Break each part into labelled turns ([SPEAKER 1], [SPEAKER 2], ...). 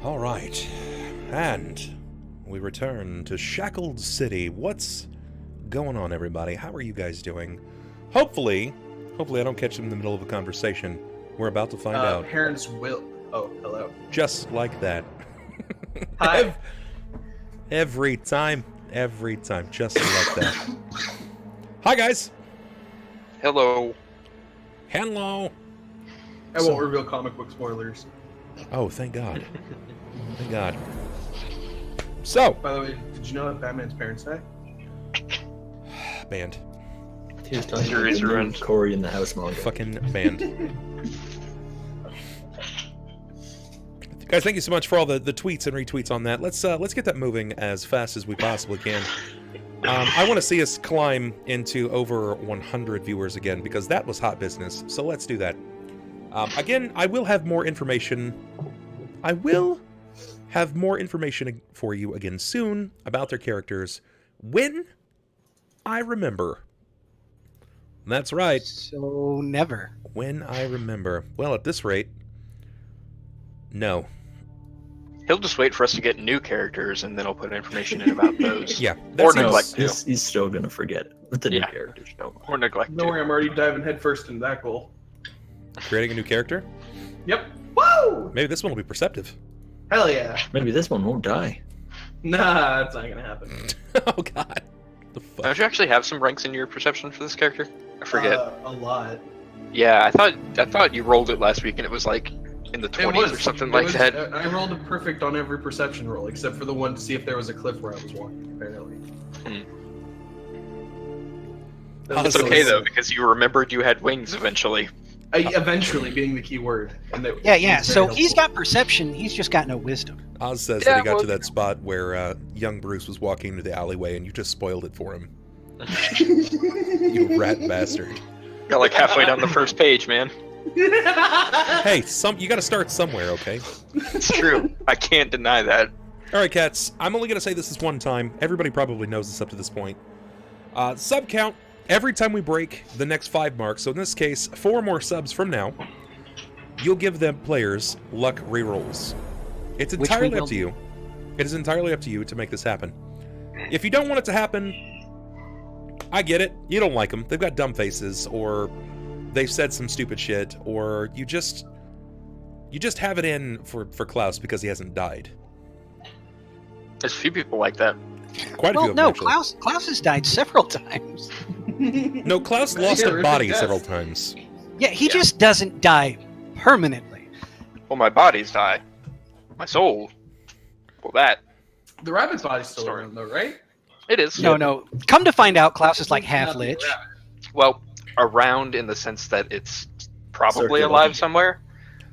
[SPEAKER 1] All right, and we return to Shackled City. What's going on, everybody? How are you guys doing? Hopefully I don't catch them in the middle of a conversation. We're about to find out.
[SPEAKER 2] Parents will... Oh, hello.
[SPEAKER 1] Just like that.
[SPEAKER 2] Hi.
[SPEAKER 1] Every time, just like that. Hi, guys.
[SPEAKER 3] Hello.
[SPEAKER 1] Hello.
[SPEAKER 2] I won't reveal comic book spoilers.
[SPEAKER 1] Oh, thank God. Thank God. So.
[SPEAKER 2] By the way, did you know that Batman's parents die?
[SPEAKER 1] Banned.
[SPEAKER 4] He was talking about Corey in the house manga.
[SPEAKER 1] Fucking banned. Guys, thank you so much for all the tweets and retweets on that. Let's get that moving as fast as we possibly can. I want to see us climb into over 100 viewers again, because that was hot business. So let's do that. Again, I will have more information. I will have more information for you again soon about their characters when I remember. That's right.
[SPEAKER 5] So never.
[SPEAKER 1] When I remember. Well, at this rate, no.
[SPEAKER 3] He'll just wait for us to get new characters, and then he'll put information in about those.
[SPEAKER 1] Yeah.
[SPEAKER 3] Or neglect to.
[SPEAKER 4] He's still going to forget it with the new characters.
[SPEAKER 3] No, or neglect
[SPEAKER 2] Don't
[SPEAKER 3] to.
[SPEAKER 2] worry, I'm already diving headfirst into that goal.
[SPEAKER 1] Creating a new character?
[SPEAKER 2] Yep. Woo!
[SPEAKER 1] Maybe this one will be perceptive.
[SPEAKER 2] Hell yeah.
[SPEAKER 4] Maybe this one won't die.
[SPEAKER 2] Nah, that's not gonna happen.
[SPEAKER 1] Oh, God. The fuck?
[SPEAKER 3] Don't you actually have some ranks in your perception for this character? I forget.
[SPEAKER 2] A lot.
[SPEAKER 3] Yeah, I thought you rolled it last week, and it was like in the 20s or something like that.
[SPEAKER 2] I rolled a perfect on every perception roll, except for the one to see if there was a cliff where I was walking, apparently.
[SPEAKER 3] It's okay, though, because you remembered you had wings eventually.
[SPEAKER 2] Eventually being the key word. And that
[SPEAKER 5] Yeah. So he's got perception. He's just got no wisdom.
[SPEAKER 1] Oz says that he got to that spot where young Bruce was walking into the alleyway and you just spoiled it for him. You rat bastard.
[SPEAKER 3] Got like halfway down the first page, man.
[SPEAKER 1] Hey, you gotta start somewhere, okay?
[SPEAKER 3] It's true. I can't deny that.
[SPEAKER 1] Alright, cats. I'm only gonna say this one time. Everybody probably knows this up to this point. Sub count. Every time we break the next 5 marks, so in this case, 4 more subs from now, you'll give them players luck rerolls. It's entirely up to you. It is entirely up to you to make this happen. If you don't want it to happen, I get it. You don't like them. They've got dumb faces, or they've said some stupid shit, or you just have it in for Klaus because he hasn't died.
[SPEAKER 3] There's a few people like that.
[SPEAKER 1] Quite a few of them, actually.
[SPEAKER 5] Klaus has died several times.
[SPEAKER 1] No, Klaus lost a body several times.
[SPEAKER 5] Yeah, he just doesn't die permanently.
[SPEAKER 3] Well, my bodies die. My soul. Well, that.
[SPEAKER 2] The rabbit's body's still around, though, right?
[SPEAKER 3] It is.
[SPEAKER 5] No. Come to find out, Klaus is like half lich.
[SPEAKER 3] Well, around in the sense that it's probably
[SPEAKER 4] Circular.
[SPEAKER 3] alive somewhere.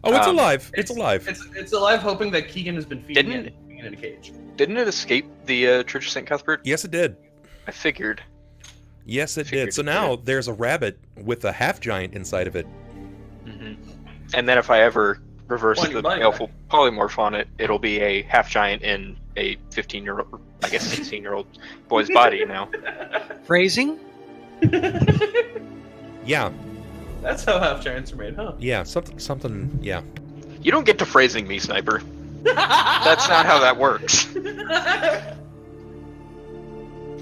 [SPEAKER 1] Oh, it's alive. It's alive.
[SPEAKER 2] It's alive, hoping that Keegan has been feeding it in a cage.
[SPEAKER 3] Didn't it escape the Church of St. Cuthbert?
[SPEAKER 1] Yes, it did.
[SPEAKER 3] I figured.
[SPEAKER 1] Yes, it did. So now there's a rabbit with a half giant inside of it.
[SPEAKER 3] Mm-hmm. And then if I ever reverse the alpha polymorph on it, it'll be a half giant in a 15-year-old, I guess 16-year-old boy's body now.
[SPEAKER 5] Phrasing?
[SPEAKER 1] Yeah.
[SPEAKER 2] That's how half giants are made, huh?
[SPEAKER 1] Yeah, something, yeah.
[SPEAKER 3] You don't get to phrasing me, Sniper. That's not how that works.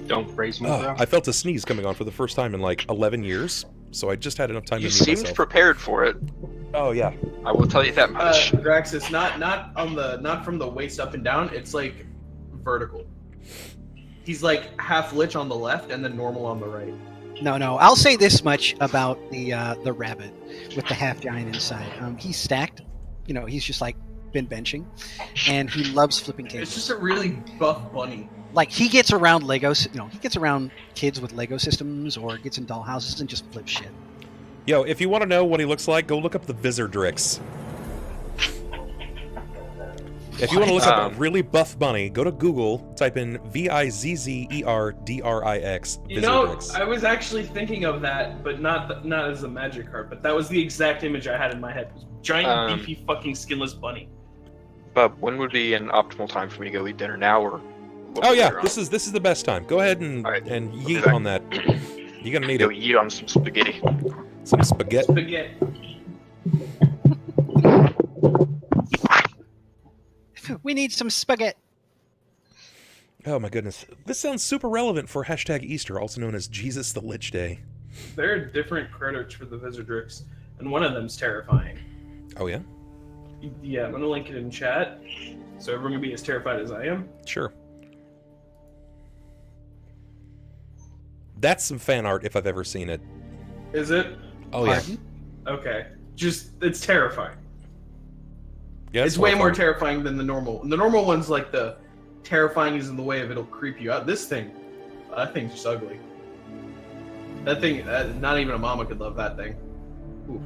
[SPEAKER 6] Don't phrase me, bro.
[SPEAKER 1] I felt a sneeze coming on for the first time in like 11 years, so I just had enough time
[SPEAKER 3] You
[SPEAKER 1] to mute
[SPEAKER 3] seemed
[SPEAKER 1] myself.
[SPEAKER 3] prepared for it.
[SPEAKER 1] Oh yeah.
[SPEAKER 3] I will tell you that much.
[SPEAKER 2] Draxus, not from the waist up and down. It's like vertical. He's like half lich on the left and then normal on the right.
[SPEAKER 5] No. I'll say this much about the rabbit with the half giant inside. He's stacked. You know, he's just like been benching, and he loves flipping tables.
[SPEAKER 2] It's just a really buff bunny.
[SPEAKER 5] Like he gets around Legos. You know, he gets around kids with Lego systems or gets in dollhouses and just flips shit.
[SPEAKER 1] Yo, if you want to know what he looks like, go look up the Vizzerdrix. If you want to look up a really buff bunny, go to Google, type in Vizzerdrix.
[SPEAKER 2] You know, I was actually thinking of that, but not as a magic card. But that was the exact image I had in my head. It was giant, beefy, fucking skinless bunny.
[SPEAKER 3] Bub, when would be an optimal time for me to go eat dinner now, or?
[SPEAKER 1] Oh yeah, this is the best time. Go ahead and yeet on that. You're gonna need
[SPEAKER 3] Go
[SPEAKER 1] it.
[SPEAKER 3] eat on some spaghetti.
[SPEAKER 1] Some spaghetti.
[SPEAKER 5] We need some spaghetti.
[SPEAKER 1] Oh my goodness. This sounds super relevant for hashtag Easter, also known as Jesus the Lich Day.
[SPEAKER 2] There are different critters for the Visardrix, and one of them's terrifying.
[SPEAKER 1] Oh yeah?
[SPEAKER 2] Yeah, I'm gonna link it in chat, so everyone can be as terrified as I am.
[SPEAKER 1] Sure. That's some fan art if I've ever seen it.
[SPEAKER 2] Is it?
[SPEAKER 1] Oh yeah.
[SPEAKER 2] Okay. Just, it's terrifying.
[SPEAKER 1] Yeah,
[SPEAKER 2] it's way more terrifying than the normal. The normal one's like the terrifying is in the way of it'll creep you out. This thing, that thing's just ugly. That thing, not even a mama could love that thing. Oof.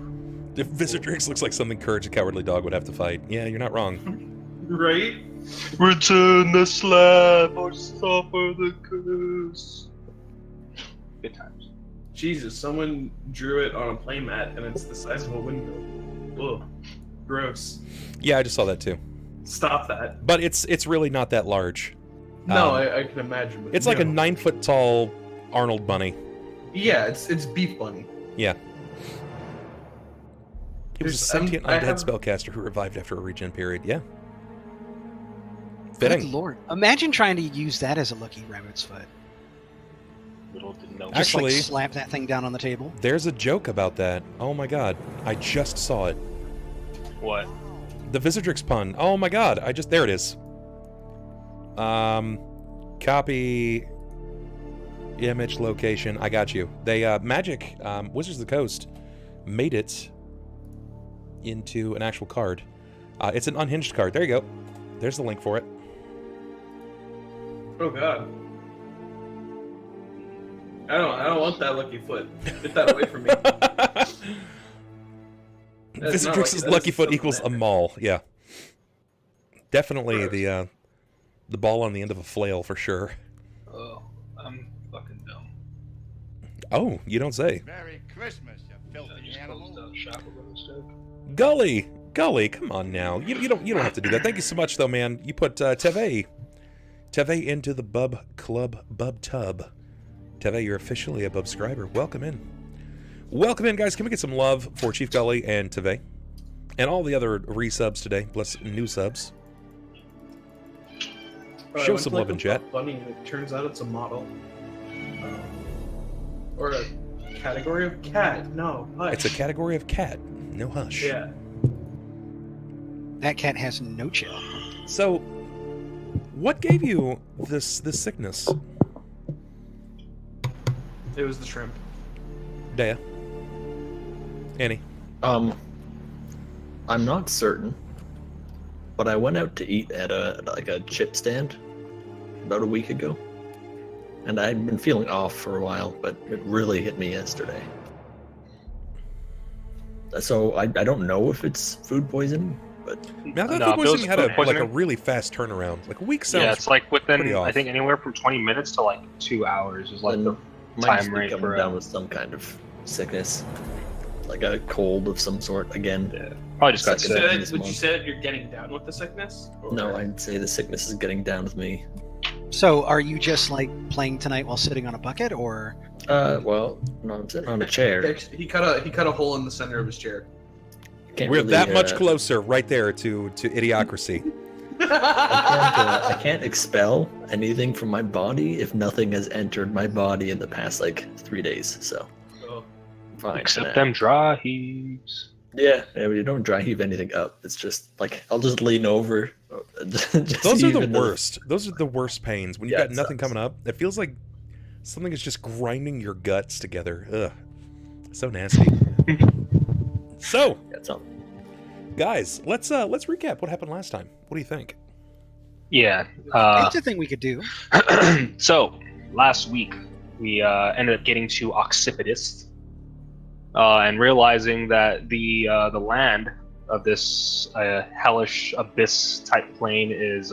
[SPEAKER 1] The Visardrix looks like something Courage the Cowardly Dog would have to fight. Yeah, you're not wrong.
[SPEAKER 2] Right?
[SPEAKER 6] Return the slab or suffer the curse. Good times.
[SPEAKER 2] Jesus, someone drew it on a playmat and it's the size of a window. Ugh. Gross.
[SPEAKER 1] Yeah, I just saw that too.
[SPEAKER 2] Stop that.
[SPEAKER 1] But it's really not that large.
[SPEAKER 2] No, I can imagine. But
[SPEAKER 1] it's like a 9-foot tall Arnold bunny.
[SPEAKER 2] Yeah, it's Beef Bunny.
[SPEAKER 1] Yeah. He was a sentient undead spellcaster who revived after a regen period. Yeah. Fitting.
[SPEAKER 5] Good lord. Imagine trying to use that as a lucky rabbit's foot.
[SPEAKER 6] Little didn't know.
[SPEAKER 5] Just
[SPEAKER 1] Actually,
[SPEAKER 5] like slap that thing down on the table.
[SPEAKER 1] There's a joke about that. Oh my god. I just saw it.
[SPEAKER 6] What?
[SPEAKER 1] The Visardrix pun. Oh my god. There it is. Copy image location. I got you. They Magic Wizards of the Coast made it into an actual card. It's an unhinged card. There you go. There's the link for it.
[SPEAKER 2] Oh god. I don't want that lucky foot. Get that away from me.
[SPEAKER 1] Visardrix's lucky foot equals a maul. Yeah. Definitely the ball on the end of a flail for sure.
[SPEAKER 6] Oh, I'm fucking dumb.
[SPEAKER 1] Oh, you don't say.
[SPEAKER 7] Merry Christmas, you filthy animal.
[SPEAKER 1] Gully, come on now. You don't have to do that. Thank you so much though, man. You put Teve into the Bub Club Bub Tub. Teve, you're officially a Bubscriber. Welcome in. Welcome in, guys. Can we get some love for Chief Gully and Teve? And all the other resubs today, plus new subs. Show some love in chat.
[SPEAKER 2] Funny, it turns out it's a model. Or a category of cat. No, hush.
[SPEAKER 1] It's a category of cat. No hush.
[SPEAKER 2] Yeah.
[SPEAKER 5] That cat has no chill.
[SPEAKER 1] So, what gave you this sickness?
[SPEAKER 2] It was the shrimp.
[SPEAKER 1] Deia? Annie?
[SPEAKER 4] I'm not certain, but I went out to eat at a chip stand about a week ago, and I'd been feeling off for a while, but it really hit me yesterday. So I don't know if it's food poisoning, but
[SPEAKER 1] I thought food poisoning had a really fast turnaround. Like a week sounds.
[SPEAKER 6] Yeah, it's like within
[SPEAKER 1] off.
[SPEAKER 6] I think anywhere from 20 minutes to like 2 hours is like the time rate for
[SPEAKER 4] down with some kind of sickness, like a cold of some sort again.
[SPEAKER 6] Yeah. Probably just got sick.
[SPEAKER 2] Would you say that you're getting down with the sickness? Or...
[SPEAKER 4] No, I'd say the sickness is getting down with me.
[SPEAKER 5] So, are you just like playing tonight while sitting on a bucket, or?
[SPEAKER 4] Well, no, I'm sitting on a chair.
[SPEAKER 2] He cut a hole in the center of his chair.
[SPEAKER 1] We're that much closer, right there, to idiocracy.
[SPEAKER 4] I can't expel anything from my body if nothing has entered my body in the past like 3 days. So, fine.
[SPEAKER 6] Except them dry heaves.
[SPEAKER 4] Yeah, you don't dry heave anything up. It's just like I'll just lean over.
[SPEAKER 1] Those are the worst. Those are the worst pains when you've got nothing coming up. It feels like something is just grinding your guts together. Ugh, so nasty. So, guys, let's recap what happened last time. What do you think?
[SPEAKER 6] Yeah,
[SPEAKER 5] it's a thing we could do.
[SPEAKER 6] So last week we ended up getting to Occipitous. And realizing that the land of this hellish abyss type plane is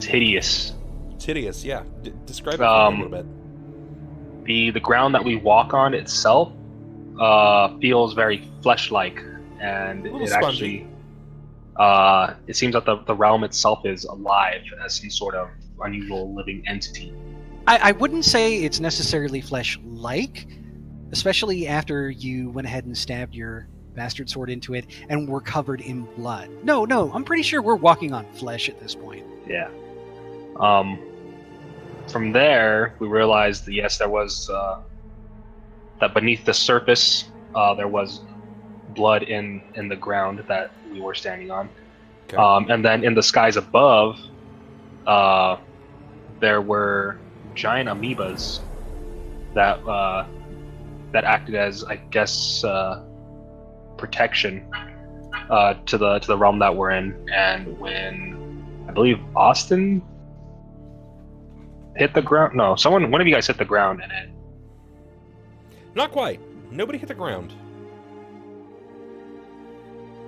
[SPEAKER 6] hideous.
[SPEAKER 1] It's hideous, yeah. Describe it a little bit.
[SPEAKER 6] The ground that we walk on itself feels very flesh-like, and it actually it seems that the realm itself is alive as some sort of unusual living entity.
[SPEAKER 5] I wouldn't say it's necessarily flesh-like, especially after you went ahead and stabbed your bastard sword into it, and we're covered in blood. No, I'm pretty sure we're walking on flesh at this point.
[SPEAKER 6] Yeah. From there, we realized that yes, there was that beneath the surface, there was blood in the ground that we were standing on.
[SPEAKER 1] Okay.
[SPEAKER 6] And then in the skies above, there were giant amoebas that acted as, I guess, protection to the realm that we're in. And when I believe Austin hit the ground, no, one of you guys hit the ground and it.
[SPEAKER 1] Not quite. Nobody hit the ground.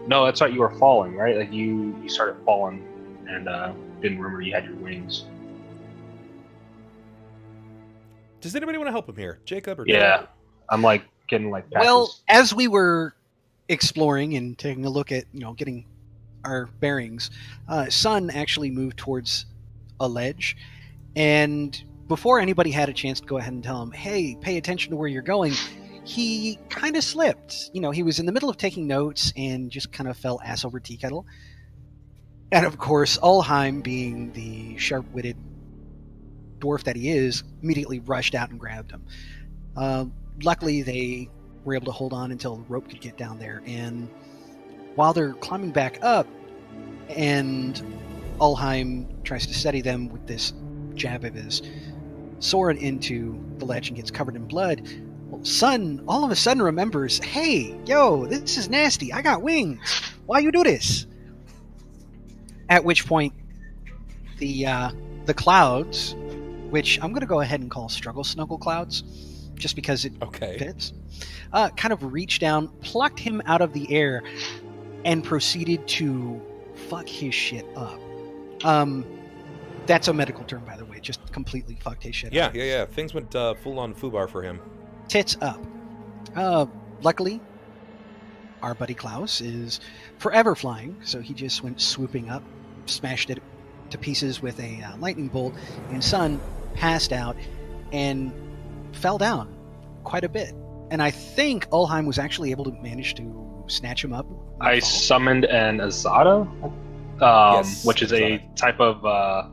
[SPEAKER 6] No, that's right. You were falling, right? Like you started falling, and didn't remember you had your wings.
[SPEAKER 1] Does anybody want to help him here, Jacob or
[SPEAKER 6] Yeah,
[SPEAKER 1] Deia?
[SPEAKER 6] I'm like getting like patches.
[SPEAKER 5] Well, as we were exploring and taking a look at, getting our bearings, Sunn actually moved towards a ledge, and before anybody had a chance to go ahead and tell him, "Hey, pay attention to where you're going," he kind of slipped. He was in the middle of taking notes and just kind of fell ass over tea kettle. And of course, Ulhime, being the sharp-witted dwarf that he is, immediately rushed out and grabbed him. Luckily, they were able to hold on until the rope could get down there. And while they're climbing back up, and Ulhime tries to steady them with this jab of his sword into the ledge and gets covered in blood, Sunn all of a sudden remembers, "Hey, yo, this is nasty. I got wings. Why you do this?" At which point, the clouds, which I'm going to go ahead and call struggle snuggle clouds, just because it fits, kind of reached down, plucked him out of the air, and proceeded to fuck his shit up. That's a medical term, by the way. Just completely fucked his shit up.
[SPEAKER 1] Yeah. Things went full-on foobar for him.
[SPEAKER 5] Tits up. Luckily, our buddy Klaus is forever flying, so he just went swooping up, smashed it to pieces with a lightning bolt, and Sunn passed out and fell down quite a bit. And I think Ulhime was actually able to manage to snatch him up.
[SPEAKER 6] I summoned an Azada,
[SPEAKER 1] Yes,
[SPEAKER 6] which is a type of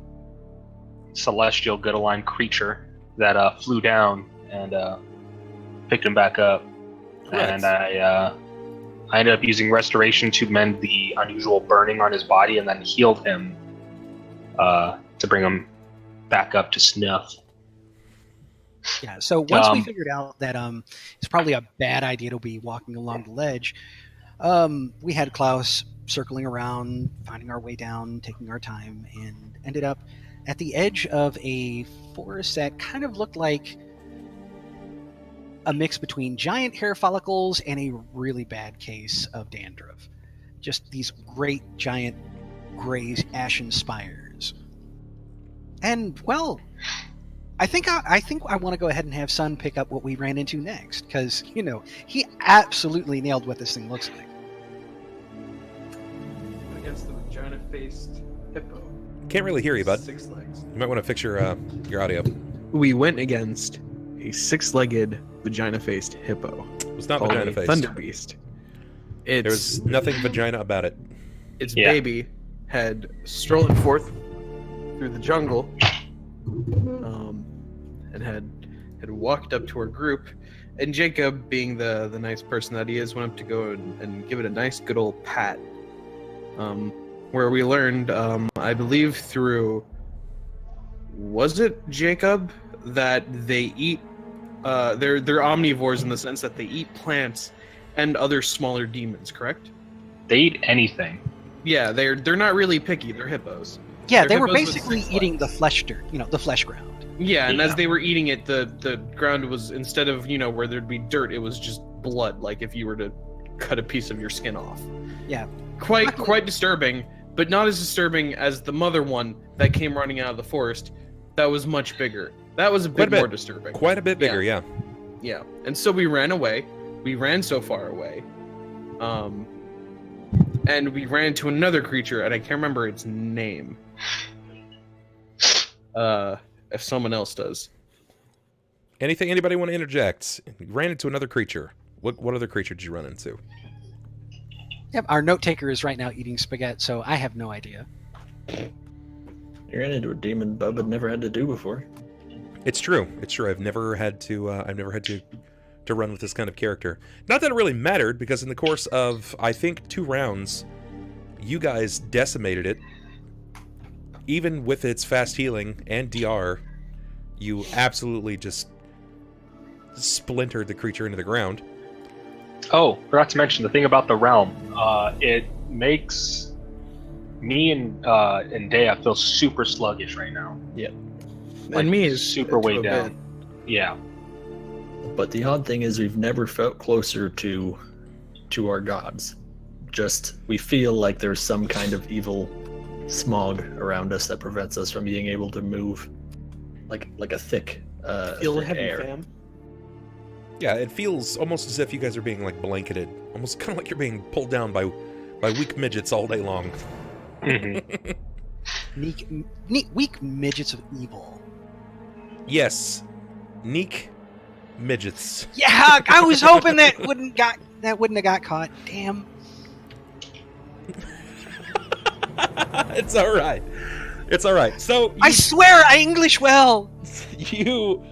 [SPEAKER 6] celestial good-aligned creature that flew down and picked him back up.
[SPEAKER 1] Correct.
[SPEAKER 6] And I ended up using restoration to mend the unusual burning on his body, and then healed him to bring him back up to snuff.
[SPEAKER 5] Yeah, so once we figured out that it's probably a bad idea to be walking along the ledge, we had Klaus circling around, finding our way down, taking our time, and ended up at the edge of a forest that kind of looked like a mix between giant hair follicles and a really bad case of dandruff. Just these great giant gray ashen spires. And well, I think I want to go ahead and have Sunn pick up what we ran into next, because he absolutely nailed what this thing looks like.
[SPEAKER 2] Against the vagina-faced hippo.
[SPEAKER 1] Can't really hear you, bud.
[SPEAKER 2] 6 legs.
[SPEAKER 1] You might want to fix your audio.
[SPEAKER 8] We went against a 6-legged vagina-faced hippo.
[SPEAKER 1] It was not
[SPEAKER 8] called a
[SPEAKER 1] vagina-faced.
[SPEAKER 8] Thunder Beast.
[SPEAKER 1] There was nothing vagina about it.
[SPEAKER 8] Its baby had strolled forth through the jungle, and had walked up to our group, and Jacob, being the nice person that he is, went up to go and give it a nice good old pat. Where we learned, I believe through, was it Jacob, that they eat, they're omnivores in the sense that they eat plants and other smaller demons, correct?
[SPEAKER 6] They eat anything.
[SPEAKER 2] Yeah, they're not really picky. They're hippos.
[SPEAKER 5] Yeah,
[SPEAKER 2] They're
[SPEAKER 5] they were
[SPEAKER 2] hippos with
[SPEAKER 5] basically
[SPEAKER 2] 6
[SPEAKER 5] eating
[SPEAKER 2] legs.
[SPEAKER 5] the flesh dirt, the flesh ground.
[SPEAKER 2] Yeah, and
[SPEAKER 6] Yeah.
[SPEAKER 2] as they were eating it, the ground was, instead of where there'd be dirt, it was just blood, like if you were to cut a piece of your skin off.
[SPEAKER 5] Yeah.
[SPEAKER 2] Quite disturbing, but not as disturbing as the mother one that came running out of the forest. That was much bigger. That was a bit more disturbing.
[SPEAKER 1] Quite a bit bigger, yeah.
[SPEAKER 2] Yeah, and so we ran away. We ran so far away, and we ran to another creature, and I can't remember its name. If someone else does.
[SPEAKER 1] Anybody want to interject? You ran into another creature. What other creature did you run into?
[SPEAKER 5] Yep, our note taker is right now eating spaghetti, so I have no idea.
[SPEAKER 4] You ran into a demon Bub had never had to do before.
[SPEAKER 1] It's true. It's true. I've never had to run with this kind of character. Not that it really mattered, because in the course of, I think, 2 rounds, you guys decimated it. Even with its fast healing and DR, you absolutely just splintered the creature into the ground.
[SPEAKER 6] Oh, forgot to mention the thing about the realm. It makes me and Deia feel super sluggish right now.
[SPEAKER 8] Yep.
[SPEAKER 6] Like,
[SPEAKER 8] And me is
[SPEAKER 6] super weighed down. Yeah.
[SPEAKER 4] But the odd thing is we've never felt closer to our gods. Just, we feel like there's some kind of evil smog around us that prevents us from being able to move like a thick,
[SPEAKER 8] Feel
[SPEAKER 4] thick
[SPEAKER 8] heavy,
[SPEAKER 4] air.
[SPEAKER 8] fam.
[SPEAKER 1] Yeah, it feels almost as if you guys are being, like, blanketed. Almost kind of like you're being pulled down by weak midgets all day long.
[SPEAKER 6] Mm-hmm.
[SPEAKER 5] Weak midgets of evil.
[SPEAKER 1] Yes. Neek midgets.
[SPEAKER 5] Yeah, I was hoping that wouldn't have got caught. Damn.
[SPEAKER 1] It's all right. It's all right. So
[SPEAKER 5] I swear I English well.
[SPEAKER 1] you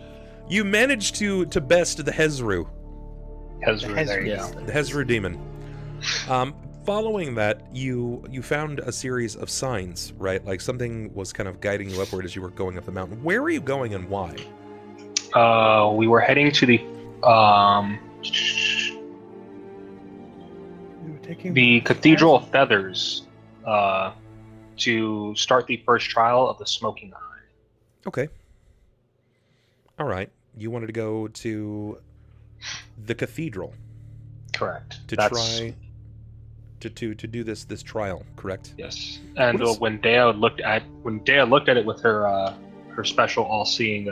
[SPEAKER 1] managed to best the Hezru.
[SPEAKER 6] Hezru, there you
[SPEAKER 4] Yes.
[SPEAKER 6] go.
[SPEAKER 1] The Hezru demon. Following that, you found a series of signs, right? Like something was kind of guiding you upward as you were going up the mountain. Where were you going and why?
[SPEAKER 6] We were heading to the Cathedral of Feathers to start the first trial of the Smoking Eye.
[SPEAKER 1] Okay. All right. You wanted to go to the cathedral
[SPEAKER 6] Correct.
[SPEAKER 1] to try to do this trial, correct?
[SPEAKER 6] Yes. And
[SPEAKER 1] What is-
[SPEAKER 6] when Deia looked at it with her special all-seeing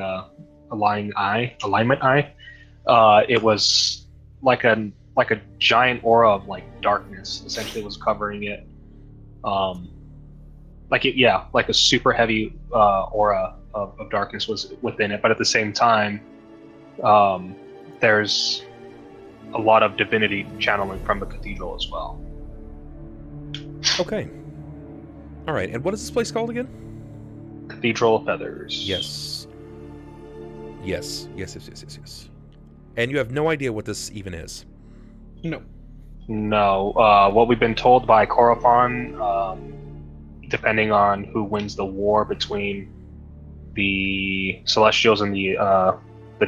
[SPEAKER 6] alignment eye, it was like a giant aura of like darkness essentially was covering it. Like a super heavy aura of darkness was within it, but at the same time, there's a lot of divinity channeling from the cathedral as well.
[SPEAKER 1] Okay. All right. And what is this place called again?
[SPEAKER 6] Cathedral of Feathers.
[SPEAKER 1] Yes. And you have no idea what this even is.
[SPEAKER 8] No.
[SPEAKER 6] No. What we've been told by Corophon, depending on who wins the war between the Celestials and the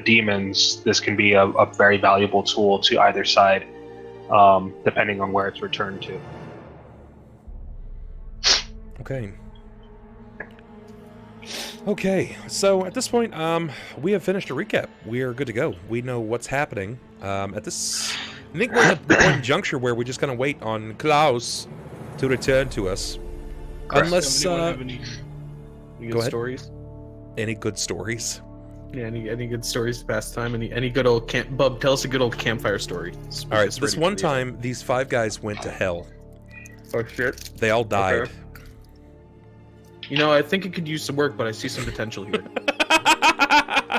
[SPEAKER 6] demons, this can be a very valuable tool to either side, depending on where it's returned to.
[SPEAKER 1] Okay, so at this point, we have finished a recap. We are good to go. We know what's happening. At this, I think we're at the point juncture where we just kind of wait on Klaus to return to us. Unless,
[SPEAKER 8] Any
[SPEAKER 1] go
[SPEAKER 8] good
[SPEAKER 1] ahead.
[SPEAKER 8] stories?
[SPEAKER 1] Any good stories?
[SPEAKER 8] Yeah, any good stories to pass time? Any good old Bub, tell us a good old campfire story.
[SPEAKER 1] All right, so this one time, these 5 guys went to hell.
[SPEAKER 8] Oh shit.
[SPEAKER 1] They all died.
[SPEAKER 8] Okay. You know, I think it could use some work, but I see some potential here.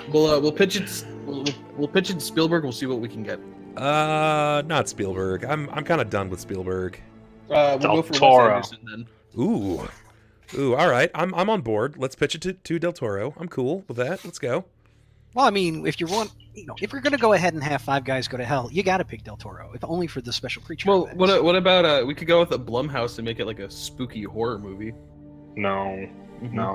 [SPEAKER 8] We'll pitch it. We'll pitch it to Spielberg. We'll see what we can get.
[SPEAKER 1] Not Spielberg. I'm kind of done with Spielberg.
[SPEAKER 8] We'll
[SPEAKER 6] Del
[SPEAKER 8] go for Wes
[SPEAKER 6] Toro.
[SPEAKER 8] Anderson then.
[SPEAKER 1] Ooh, all right. I'm on board. Let's pitch it to Del Toro. I'm cool with that. Let's go.
[SPEAKER 5] Well, I mean, if you're going to go ahead and have 5 guys go to hell, you got to pick Del Toro, if only for the special creature.
[SPEAKER 8] Well,
[SPEAKER 5] effects.
[SPEAKER 8] what about we could go with a Blumhouse and make it like a spooky horror movie.
[SPEAKER 6] No,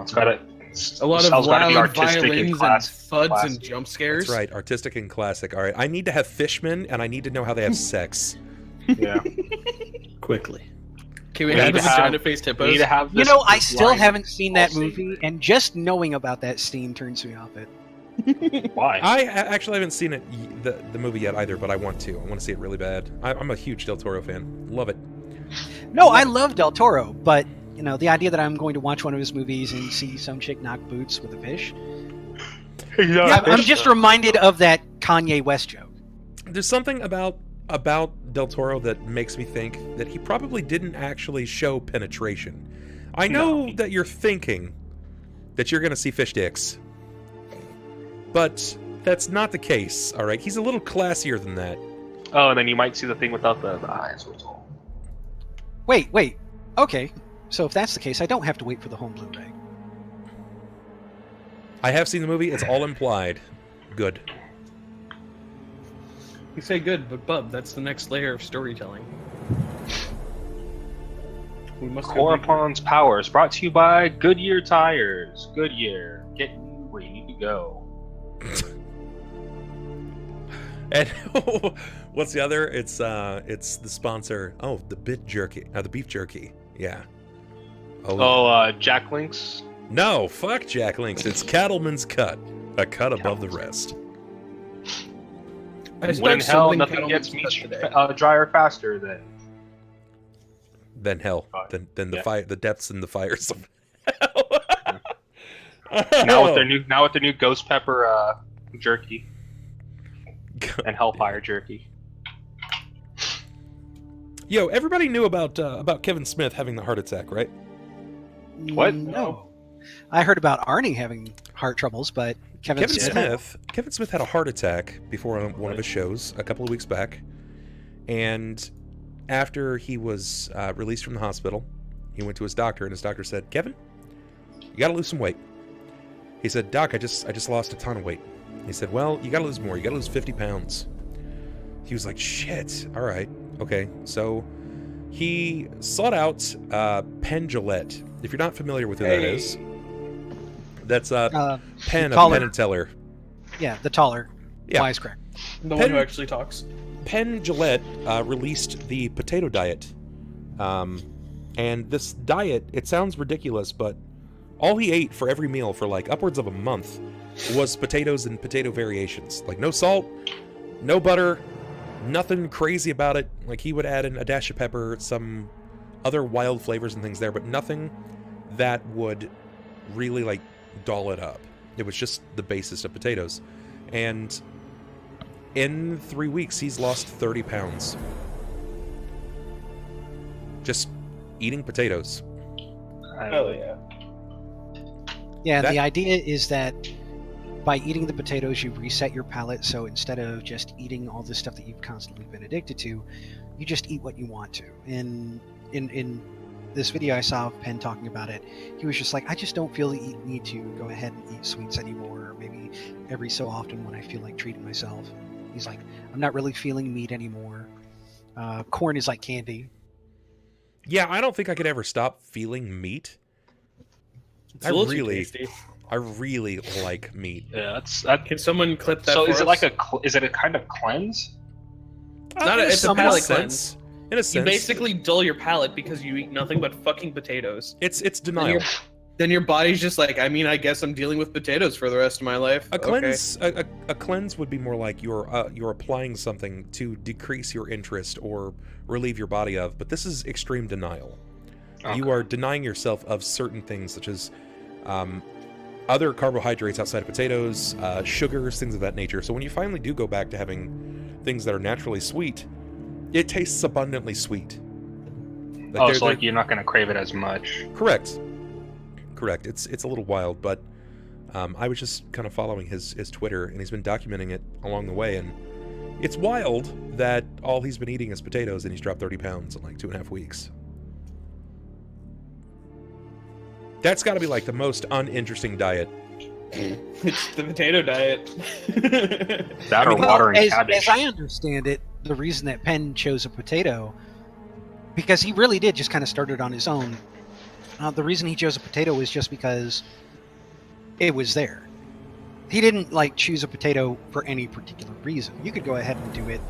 [SPEAKER 6] it's got
[SPEAKER 8] A lot of
[SPEAKER 6] gotta be
[SPEAKER 8] loud
[SPEAKER 6] artistic
[SPEAKER 8] violins and
[SPEAKER 6] class-
[SPEAKER 8] thuds
[SPEAKER 6] classy.
[SPEAKER 8] and jump scares.
[SPEAKER 1] That's right. Artistic and classic. All right. I need to have fishmen, and I need to know how they have sex.
[SPEAKER 6] Yeah.
[SPEAKER 4] Quickly.
[SPEAKER 8] Can we
[SPEAKER 6] We
[SPEAKER 8] have
[SPEAKER 6] need
[SPEAKER 8] the
[SPEAKER 6] to have-
[SPEAKER 8] vagina-faced
[SPEAKER 6] We need
[SPEAKER 8] hippos?
[SPEAKER 6] to have
[SPEAKER 5] You
[SPEAKER 6] this
[SPEAKER 5] know, I still
[SPEAKER 6] line
[SPEAKER 5] haven't seen that
[SPEAKER 6] all
[SPEAKER 5] movie, and just knowing about that scene turns me off it.
[SPEAKER 6] Why?
[SPEAKER 1] I actually haven't seen it, the movie yet either, but I want to. I want to see it really bad. I'm a huge Del Toro fan. Love it.
[SPEAKER 5] No, I love Del Toro, but the idea that I'm going to watch one of his movies and see some chick knock boots with a fish. I'm just reminded of that Kanye West joke.
[SPEAKER 1] There's something about Del Toro that makes me think that he probably didn't actually show penetration. I know that you're thinking that you're going to see fish dicks, but that's not the case, all right? He's a little classier than that.
[SPEAKER 6] Oh, and then you might see the thing without the eyes. Was all.
[SPEAKER 5] Wait. Okay, so if that's the case, I don't have to wait for the home Blu-ray.
[SPEAKER 1] I have seen the movie. It's all implied. Good.
[SPEAKER 8] You say good, but Bub, that's the next layer of storytelling. We must go
[SPEAKER 6] Coropon's Powers, brought to you by Goodyear Tires. Goodyear, getting you where you need to go.
[SPEAKER 1] And what's the other? It's the sponsor. Oh, the beef jerky. Yeah.
[SPEAKER 6] Jack Link's.
[SPEAKER 1] No, fuck Jack Link's. It's Cattleman's Cut, a cut above the rest.
[SPEAKER 6] When hell, nothing gets me drier faster
[SPEAKER 1] than hell, than the fire, the depths and the fires of hell.
[SPEAKER 6] now with their new ghost pepper jerky and hellfire jerky.
[SPEAKER 1] Yo, everybody knew about Kevin Smith having the heart attack, right?
[SPEAKER 6] What?
[SPEAKER 5] No. I heard about Arnie having heart troubles, but Kevin
[SPEAKER 1] Smith had a heart attack before one of his shows a couple of weeks back, and after he was released from the hospital, he went to his doctor, and his doctor said, "Kevin, you got to lose some weight." He said, "Doc, I just lost a ton of weight." He said, "Well, you got to lose more. You got to lose 50 pounds." He was like, "Shit. All right, okay." So he sought out Penn Jillette. If you're not familiar with who that is, that's Penn of Penn and Teller.
[SPEAKER 5] Yeah, the taller wisecrack.
[SPEAKER 8] The one who actually talks.
[SPEAKER 1] Penn Jillette released the potato diet. And this diet, it sounds ridiculous, but all he ate for every meal for like upwards of a month was potatoes and potato variations. Like no salt, no butter, nothing crazy about it. Like he would add in a dash of pepper, some other wild flavors and things there, but nothing that would really like doll it up. It was just the basis of potatoes. And in 3 weeks, he's lost 30 pounds. Just eating potatoes.
[SPEAKER 8] Oh, yeah.
[SPEAKER 5] Yeah, the idea is that by eating the potatoes, you reset your palate, so instead of just eating all this stuff that you've constantly been addicted to, you just eat what you want to. And in this video I saw of Penn talking about it, he was just like, I just don't feel the need to go ahead and eat sweets anymore, or maybe every so often when I feel like treating myself. He's like, I'm not really feeling meat anymore. Corn is like candy.
[SPEAKER 1] Yeah, I don't think I could ever stop feeling meat.
[SPEAKER 8] It's a little too tasty.
[SPEAKER 1] I really like meat.
[SPEAKER 6] Yeah,
[SPEAKER 8] Can someone clip that?
[SPEAKER 6] So
[SPEAKER 8] for
[SPEAKER 6] is
[SPEAKER 8] us?
[SPEAKER 6] is it a kind of cleanse?
[SPEAKER 8] It's a palate cleanse.
[SPEAKER 1] In a sense,
[SPEAKER 8] you basically dull your palate because you eat nothing but fucking potatoes.
[SPEAKER 1] It's denial.
[SPEAKER 8] Then your body's just like, I mean, I guess I'm dealing with potatoes for the rest of my life.
[SPEAKER 1] A cleanse, a cleanse would be more like you're applying something to decrease your interest or relieve your body of. But this is extreme denial. Okay. You are denying yourself of certain things, such as other carbohydrates outside of potatoes, sugars, things of that nature. So when you finally do go back to having things that are naturally sweet, it tastes abundantly sweet.
[SPEAKER 6] Like you're not going to crave it as much.
[SPEAKER 1] Correct. It's a little wild, but I was just kind of following his Twitter, and he's been documenting it along the way, and it's wild that all he's been eating is potatoes, and he's dropped 30 pounds in like 2.5 weeks. That's got to be like the most uninteresting diet.
[SPEAKER 8] It's the potato diet.
[SPEAKER 6] That or watering cabbage.
[SPEAKER 5] As I understand it, the reason that Penn chose a potato, because he really did just kind of started on his own. The reason he chose a potato was just because it was there. He didn't like choose a potato for any particular reason. You could go ahead and do it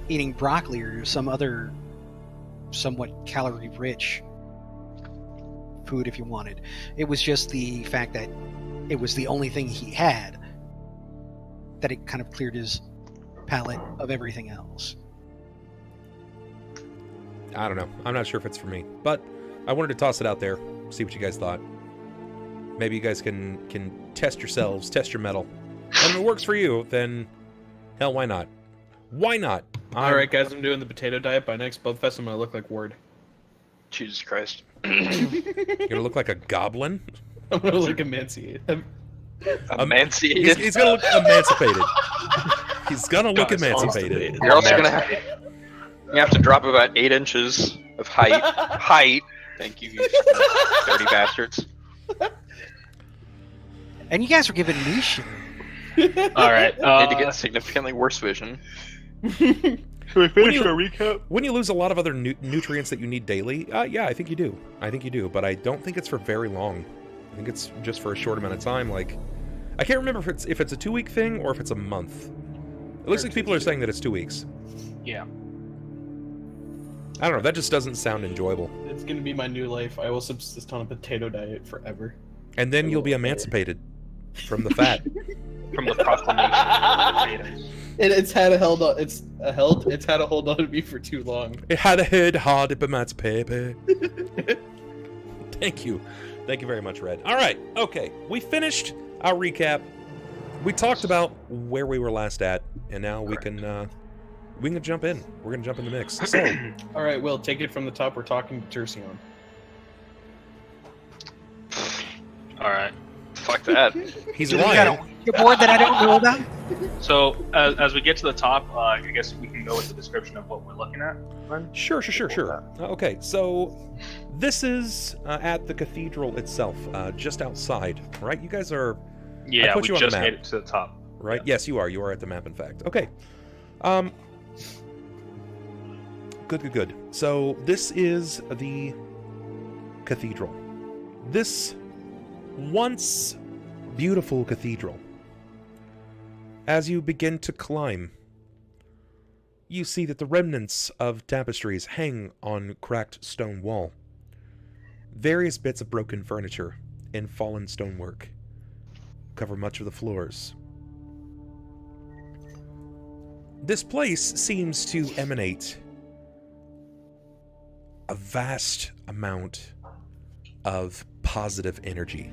[SPEAKER 5] eating broccoli or some other somewhat calorie-rich food if you wanted. It was just the fact that it was the only thing he had that it kind of cleared his palate of everything else.
[SPEAKER 1] I don't know. I'm not sure if it's for me, but I wanted to toss it out there, see what you guys thought. Maybe you guys can test yourselves, test your mettle. And if it works for you, then hell, why not? Why not?
[SPEAKER 8] All right, guys, I'm doing the potato diet. By next Bubfest, I'm gonna look like Ward.
[SPEAKER 3] Jesus Christ.
[SPEAKER 1] You're gonna look like a goblin?
[SPEAKER 8] I'm gonna look emancipated.
[SPEAKER 3] Emancipated?
[SPEAKER 1] He's gonna look emancipated. He's gonna look emancipated.
[SPEAKER 3] You're also gonna have to drop about 8 inches of height. Height. Thank you, you dirty bastards.
[SPEAKER 5] And you guys are giving me shit.
[SPEAKER 6] All right.
[SPEAKER 3] Need to get significantly worse vision.
[SPEAKER 6] Should we finish our recap?
[SPEAKER 1] When you lose a lot of other nutrients that you need daily, yeah, I think you do. I think you do, but I don't think it's for very long. I think it's just for a short amount of time. Like, I can't remember if it's a 2-week thing or if it's a month. It looks like people are saying that it's 2 weeks.
[SPEAKER 6] Yeah.
[SPEAKER 1] I don't know. That just doesn't sound enjoyable.
[SPEAKER 2] It's gonna be my new life. I will subsist on a potato diet forever.
[SPEAKER 1] And then you'll be emancipated from the fat.
[SPEAKER 6] From the proclamation of potatoes.
[SPEAKER 2] It's had a hold on. It's had a hold on to me for too long.
[SPEAKER 1] It had a head hard to emancipate. Thank you. Thank you very much, Red. All right. Okay. We finished our recap. We talked about where we were last at, and now we can jump in. We're gonna jump in the mix. So,
[SPEAKER 2] all right, Will, take it from the top. We're talking to Tercion.
[SPEAKER 6] All right.
[SPEAKER 3] Fuck that.
[SPEAKER 1] He's
[SPEAKER 5] You
[SPEAKER 1] lying.
[SPEAKER 5] got a board that I don't know about?
[SPEAKER 6] So as we get to the top, I guess we can go with the description of what we're looking at. Then?
[SPEAKER 1] Sure. Okay, so this is at the cathedral itself, just outside, right? You guys are...
[SPEAKER 6] Yeah,
[SPEAKER 1] put
[SPEAKER 6] we
[SPEAKER 1] you on the
[SPEAKER 6] just
[SPEAKER 1] map.
[SPEAKER 6] made it to the top.
[SPEAKER 1] Right?
[SPEAKER 6] Yeah.
[SPEAKER 1] Yes, you are. You are at the map, in fact. Okay. Good. So this is the cathedral. This once beautiful cathedral. As you begin to climb, you see that the remnants of tapestries hang on cracked stone wall. Various bits of broken furniture and fallen stonework cover much of the floors. This place seems to emanate a vast amount of positive energy.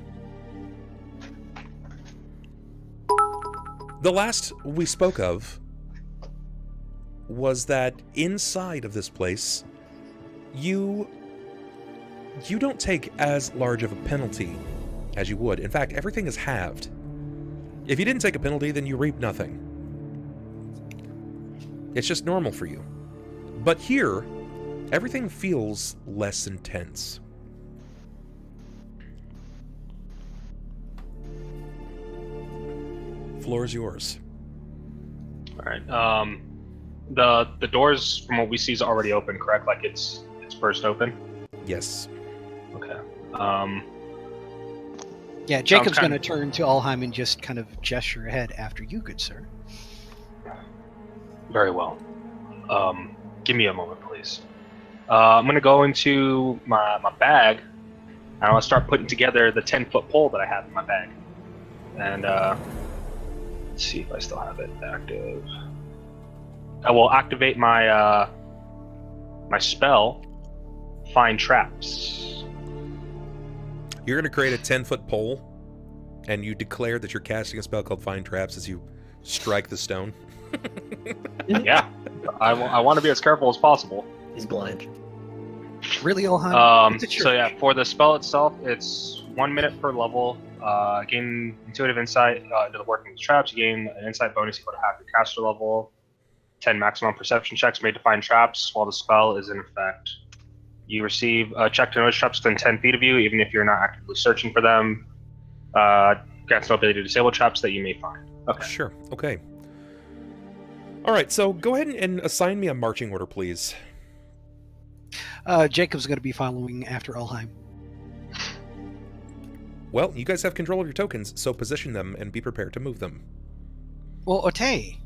[SPEAKER 1] The last we spoke of was that inside of this place, you don't take as large of a penalty as you would. In fact, everything is halved. If you didn't take a penalty, then you reap nothing. It's just normal for you. But here, everything feels less intense. Floor is yours.
[SPEAKER 6] All right. The doors, from what we see, is already open, correct? Like it's burst open.
[SPEAKER 1] Yes.
[SPEAKER 6] Okay.
[SPEAKER 5] Yeah, Jacob's going to turn to Ulhime and just kind of gesture ahead after you, good sir.
[SPEAKER 6] Very well. Give me a moment, please. I'm going to go into my bag, and I'll start putting together the 10-foot pole that I have in my bag. And let's see if I still have it active. I will activate my my spell, Find Traps.
[SPEAKER 1] You're going to create a 10-foot pole, and you declare that you're casting a spell called Find Traps as you strike the stone.
[SPEAKER 6] Yeah, I want to be as careful as possible.
[SPEAKER 4] He's blind.
[SPEAKER 5] Really, Ulhime?
[SPEAKER 6] So yeah, for the spell itself, it's 1 minute per level. Gain intuitive insight into the working of the traps. You gain an insight bonus equal to half your caster level. 10 maximum perception checks made to find traps while the spell is in effect. You receive a check to notice traps within 10 feet of you, even if you're not actively searching for them. Grants no ability to disable traps that you may find. Okay.
[SPEAKER 1] Sure. Okay. All right. So go ahead and assign me a marching order, please.
[SPEAKER 5] Jacob's going to be following after Ulhime.
[SPEAKER 1] Well, you guys have control of your tokens, so position them and be prepared to move them.
[SPEAKER 5] Well, Otay.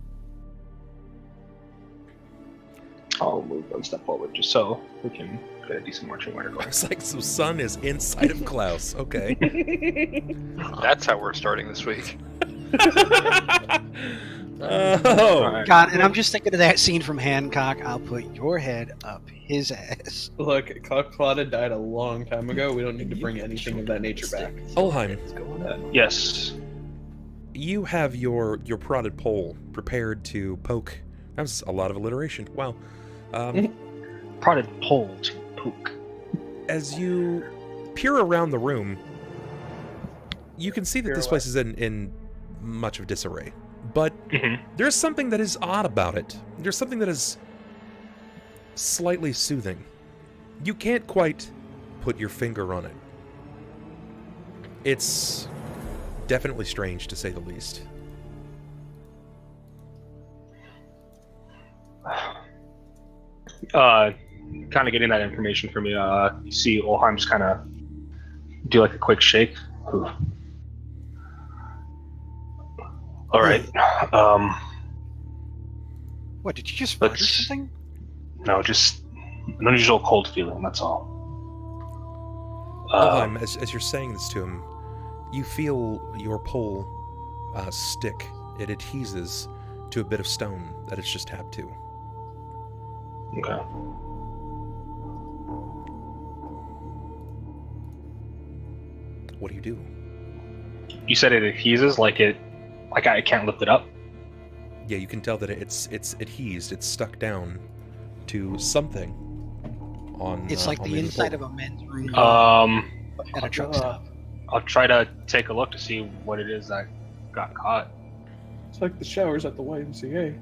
[SPEAKER 6] I'll move one step forward just so we can get a decent marching order going.
[SPEAKER 1] It's like, so Sunn is inside of Klaus. Okay.
[SPEAKER 3] That's how we're starting this week.
[SPEAKER 1] Oh.
[SPEAKER 5] God, and I'm just thinking of that scene from Hancock. I'll put your head up his ass.
[SPEAKER 2] Look, Claudia died a long time ago. We don't need to bring anything of that nature back.
[SPEAKER 1] Ulhime,
[SPEAKER 6] Yes.
[SPEAKER 1] you have your prodded pole prepared to poke. That was a lot of alliteration. Wow.
[SPEAKER 6] Prodded pole to poke.
[SPEAKER 1] As you peer around the room, you can see that this place is in much of disarray. But there's something that is odd about it. There's something that is slightly soothing. You can't quite put your finger on it. It's definitely strange, to say the least.
[SPEAKER 6] Kind of getting that information from you. You see Ulhime just kind of do like a quick shake. Ooh. All right.
[SPEAKER 5] What, did you just fart or something?
[SPEAKER 6] No, just an unusual cold feeling, that's all.
[SPEAKER 1] As you're saying this to him, you feel your pole stick. It adheses to a bit of stone that it's just tapped to.
[SPEAKER 6] Okay.
[SPEAKER 1] What do you do?
[SPEAKER 6] You said it adheses, like I can't lift it up?
[SPEAKER 1] Yeah, you can tell that it's adhesed, it's stuck down to something on...
[SPEAKER 5] It's like
[SPEAKER 1] on
[SPEAKER 5] the inside
[SPEAKER 1] pole.
[SPEAKER 5] of a men's room at a truck stop.
[SPEAKER 6] I'll try to take a look to see what it is that got caught.
[SPEAKER 8] It's like the showers at the YMCA.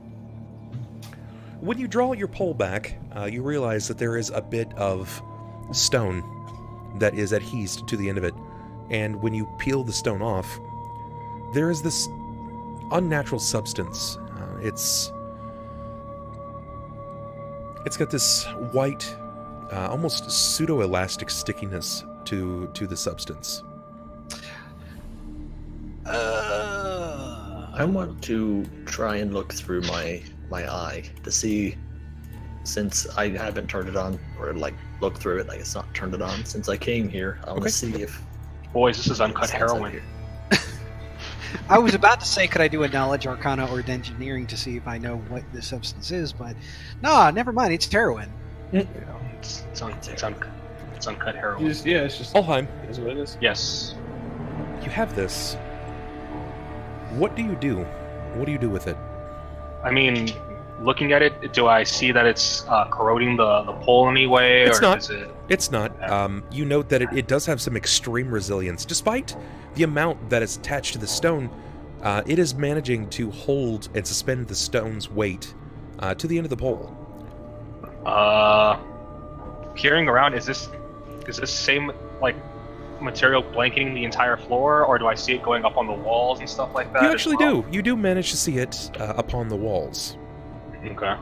[SPEAKER 1] When you draw your pole back, you realize that there is a bit of stone that is adhesed to the end of it. And when you peel the stone off, there is this unnatural substance. It's got this white, almost pseudo-elastic stickiness to the substance.
[SPEAKER 4] I want to try and look through my eye to see, since I haven't turned it on, or like look through it, like it's not turned it on since I came here. I want to see if...
[SPEAKER 6] Boys, this is uncut heroin.
[SPEAKER 5] I was about to say, could I do a knowledge arcana or engineering to see if I know what this substance is, but no, never mind. It's heroin.
[SPEAKER 6] It's uncut heroin.
[SPEAKER 8] It's just.
[SPEAKER 1] Ulhime,
[SPEAKER 8] Is what it is.
[SPEAKER 6] Yes.
[SPEAKER 1] you have this. What do you do? What do you do with it?
[SPEAKER 6] I mean, looking at it, do I see that it's corroding the pole in any way?
[SPEAKER 1] It's
[SPEAKER 6] or
[SPEAKER 1] not.
[SPEAKER 6] Is it...
[SPEAKER 1] It's not. You note that it does have some extreme resilience. Despite the amount that is attached to the stone, it is managing to hold and suspend the stone's weight to the end of the pole.
[SPEAKER 6] Peering around, is this same like material blanketing the entire floor, or do I see it going up on the walls and stuff like that?
[SPEAKER 1] You actually do. You do manage to see it upon the walls.
[SPEAKER 6] Okay.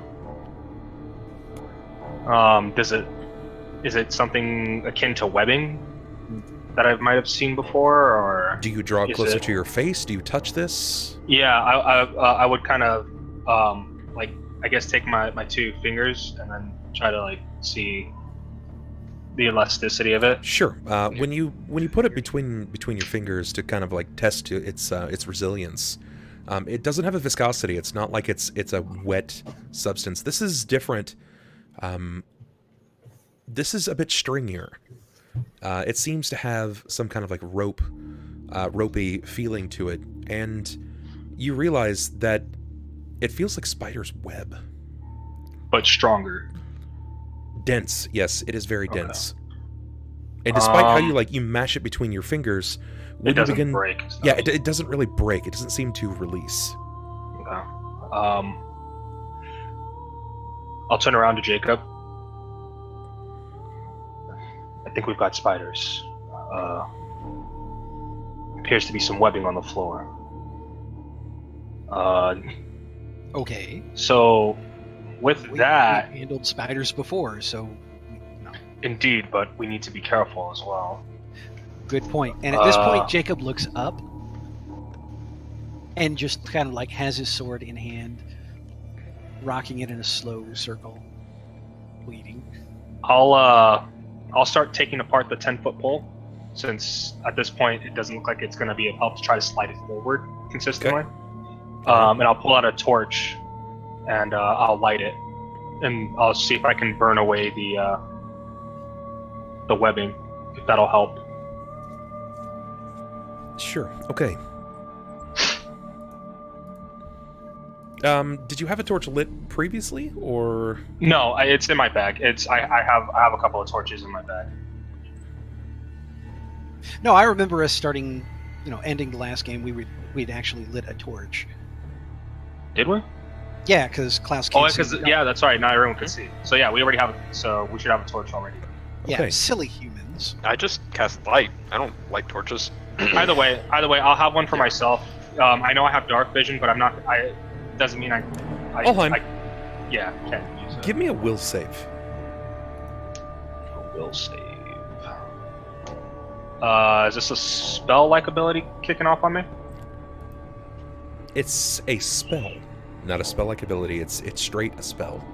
[SPEAKER 6] Is it something akin to webbing that I might have seen before, or
[SPEAKER 1] do you draw it closer to your face? Do you touch this?
[SPEAKER 6] Yeah, I would kind of like, I guess, take my two fingers and then try to like see the elasticity of it.
[SPEAKER 1] Sure. When you put it between your fingers to kind of like test its resilience, it doesn't have a viscosity. It's not like it's a wet substance. This is different. This is a bit stringier. It seems to have some kind of like ropey feeling to it, and you realize that it feels like spider's web.
[SPEAKER 6] But stronger.
[SPEAKER 1] Dense, yes, it is very dense. And despite how you mash it between your fingers, when
[SPEAKER 6] it doesn't
[SPEAKER 1] you begin,
[SPEAKER 6] break.
[SPEAKER 1] Yeah, it doesn't really break. It doesn't seem to release.
[SPEAKER 6] Okay. I'll turn around to Jakob. I think we've got spiders. Appears to be some webbing on the floor.
[SPEAKER 5] Okay.
[SPEAKER 6] So, with that...
[SPEAKER 5] We handled spiders before, so... No.
[SPEAKER 6] Indeed, but we need to be careful as well.
[SPEAKER 5] Good point. And at this point, Jakob looks up and just kind of like has his sword in hand, rocking it in a slow circle, bleeding.
[SPEAKER 6] I'll start taking apart the 10-foot pole, since at this point it doesn't look like it's going to be of help to try to slide it forward consistently.
[SPEAKER 1] Okay.
[SPEAKER 6] And I'll pull out a torch and I'll light it, and I'll see if I can burn away the webbing, if that'll help.
[SPEAKER 1] Sure. Okay. Did you have a torch lit previously, or?
[SPEAKER 6] No, it's in my bag. I have a couple of torches in my bag.
[SPEAKER 5] No, I remember us starting, ending the last game. We'd actually lit a torch.
[SPEAKER 6] Did we?
[SPEAKER 5] Yeah, because Klaus can't see.
[SPEAKER 6] Yeah, that's right. Now everyone can see. So yeah, we already have. So we should have a torch already.
[SPEAKER 5] Yeah,
[SPEAKER 1] Okay.
[SPEAKER 5] silly humans.
[SPEAKER 3] I just cast light. I don't like torches.
[SPEAKER 6] Either way, I'll have one for myself. I know I have dark vision, but I'm not. Doesn't mean I
[SPEAKER 1] Ulhime.
[SPEAKER 6] Yeah, can't use it.
[SPEAKER 1] Give me a will save.
[SPEAKER 6] Will save. Is this a spell-like ability kicking off on me?
[SPEAKER 1] It's a spell, not a spell-like ability. It's straight a spell.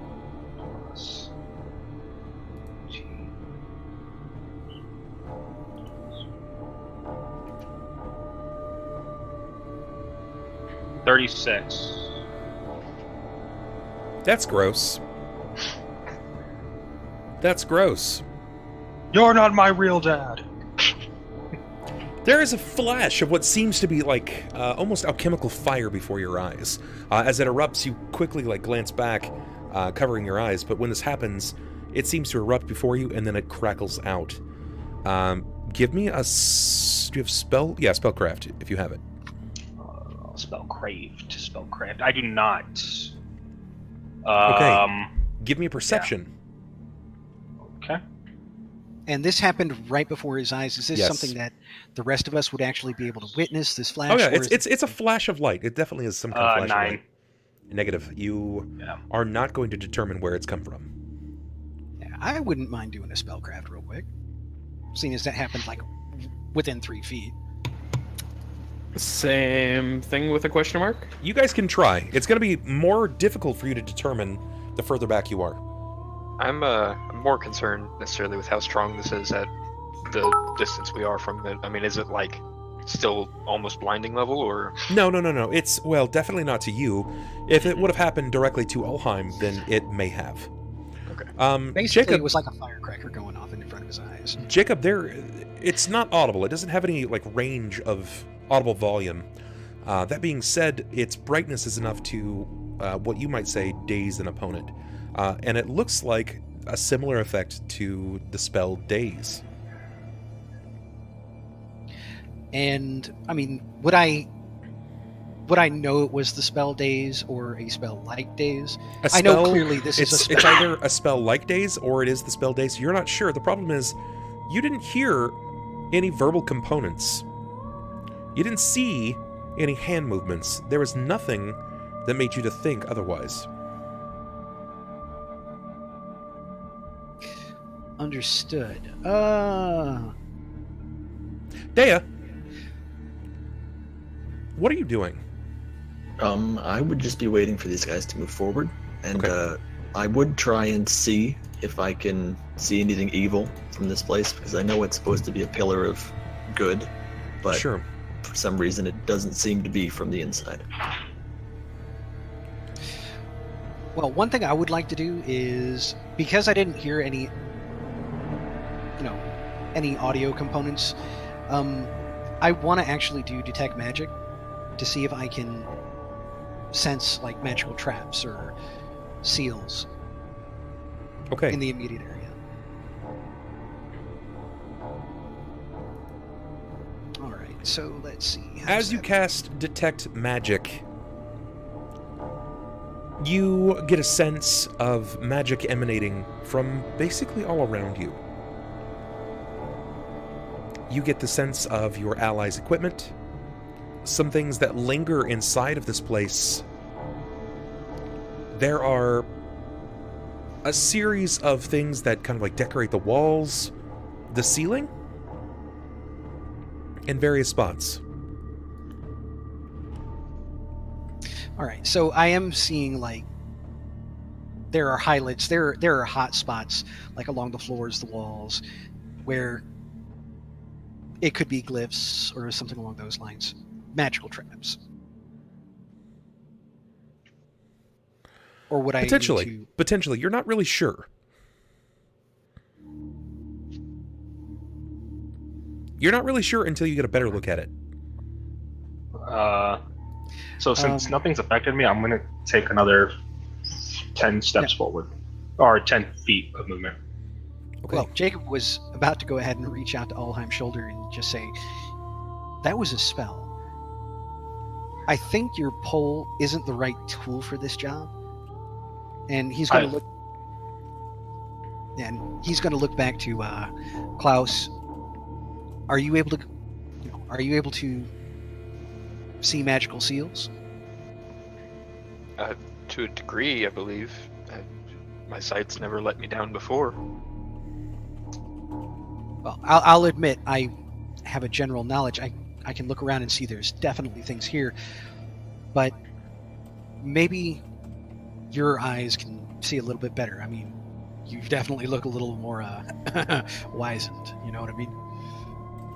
[SPEAKER 1] $36. That's gross. That's gross.
[SPEAKER 6] You're not my real dad.
[SPEAKER 1] There is a flash of what seems to be like almost alchemical fire before your eyes. As it erupts, you quickly glance back, covering your eyes. But when this happens, it seems to erupt before you, and then it crackles out. Give me a. Do you have spell? Yeah, spellcraft if you have it.
[SPEAKER 6] Spellcraft. I do not.
[SPEAKER 1] Okay. Give me a perception.
[SPEAKER 6] Okay.
[SPEAKER 5] And this happened right before his eyes. Is this
[SPEAKER 1] Yes.
[SPEAKER 5] something that the rest of us would actually be able to witness, this flash?
[SPEAKER 1] Oh yeah,
[SPEAKER 5] or is
[SPEAKER 1] it's a flash of light. It definitely is some kind of flash
[SPEAKER 6] 9.
[SPEAKER 1] of light. Negative. You are not going to determine where it's come from.
[SPEAKER 5] Yeah, I wouldn't mind doing a spellcraft real quick, seeing as that happened within 3 feet.
[SPEAKER 8] Same thing with a question mark?
[SPEAKER 1] You guys can try. It's going to be more difficult for you to determine the further back you are.
[SPEAKER 3] I'm more concerned necessarily with how strong this is at the distance we are from it. I mean, is it still almost blinding level, or?
[SPEAKER 1] No. It's, definitely not to you. If it would have happened directly to Ulhime, then it may have.
[SPEAKER 3] Okay.
[SPEAKER 5] Basically,
[SPEAKER 1] Jacob,
[SPEAKER 5] it was like a firecracker going off in front of his eyes.
[SPEAKER 1] Jacob, it's not audible. It doesn't have any range of audible volume. That being said, its brightness is enough to what you might say daze an opponent, and it looks like a similar effect to the spell Daze.
[SPEAKER 5] And I mean, would I know it was the spell Daze or a spell like Daze? I know clearly this is a spell.
[SPEAKER 1] It's either a spell like Daze or it is the spell Daze. You're not sure. The problem is, you didn't hear any verbal components. You didn't see any hand movements. There was nothing that made you to think otherwise.
[SPEAKER 5] Understood.
[SPEAKER 1] Deia, what are you doing?
[SPEAKER 4] I would just be waiting for these guys to move forward, and
[SPEAKER 1] Okay.
[SPEAKER 4] I would try and see if I can see anything evil from this place, because I know it's supposed to be a pillar of good, but
[SPEAKER 1] Sure.
[SPEAKER 4] for some reason it doesn't seem to be from the inside.
[SPEAKER 5] Well, one thing I would like to do is, because I didn't hear any audio components, I want to actually do detect magic to see if I can sense magical traps or seals
[SPEAKER 1] Okay.
[SPEAKER 5] in the immediate area. All right, so let's see.
[SPEAKER 1] As you cast Detect Magic, you get a sense of magic emanating from basically all around you. You get the sense of your allies' equipment, some things that linger inside of this place. There are a series of things that kind of decorate the walls, the ceiling, in various spots.
[SPEAKER 5] All right, so I am seeing there are highlights, there are hot spots along the floors, the walls, where it could be glyphs or something along those lines, magical traps. Or would I need to...
[SPEAKER 1] Potentially, you're not really sure. You're not really sure until you get a better look at it.
[SPEAKER 6] So since nothing's affected me, I'm going to take another 10 steps forward. Or 10 feet of movement.
[SPEAKER 1] Okay.
[SPEAKER 5] Well, Jacob was about to go ahead and reach out to Ulhime's shoulder and just say, that was a spell. I think your pole isn't the right tool for this job. And he's going to look... And he's going to look back to Klaus. Are you able to see magical seals?
[SPEAKER 3] To a degree, I believe. My sight's never let me down before.
[SPEAKER 5] Well, I'll admit I have a general knowledge. I can look around and see there's definitely things here, but maybe your eyes can see a little bit better. I mean, you definitely look a little more wizened. You know what I mean?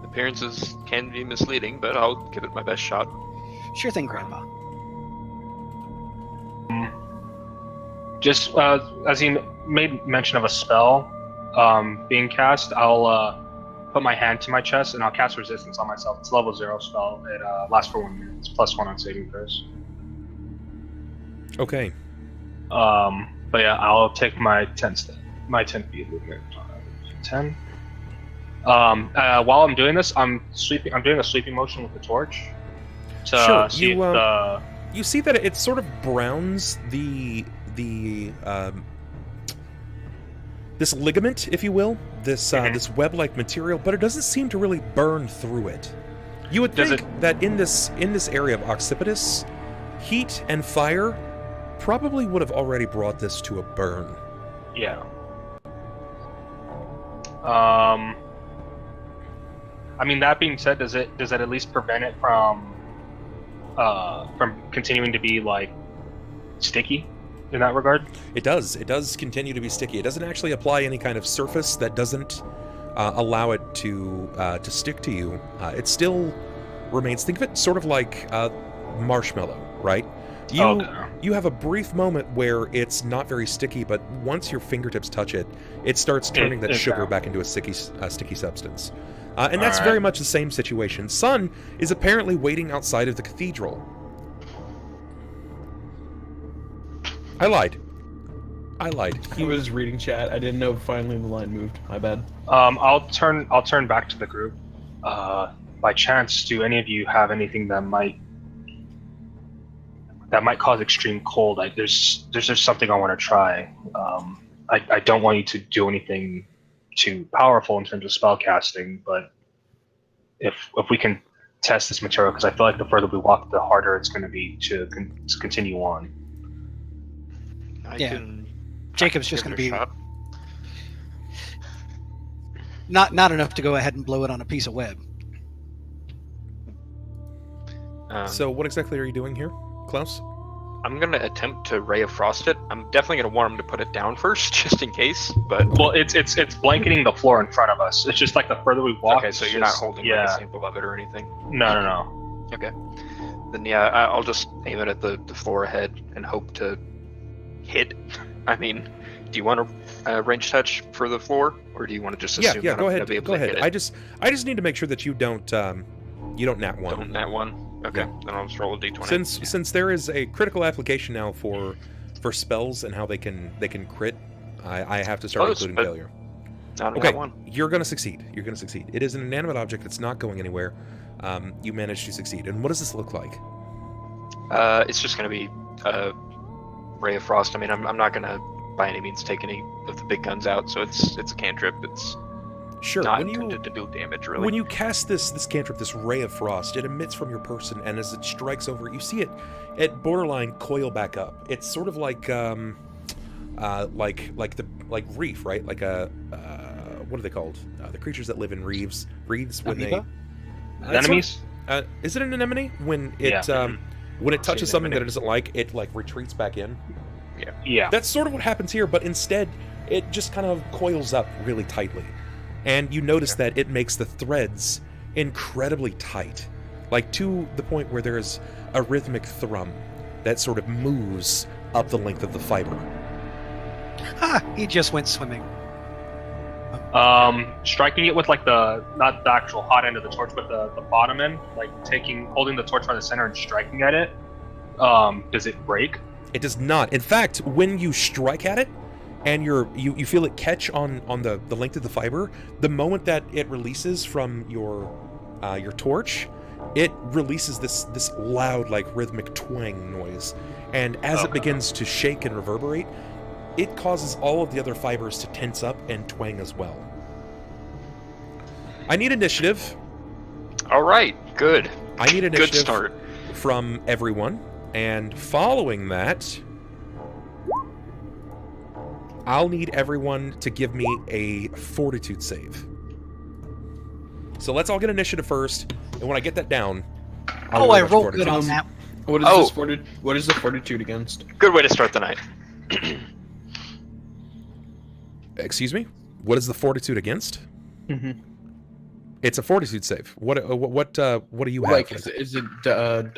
[SPEAKER 3] Appearances can be misleading, but I'll give it my best shot.
[SPEAKER 5] Sure thing, Grandpa.
[SPEAKER 6] Just as he made mention of a spell being cast, I'll put my hand to my chest and I'll cast resistance on myself. It's a level 0 spell. It lasts for 1 minute. It's +1 on saving throws.
[SPEAKER 1] Okay.
[SPEAKER 6] But yeah, I'll take my 10 feet movement. 10. While I'm doing this, I'm doing a sweeping motion with the torch. To
[SPEAKER 1] Sure.
[SPEAKER 6] see
[SPEAKER 1] You see that it sort of browns this ligament, if you will, this web-like material, but it doesn't seem to really burn through it. You would think that in this area of occipitus, heat and fire probably would have already brought this to a burn.
[SPEAKER 6] Yeah. I mean, that being said, does it at least prevent it from continuing to be like sticky in that regard?
[SPEAKER 1] It does. It does continue to be sticky. It doesn't actually apply any kind of surface that doesn't allow it to stick to you. It still remains. Think of it sort of like marshmallow, right? You have a brief moment where it's not very sticky, but once your fingertips touch it, it starts turning that sugar back into a sticky substance. And that's very much the same situation. Sunn is apparently waiting outside of the cathedral. I lied.
[SPEAKER 8] He was reading chat. I didn't know finally the line moved. My bad.
[SPEAKER 6] I'll turn back to the group. By chance, do any of you have anything that might cause extreme cold? There's just something I want to try. I don't want you to do anything too powerful in terms of spell casting, but if we can test this material, because I feel like the further we walk, the harder it's going to be to continue on.
[SPEAKER 5] Jacob's just going to be not enough to go ahead and blow it on a piece of web.
[SPEAKER 1] So what exactly are you doing here, Klaus?
[SPEAKER 3] I'm going to attempt to Ray of Frost it. I'm definitely going to want him to put it down first, just in case. But
[SPEAKER 6] well, it's blanketing the floor in front of us. It's just like the further we walk.
[SPEAKER 3] Okay, so you're not holding like a sample of it or anything.
[SPEAKER 6] No.
[SPEAKER 3] Okay. Then I'll just aim it at the floor ahead and hope to hit. I mean, do you want a range touch for the floor, or do you want to just assume that I'm going to be able to hit it?
[SPEAKER 1] I just need to make sure that you don't nat one.
[SPEAKER 3] Don't nat one. Okay, then I'll just roll a d20.
[SPEAKER 1] Since there is a critical application now for spells and how they can crit, I have to start including failure. Okay, you're going to succeed. It is an inanimate object that's not going anywhere. You managed to succeed. And what does this look like?
[SPEAKER 3] It's just going to be a Ray of Frost. I mean, I'm not going to by any means take any of the big guns out, so it's a cantrip. It's not intended to do damage, really.
[SPEAKER 1] When you cast this cantrip, this Ray of Frost, it emits from your person, and as it strikes over, you see it borderline coil back up. It's sort of like reef, right? Like what are they called? The creatures that live in reeds when
[SPEAKER 5] Amoeba?
[SPEAKER 6] Anemones?
[SPEAKER 1] Is it an anemone? When it touches something that it doesn't like, it like retreats back in.
[SPEAKER 6] Yeah.
[SPEAKER 1] That's sort of what happens here, but instead it just kind of coils up really tightly. And you notice that it makes the threads incredibly tight, like to the point where there's a rhythmic thrum that sort of moves up the length of the fiber.
[SPEAKER 5] Ha! He just went swimming.
[SPEAKER 6] Striking it with like not the actual hot end of the torch, but the bottom end, like holding the torch by the center and striking at it. Does it break?
[SPEAKER 1] It does not. In fact, when you strike at it, and you feel it catch on the length of the fiber, the moment that it releases from your torch, it releases this loud, like, rhythmic twang noise. And as it begins to shake and reverberate, it causes all of the other fibers to tense up and twang as well. I need initiative.
[SPEAKER 3] All right, good.
[SPEAKER 1] I need initiative
[SPEAKER 3] Good start.
[SPEAKER 1] from everyone, and following that, I'll need everyone to give me a fortitude save. So let's all get initiative first, and when I get that down, I'll
[SPEAKER 5] I
[SPEAKER 1] roll
[SPEAKER 5] rolled
[SPEAKER 1] fortitude.
[SPEAKER 5] good on that.
[SPEAKER 8] What is
[SPEAKER 3] Oh.
[SPEAKER 8] this What is the fortitude against?
[SPEAKER 3] Good way to start the night.
[SPEAKER 1] Excuse me? What is the fortitude against?
[SPEAKER 8] Mm-hmm.
[SPEAKER 1] It's a fortitude save. What do you have?
[SPEAKER 8] Like, is it?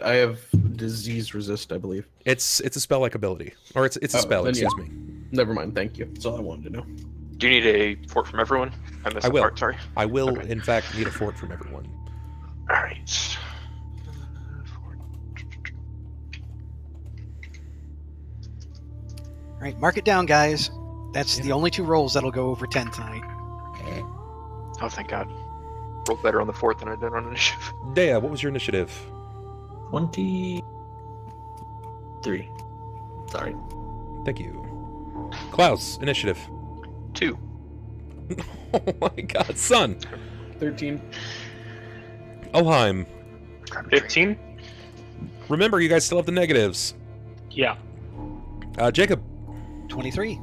[SPEAKER 8] I have disease resist, I believe.
[SPEAKER 1] It's a spell-like ability, or it's a spell.
[SPEAKER 8] then
[SPEAKER 1] Excuse
[SPEAKER 8] yeah.
[SPEAKER 1] me.
[SPEAKER 8] Never mind. Thank you. That's all I wanted to know.
[SPEAKER 3] Do you need a fort from everyone? I missed
[SPEAKER 1] I
[SPEAKER 3] the
[SPEAKER 1] will.
[SPEAKER 3] part, sorry.
[SPEAKER 1] I will,
[SPEAKER 3] Okay.
[SPEAKER 1] in fact, need a fort from everyone.
[SPEAKER 3] All right.
[SPEAKER 5] All right, mark it down, guys. That's the only 2 rolls that'll go over 10 tonight.
[SPEAKER 3] Oh, thank God. Rolled better on the fourth than I did on initiative.
[SPEAKER 1] Deia, what was your initiative?
[SPEAKER 4] 23. Sorry.
[SPEAKER 1] Thank you. Klaus, initiative.
[SPEAKER 3] 2.
[SPEAKER 1] Oh my God, Sunn.
[SPEAKER 8] 13.
[SPEAKER 1] Ulhime.
[SPEAKER 6] 15?
[SPEAKER 1] Remember, you guys still have the negatives.
[SPEAKER 6] Yeah.
[SPEAKER 1] Jakob.
[SPEAKER 5] 23.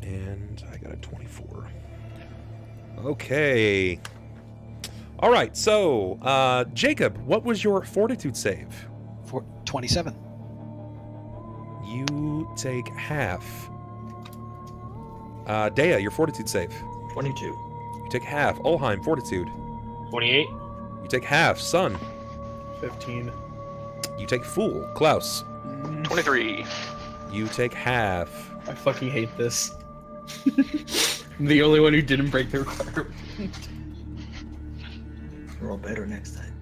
[SPEAKER 1] And I got a 24. Okay. All right, so, Jakob, what was your fortitude save?
[SPEAKER 5] 27.
[SPEAKER 1] You take half. Deia, your fortitude save.
[SPEAKER 4] 22.
[SPEAKER 1] You take half. Ulhime, fortitude.
[SPEAKER 6] 28?
[SPEAKER 1] You take half. Sunn.
[SPEAKER 8] 15.
[SPEAKER 1] You take fool. Klaus.
[SPEAKER 3] 23.
[SPEAKER 1] You take half.
[SPEAKER 8] I fucking hate this. I'm the only one who didn't break the requirement.
[SPEAKER 4] Roll better next time.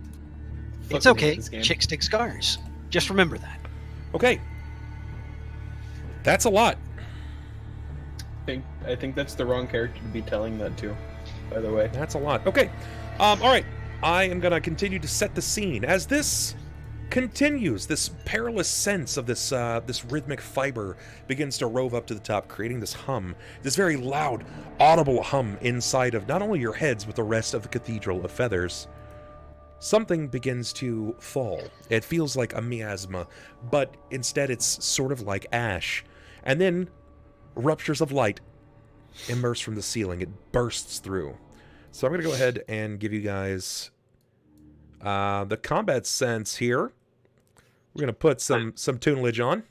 [SPEAKER 5] It's
[SPEAKER 8] Fucking hate
[SPEAKER 5] okay.
[SPEAKER 8] this game.
[SPEAKER 5] Chicks take scars. Just remember that.
[SPEAKER 1] Okay. That's a lot.
[SPEAKER 8] I think that's the wrong character to be telling that to, by the way.
[SPEAKER 1] That's a lot. Okay. All right. I am going to continue to set the scene. As this continues, this perilous sense of this rhythmic fiber begins to rove up to the top, creating this hum, this very loud, audible hum inside of not only your heads, but the rest of the Cathedral of Feathers. Something begins to fall. It feels like a miasma, but instead it's sort of like ash. And then ruptures of light emerge from the ceiling. It bursts through. So I'm going to go ahead and give you guys the combat sense here. We're going to put some tunelage on.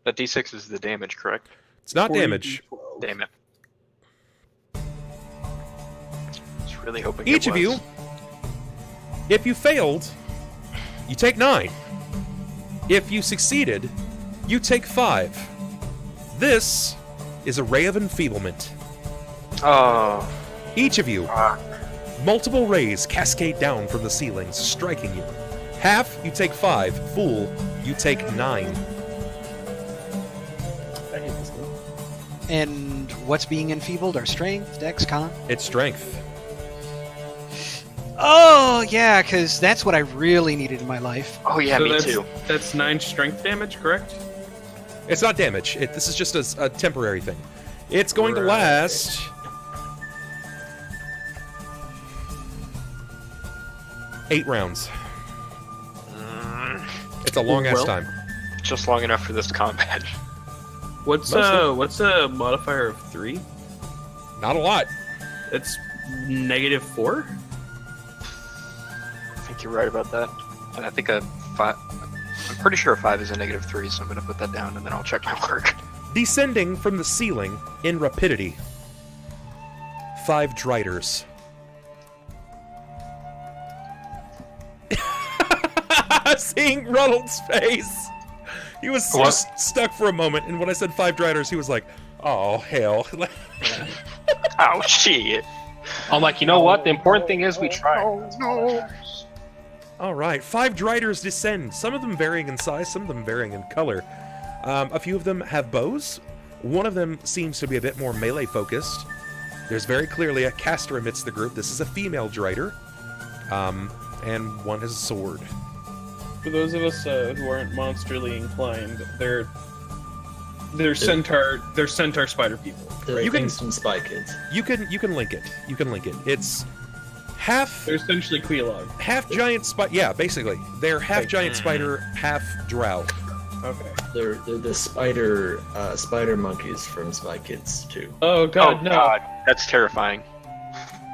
[SPEAKER 3] That d6 is the damage, correct?
[SPEAKER 1] It's not damage.
[SPEAKER 3] Damn it. I was really hoping
[SPEAKER 1] Each
[SPEAKER 3] it
[SPEAKER 1] of
[SPEAKER 3] was.
[SPEAKER 1] you, if you failed, you take 9. If you succeeded, you take 5. This is a ray of enfeeblement.
[SPEAKER 3] Oh.
[SPEAKER 1] Each of you, multiple rays cascade down from the ceilings, striking you. Half, you take 5. Fool, you take 9.
[SPEAKER 8] I hate this game.
[SPEAKER 5] And what's being enfeebled? Our strength, dex, con?
[SPEAKER 1] It's strength.
[SPEAKER 5] Oh, yeah, because that's what I really needed in my life.
[SPEAKER 3] Oh, yeah,
[SPEAKER 8] So
[SPEAKER 3] me
[SPEAKER 8] that's,
[SPEAKER 3] too.
[SPEAKER 8] That's 9 strength damage, correct?
[SPEAKER 1] It's not damage. This is just a temporary thing. It's going to last... Eight rounds. It's a long-ass
[SPEAKER 8] Well.
[SPEAKER 1] time.
[SPEAKER 3] Just long enough for this combat.
[SPEAKER 8] What's
[SPEAKER 1] Mostly.
[SPEAKER 8] a modifier of 3?
[SPEAKER 1] Not a lot.
[SPEAKER 8] It's -4?
[SPEAKER 3] I think you're right about that. And I think a 5... I'm pretty sure a 5 is a -3, so I'm going to put that down and then I'll check my work.
[SPEAKER 1] Descending from the ceiling in rapidity. 5 driders. Seeing Ronald's face. He was
[SPEAKER 6] What?
[SPEAKER 1] just stuck for a moment, and when I said 5 driders, he was like, oh, hell.
[SPEAKER 3] Oh, shit.
[SPEAKER 6] I'm like, you know what? The important thing is we try.
[SPEAKER 1] All right, 5 driders descend, some of them varying in size, some of them varying in color. A few of them have bows. One of them seems to be a bit more melee focused. There's very clearly a caster amidst the group. This is a female drider. And one has a sword.
[SPEAKER 8] For those of us who aren't monsterly inclined, they're They're centaur spider people.
[SPEAKER 4] They're
[SPEAKER 1] You can-
[SPEAKER 4] things from Spy Kids.
[SPEAKER 1] You can link it. You can link it. It's half
[SPEAKER 8] They're essentially Quelaag.
[SPEAKER 1] half giant spider. Yeah, basically, they're half giant spider, half drow.
[SPEAKER 8] Okay.
[SPEAKER 4] They're the spider monkeys from Spy Kids too.
[SPEAKER 8] Oh god, no.
[SPEAKER 3] God, that's terrifying.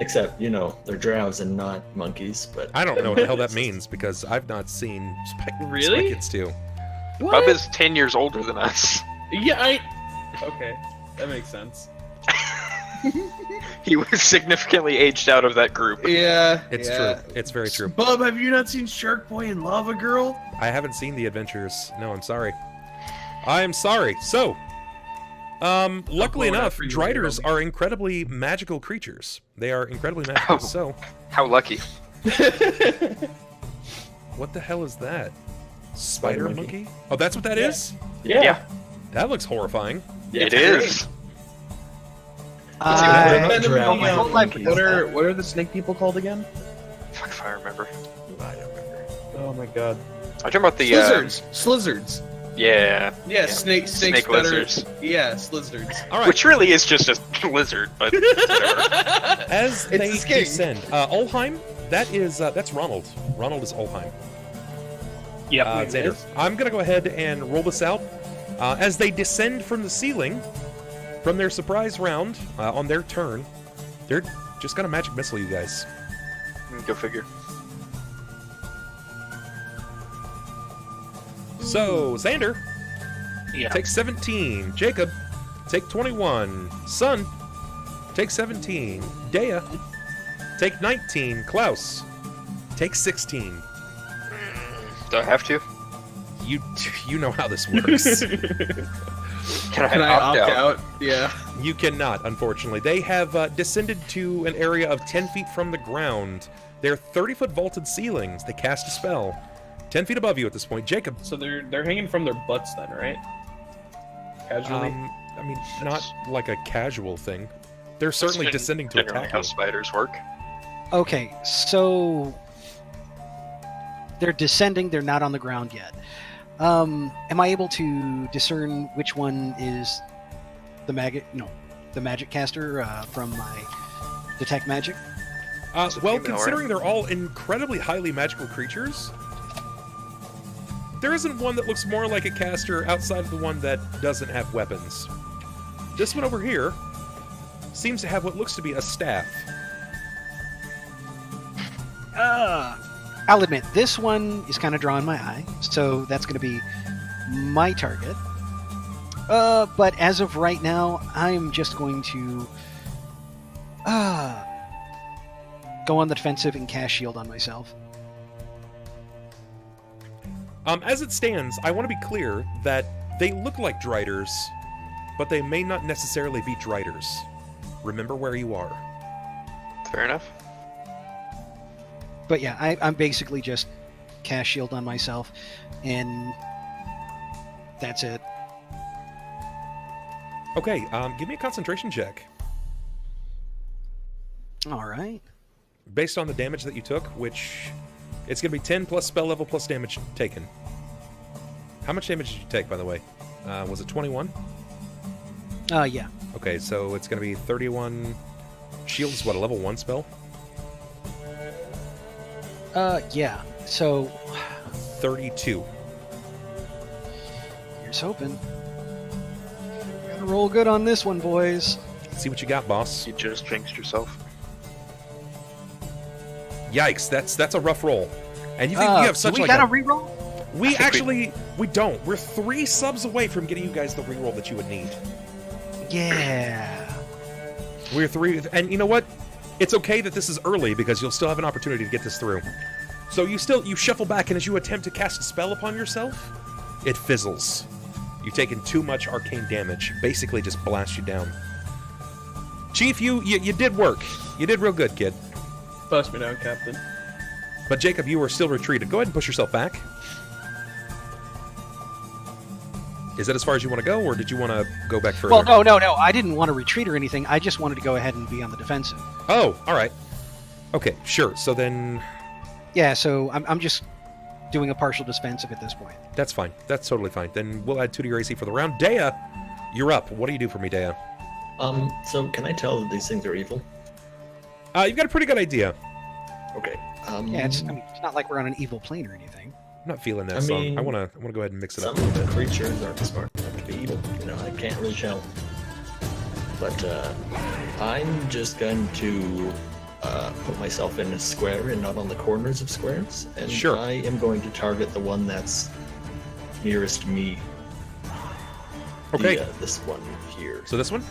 [SPEAKER 4] Except, they're drows and not monkeys, but
[SPEAKER 1] I don't know what the hell that means because I've not seen
[SPEAKER 8] Really?
[SPEAKER 1] Spy Kids 2.
[SPEAKER 8] What?
[SPEAKER 3] Bub is 10 years older than us.
[SPEAKER 8] Yeah, Okay, that makes sense.
[SPEAKER 3] He was significantly aged out of that group.
[SPEAKER 8] Yeah.
[SPEAKER 1] It's true. It's very true.
[SPEAKER 8] Bub, have you not seen Shark Boy and Lava Girl?
[SPEAKER 1] I haven't seen the adventures. No, I'm sorry. I am sorry. So, luckily
[SPEAKER 8] blowing up
[SPEAKER 1] enough,
[SPEAKER 8] for you
[SPEAKER 1] driders
[SPEAKER 8] later,
[SPEAKER 1] are incredibly magical creatures. They are incredibly magical.
[SPEAKER 3] Oh.
[SPEAKER 1] So,
[SPEAKER 3] How lucky.
[SPEAKER 1] what the hell is that? Spider
[SPEAKER 4] monkey.
[SPEAKER 1] monkey? Oh, that's what that is?
[SPEAKER 3] Yeah.
[SPEAKER 1] That looks horrifying.
[SPEAKER 3] It is.
[SPEAKER 4] They're not
[SPEAKER 5] Uh,
[SPEAKER 4] drow
[SPEAKER 5] my whole life
[SPEAKER 4] monkeys.
[SPEAKER 8] What are the snake people called again?
[SPEAKER 3] Fuck if I remember.
[SPEAKER 4] I don't remember.
[SPEAKER 8] Oh my god.
[SPEAKER 3] I'm talking about the
[SPEAKER 8] Slizzards.
[SPEAKER 3] Yeah.
[SPEAKER 8] Yeah, snakes
[SPEAKER 3] Snake
[SPEAKER 8] that are-
[SPEAKER 3] lizards.
[SPEAKER 8] Yeah, slizzards.
[SPEAKER 1] All right.
[SPEAKER 3] Which really is just a lizard, but whatever.
[SPEAKER 1] As
[SPEAKER 8] It's
[SPEAKER 1] they
[SPEAKER 8] a skink.
[SPEAKER 1] descend, Ulhime, that's Ronald. Ronald is Ulhime.
[SPEAKER 6] Yep.
[SPEAKER 1] Xander, I'm gonna go ahead and roll this out. As they descend from the ceiling, from their surprise round on their turn, they're just gonna magic missile you guys.
[SPEAKER 3] Go figure.
[SPEAKER 1] So Xander,
[SPEAKER 6] Yeah.
[SPEAKER 1] take 17. Jacob, take 21. Sunn, take 17. Deia, take 19. Klaus, take 16.
[SPEAKER 3] Do I have to?
[SPEAKER 1] You know how this works.
[SPEAKER 3] Can
[SPEAKER 8] Can I opt out? Yeah.
[SPEAKER 1] You cannot, unfortunately. They have descended to an area of 10 feet from the ground. They're 30-foot vaulted ceilings. They cast a spell. 10 feet above you at this point. Jacob.
[SPEAKER 8] So they're hanging from their butts then, right? Casually.
[SPEAKER 1] I mean, not like a casual thing. They're certainly
[SPEAKER 3] That's
[SPEAKER 1] descending to
[SPEAKER 3] generally
[SPEAKER 1] attack
[SPEAKER 3] how
[SPEAKER 1] you.
[SPEAKER 3] spiders work.
[SPEAKER 5] Okay, so they're descending. They're not on the ground yet. Am I able to discern which one is the magic caster from my detect magic?
[SPEAKER 3] It's a
[SPEAKER 1] Well,
[SPEAKER 3] female,
[SPEAKER 1] considering they're all incredibly highly magical creatures, there isn't one that looks more like a caster outside of the one that doesn't have weapons. This one over here seems to have what looks to be a staff.
[SPEAKER 5] I'll admit, this one is kind of drawing my eye, so that's going to be my target. But as of right now, I'm just going to go on the defensive and cast shield on myself.
[SPEAKER 1] As it stands, I want to be clear that they look like driders, but they may not necessarily be driders. Remember where you are.
[SPEAKER 3] Fair enough.
[SPEAKER 5] But yeah, I'm basically just cast shield on myself, and that's it.
[SPEAKER 1] Okay, give me a concentration check.
[SPEAKER 5] All right.
[SPEAKER 1] Based on the damage that you took, which it's going to be 10 plus spell level plus damage taken. How much damage did you take, by the way? Was it 21?
[SPEAKER 5] Yeah.
[SPEAKER 1] Okay, so it's going to be 31. Shield is what, a level 1 spell?
[SPEAKER 5] Yeah. So
[SPEAKER 1] 32.
[SPEAKER 5] here's hoping. Gotta roll good on this one, boys.
[SPEAKER 1] Let's see what you got, boss.
[SPEAKER 3] You just jinxed yourself.
[SPEAKER 1] Yikes, that's a rough roll. And you think you have such
[SPEAKER 5] do we
[SPEAKER 1] like
[SPEAKER 5] got
[SPEAKER 1] a...
[SPEAKER 5] a reroll?
[SPEAKER 1] We don't. We're 3 subs away from getting you guys the reroll that you would need.
[SPEAKER 5] Yeah.
[SPEAKER 1] We're 3, and you know what? It's okay that this is early because you'll still have an opportunity to get this through. So you shuffle back, and as you attempt to cast a spell upon yourself, it fizzles. You've taken too much arcane damage. Basically just blast you down. Chief, you did work. You did real good, kid.
[SPEAKER 8] Bust me down, Captain.
[SPEAKER 1] But Jacob, you are still retreated. Go ahead and push yourself back. Is that as far as you want to go, or did you want to go back further?
[SPEAKER 5] Well, no. I didn't want to retreat or anything. I just wanted to go ahead and be on the defensive.
[SPEAKER 1] Oh, all right. Okay, sure. So then,
[SPEAKER 5] Yeah, so I'm just doing a partial defensive at this point.
[SPEAKER 1] that's fine. That's totally fine. Then we'll add 2 to your AC for the round. Deia, you're up. What do you do for me, Deia?
[SPEAKER 4] So can I tell that these things are evil?
[SPEAKER 1] You've got a pretty good idea.
[SPEAKER 4] Okay.
[SPEAKER 5] Yeah, it's not like we're on an evil plane or anything.
[SPEAKER 1] I'm not feeling that song.
[SPEAKER 4] mean,
[SPEAKER 1] I wanna go ahead and mix it up.
[SPEAKER 4] Some of the creatures aren't smart enough to be evil. You know, I can't really tell. But I'm just going to put myself in a square and not on the corners of squares. And
[SPEAKER 1] Sure.
[SPEAKER 4] I am going to target the one that's nearest me.
[SPEAKER 1] Okay.
[SPEAKER 4] This one here.
[SPEAKER 1] So this one?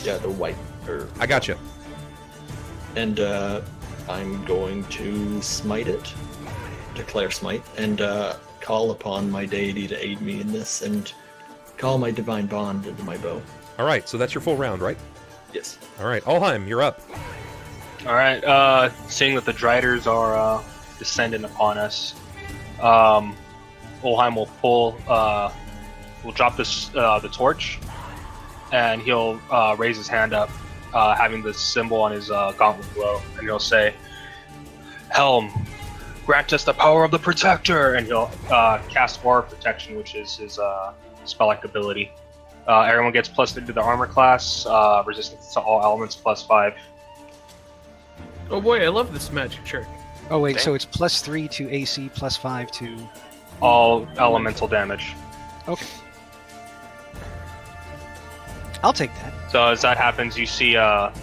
[SPEAKER 4] Yeah, the white.
[SPEAKER 1] I gotcha.
[SPEAKER 4] And I'm going to smite it, declare smite, and call upon my deity to aid me in this, and call my divine bond into my bow.
[SPEAKER 1] All right, so that's your full round, right?
[SPEAKER 4] Yes.
[SPEAKER 1] All right, Ulhime, you're up.
[SPEAKER 6] All right. Seeing that the Driders are descending upon us, Ulhime will pull. Will drop this the torch, and he'll raise his hand up, having the symbol on his gauntlet glow, and he'll say, "Helm, grant us the power of the Protector," and he'll cast Aura Protection, which is his spell-like ability. Everyone gets +3 to the armor class, resistance to all elements +5.
[SPEAKER 8] Oh boy, I love this magic trick.
[SPEAKER 5] Oh wait,
[SPEAKER 3] Damn.
[SPEAKER 5] so it's +3 to AC, +5 to...
[SPEAKER 6] All elemental damage.
[SPEAKER 5] Okay. I'll take that.
[SPEAKER 6] So as that happens, you see the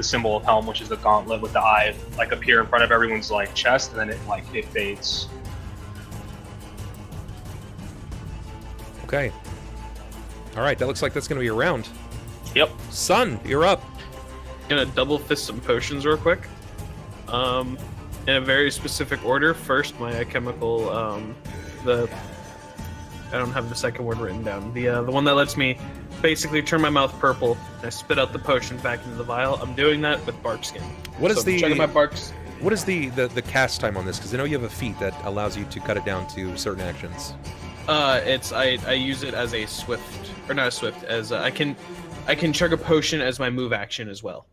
[SPEAKER 6] symbol of Helm, which is the gauntlet with the eye, like appear in front of everyone's like chest, and then it fades.
[SPEAKER 1] Okay. All right, that looks like that's going to be your round.
[SPEAKER 6] Yep.
[SPEAKER 1] Sunn, you're up.
[SPEAKER 8] Gonna double fist some potions real quick. In a very specific order. First, my alchemical, I don't have the second word written down. The one that lets me basically turn my mouth purple and I spit out the potion back into the vial. I'm doing that with bark skin.
[SPEAKER 1] What is the
[SPEAKER 8] checking my barks?
[SPEAKER 1] What is the cast time on this? Because I know you have a feat that allows you to cut it down to certain actions.
[SPEAKER 8] I use it as a swift, or not a swift, as I can chug a potion as my move action as well.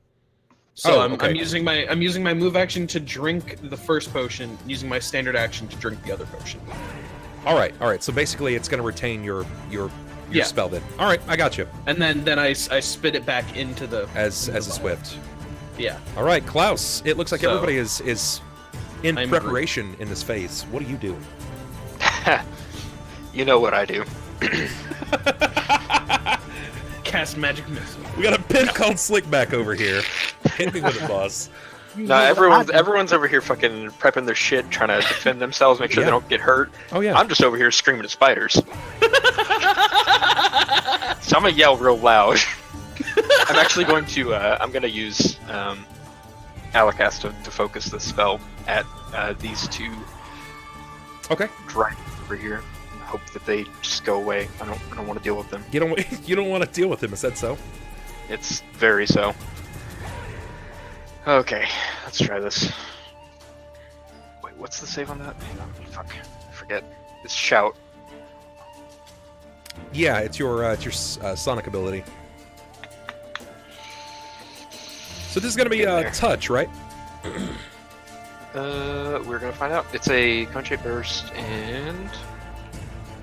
[SPEAKER 8] So I'm using my move action to drink the first potion, using my standard action to drink the other potion.
[SPEAKER 1] All right. So basically, it's going to retain your spell then. All right, I got you.
[SPEAKER 8] And then I spit it back into the
[SPEAKER 1] As a
[SPEAKER 8] vial.
[SPEAKER 1] swift.
[SPEAKER 8] Yeah.
[SPEAKER 1] All right, Klaus. It looks like
[SPEAKER 8] So,
[SPEAKER 1] everybody is in
[SPEAKER 8] I'm
[SPEAKER 1] preparation in this phase. What do you do?
[SPEAKER 3] You know what I do.
[SPEAKER 8] Cast magic missile.
[SPEAKER 1] We got a pin called Slickback over here. Hit me with it, boss.
[SPEAKER 3] No, everyone's over here fucking prepping their shit, trying to defend themselves, make sure
[SPEAKER 1] Yeah.
[SPEAKER 3] they don't get hurt.
[SPEAKER 1] Oh yeah.
[SPEAKER 3] I'm just over here screaming at spiders. So I'm gonna yell real loud. I'm actually going to I'm gonna use Alakast to focus the spell at these two
[SPEAKER 1] Okay.
[SPEAKER 3] dragons over here. And hope that they just go away. I don't want to deal with them.
[SPEAKER 1] You don't want to deal with him. Is that so?
[SPEAKER 3] It's very so. Okay, let's try this. Wait, what's the save on that? Hang on, fuck, I forget. It's shout.
[SPEAKER 1] Yeah, it's your sonic ability. So this is gonna be
[SPEAKER 3] Get there.
[SPEAKER 1] touch, right?
[SPEAKER 3] We're gonna find out. It's a cone-shaped burst, and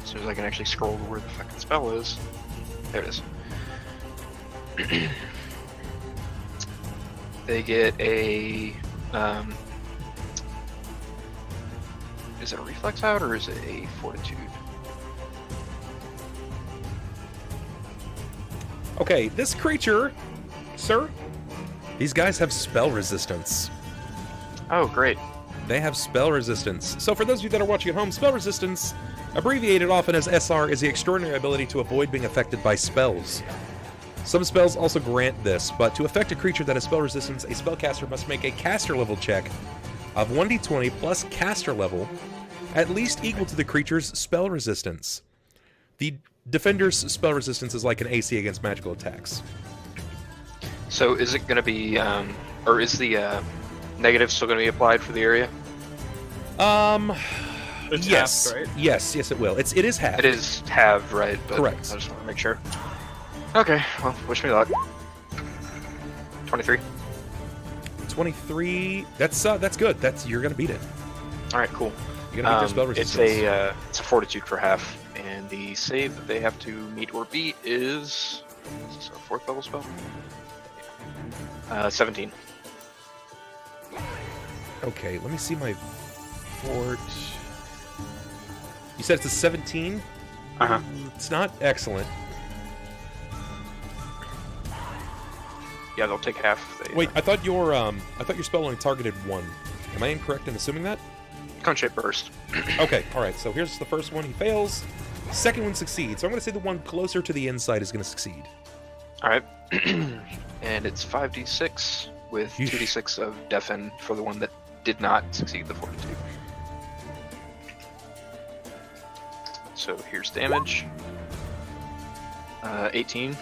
[SPEAKER 3] as soon as I can actually scroll to where the fucking spell is, there it is. They get a is it a reflex out or is it a fortitude?
[SPEAKER 1] Okay, this creature, sir. These guys have spell resistance.
[SPEAKER 3] Oh, great.
[SPEAKER 1] They have spell resistance. So for those of you that are watching at home, spell resistance, abbreviated often as SR, is the extraordinary ability to avoid being affected by spells. Some spells also grant this, but to affect a creature that has spell resistance, a spellcaster must make a caster level check of 1d20 plus caster level, at least equal to the creature's spell resistance. The defender's spell resistance is like an AC against magical attacks.
[SPEAKER 3] So is it going to be, or is the negative still going to be applied for the area?
[SPEAKER 8] It's
[SPEAKER 1] Yes,
[SPEAKER 8] half, right?
[SPEAKER 1] yes, it will. It is half.
[SPEAKER 3] It is halved, right? But
[SPEAKER 1] Correct.
[SPEAKER 3] I just want to make sure. Okay, well, wish me luck. 23.
[SPEAKER 1] 23. That's good. You're gonna beat it.
[SPEAKER 3] All right, cool.
[SPEAKER 1] You're gonna beat their spell resistance.
[SPEAKER 3] It's a fortitude for half. And the save that they have to meet or beat is this a 4th level spell? 17.
[SPEAKER 1] Okay, let me see my fort. You said it's a 17?
[SPEAKER 3] Uh-huh.
[SPEAKER 1] It's not excellent.
[SPEAKER 3] Yeah, they'll take half.
[SPEAKER 1] Wait, I thought your spell only targeted 1. Am I incorrect in assuming that?
[SPEAKER 3] Cone-shaped burst.
[SPEAKER 1] Okay, alright, so here's the first one. He fails. Second one succeeds. So I'm going to say the one closer to the inside is going to succeed.
[SPEAKER 3] Alright. And it's 5d6 with
[SPEAKER 1] Yeesh.
[SPEAKER 3] 2d6 of deafen for the one that did not succeed the fortitude. So here's damage. 18.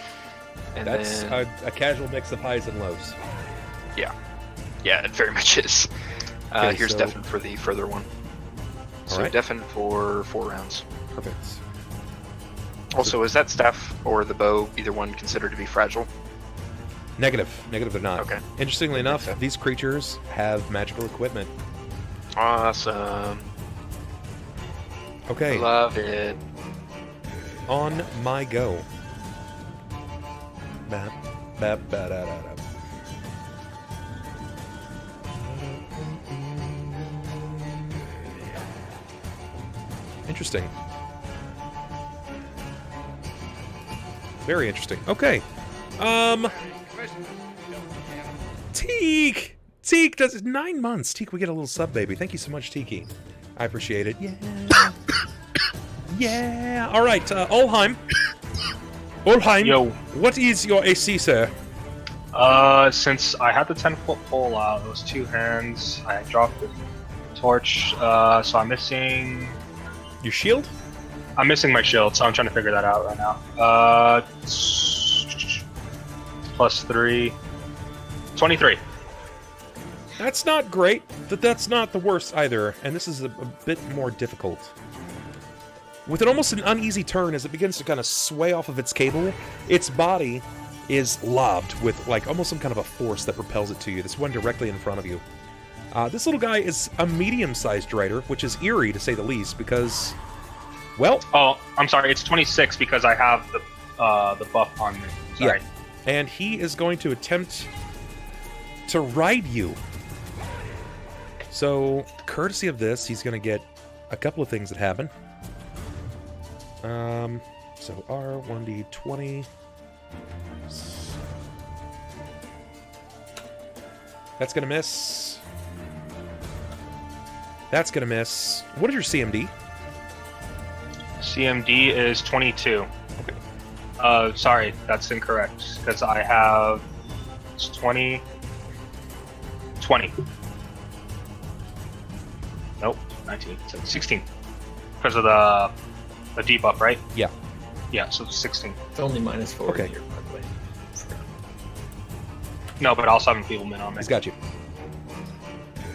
[SPEAKER 3] And
[SPEAKER 1] That's
[SPEAKER 3] then...
[SPEAKER 1] a casual mix of highs and lows.
[SPEAKER 3] Yeah, it very much is.
[SPEAKER 1] Okay,
[SPEAKER 3] here's
[SPEAKER 1] so-
[SPEAKER 3] deafen for the further one. So
[SPEAKER 1] Alright.
[SPEAKER 3] deafen for 4 rounds.
[SPEAKER 1] Perfect.
[SPEAKER 3] Also, is that staff or the bow, either one, considered to be fragile?
[SPEAKER 1] Negative. Negative they're not.
[SPEAKER 3] Okay.
[SPEAKER 1] Interestingly enough,
[SPEAKER 3] so.
[SPEAKER 1] these creatures have magical equipment.
[SPEAKER 3] Awesome.
[SPEAKER 1] Okay,
[SPEAKER 3] Love it.
[SPEAKER 1] on my go. Bap, bap, ba-da-da-da. Interesting. Very interesting. Okay. Teak! Teak does 9 months. Teak, we get a little sub, baby. Thank you so much, Tiki. I appreciate it. Yeah. Yeah. All right, Ulhime. Ulhime.
[SPEAKER 6] Yo.
[SPEAKER 1] What is your AC, sir?
[SPEAKER 6] Since I had the 10-foot pole out, it was 2 hands. I dropped the torch, so I'm missing.
[SPEAKER 1] Your shield?
[SPEAKER 6] I'm missing my shield, so I'm trying to figure that out right now. Plus 3. 23.
[SPEAKER 1] That's not great, but that's not the worst either, and this is a bit more difficult. With an almost an uneasy turn as it begins to kind of sway off of its cable, its body is lobbed with like almost some kind of a force that propels it to you. This one directly in front of you. This little guy is a medium-sized rider, which is eerie to say the least, because, well,
[SPEAKER 6] Oh, I'm sorry. It's 26 because I have the buff on me. Sorry.
[SPEAKER 1] yeah, and he is going to attempt to ride you. So, courtesy of this, he's going to get a couple of things that happen. So R1d20. That's gonna miss. That's gonna miss. What is your CMD?
[SPEAKER 6] CMD is 22.
[SPEAKER 1] Okay.
[SPEAKER 6] Sorry, that's incorrect because I have it's 20. Nope, 19. So 16 because of the debuff, right?
[SPEAKER 1] Yeah.
[SPEAKER 6] Yeah, so 16.
[SPEAKER 4] It's only -4
[SPEAKER 1] Okay.
[SPEAKER 4] here, by the way.
[SPEAKER 6] No, but I also have enfeeblement on me.
[SPEAKER 1] He's got you.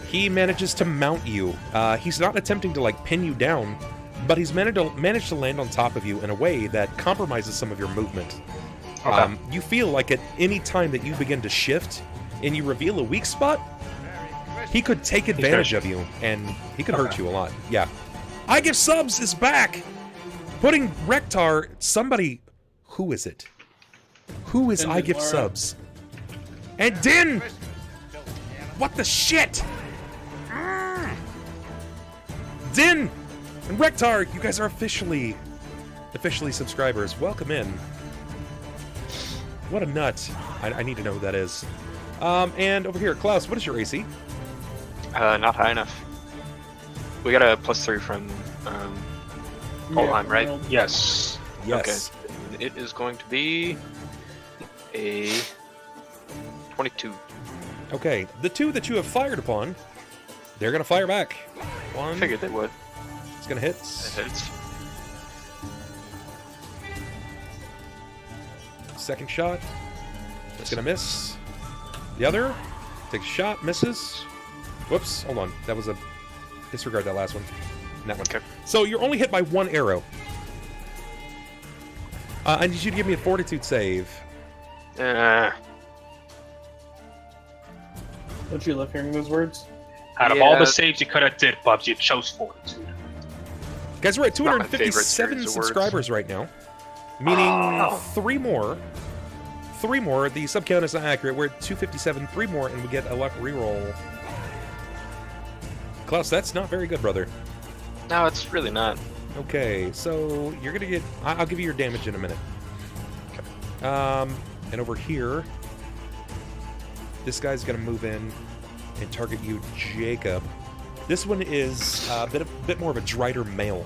[SPEAKER 1] He manages to mount you. He's not attempting to like pin you down, but he's managed to land on top of you in a way that compromises some of your movement.
[SPEAKER 6] Okay.
[SPEAKER 1] You feel like at any time that you begin to shift and you reveal a weak spot, he could take advantage of you and he could hurt you a lot. Yeah. I Give Subs is back! Putting Rektar, somebody... Who is it? Who is I Give Subs? And Din! What the shit? Din! And Rektar, you guys are officially subscribers. Welcome in. What a nut. I need to know who that is. And over here, Klaus, what is your AC?
[SPEAKER 3] Not high enough. We got a +3 from Ulhime, right?
[SPEAKER 6] Yes.
[SPEAKER 1] Yes.
[SPEAKER 3] Okay. It is going to be a 22.
[SPEAKER 1] Okay, the 2 that you have fired upon, they're gonna fire back. One,
[SPEAKER 3] Figured they would.
[SPEAKER 1] it's gonna hit.
[SPEAKER 3] It hits.
[SPEAKER 1] Second shot, it's gonna miss. The other takes a shot, misses. Whoops, hold on. That was a... Disregard that last one. And that one.
[SPEAKER 3] Okay.
[SPEAKER 1] So you're only hit by 1 arrow. I need you to give me a fortitude save.
[SPEAKER 2] Don't you love hearing those words?
[SPEAKER 6] Out of all
[SPEAKER 3] Yeah.
[SPEAKER 6] the saves you could have did, Bubs, you chose fortitude.
[SPEAKER 1] Guys, we're at
[SPEAKER 3] Not my favorite
[SPEAKER 1] 257
[SPEAKER 3] series of words.
[SPEAKER 1] subscribers right now, meaning
[SPEAKER 3] Oh.
[SPEAKER 1] 3 more. 3 more. The sub count is not accurate. We're at 257. 3 more, and we get a luck reroll. Klaus, that's not very good, brother.
[SPEAKER 3] No, it's really not.
[SPEAKER 1] Okay, so you're gonna get. I'll give you your damage in a minute. And over here, this guy's gonna move in and target you, Jacob. This one is a bit more of a Drider male.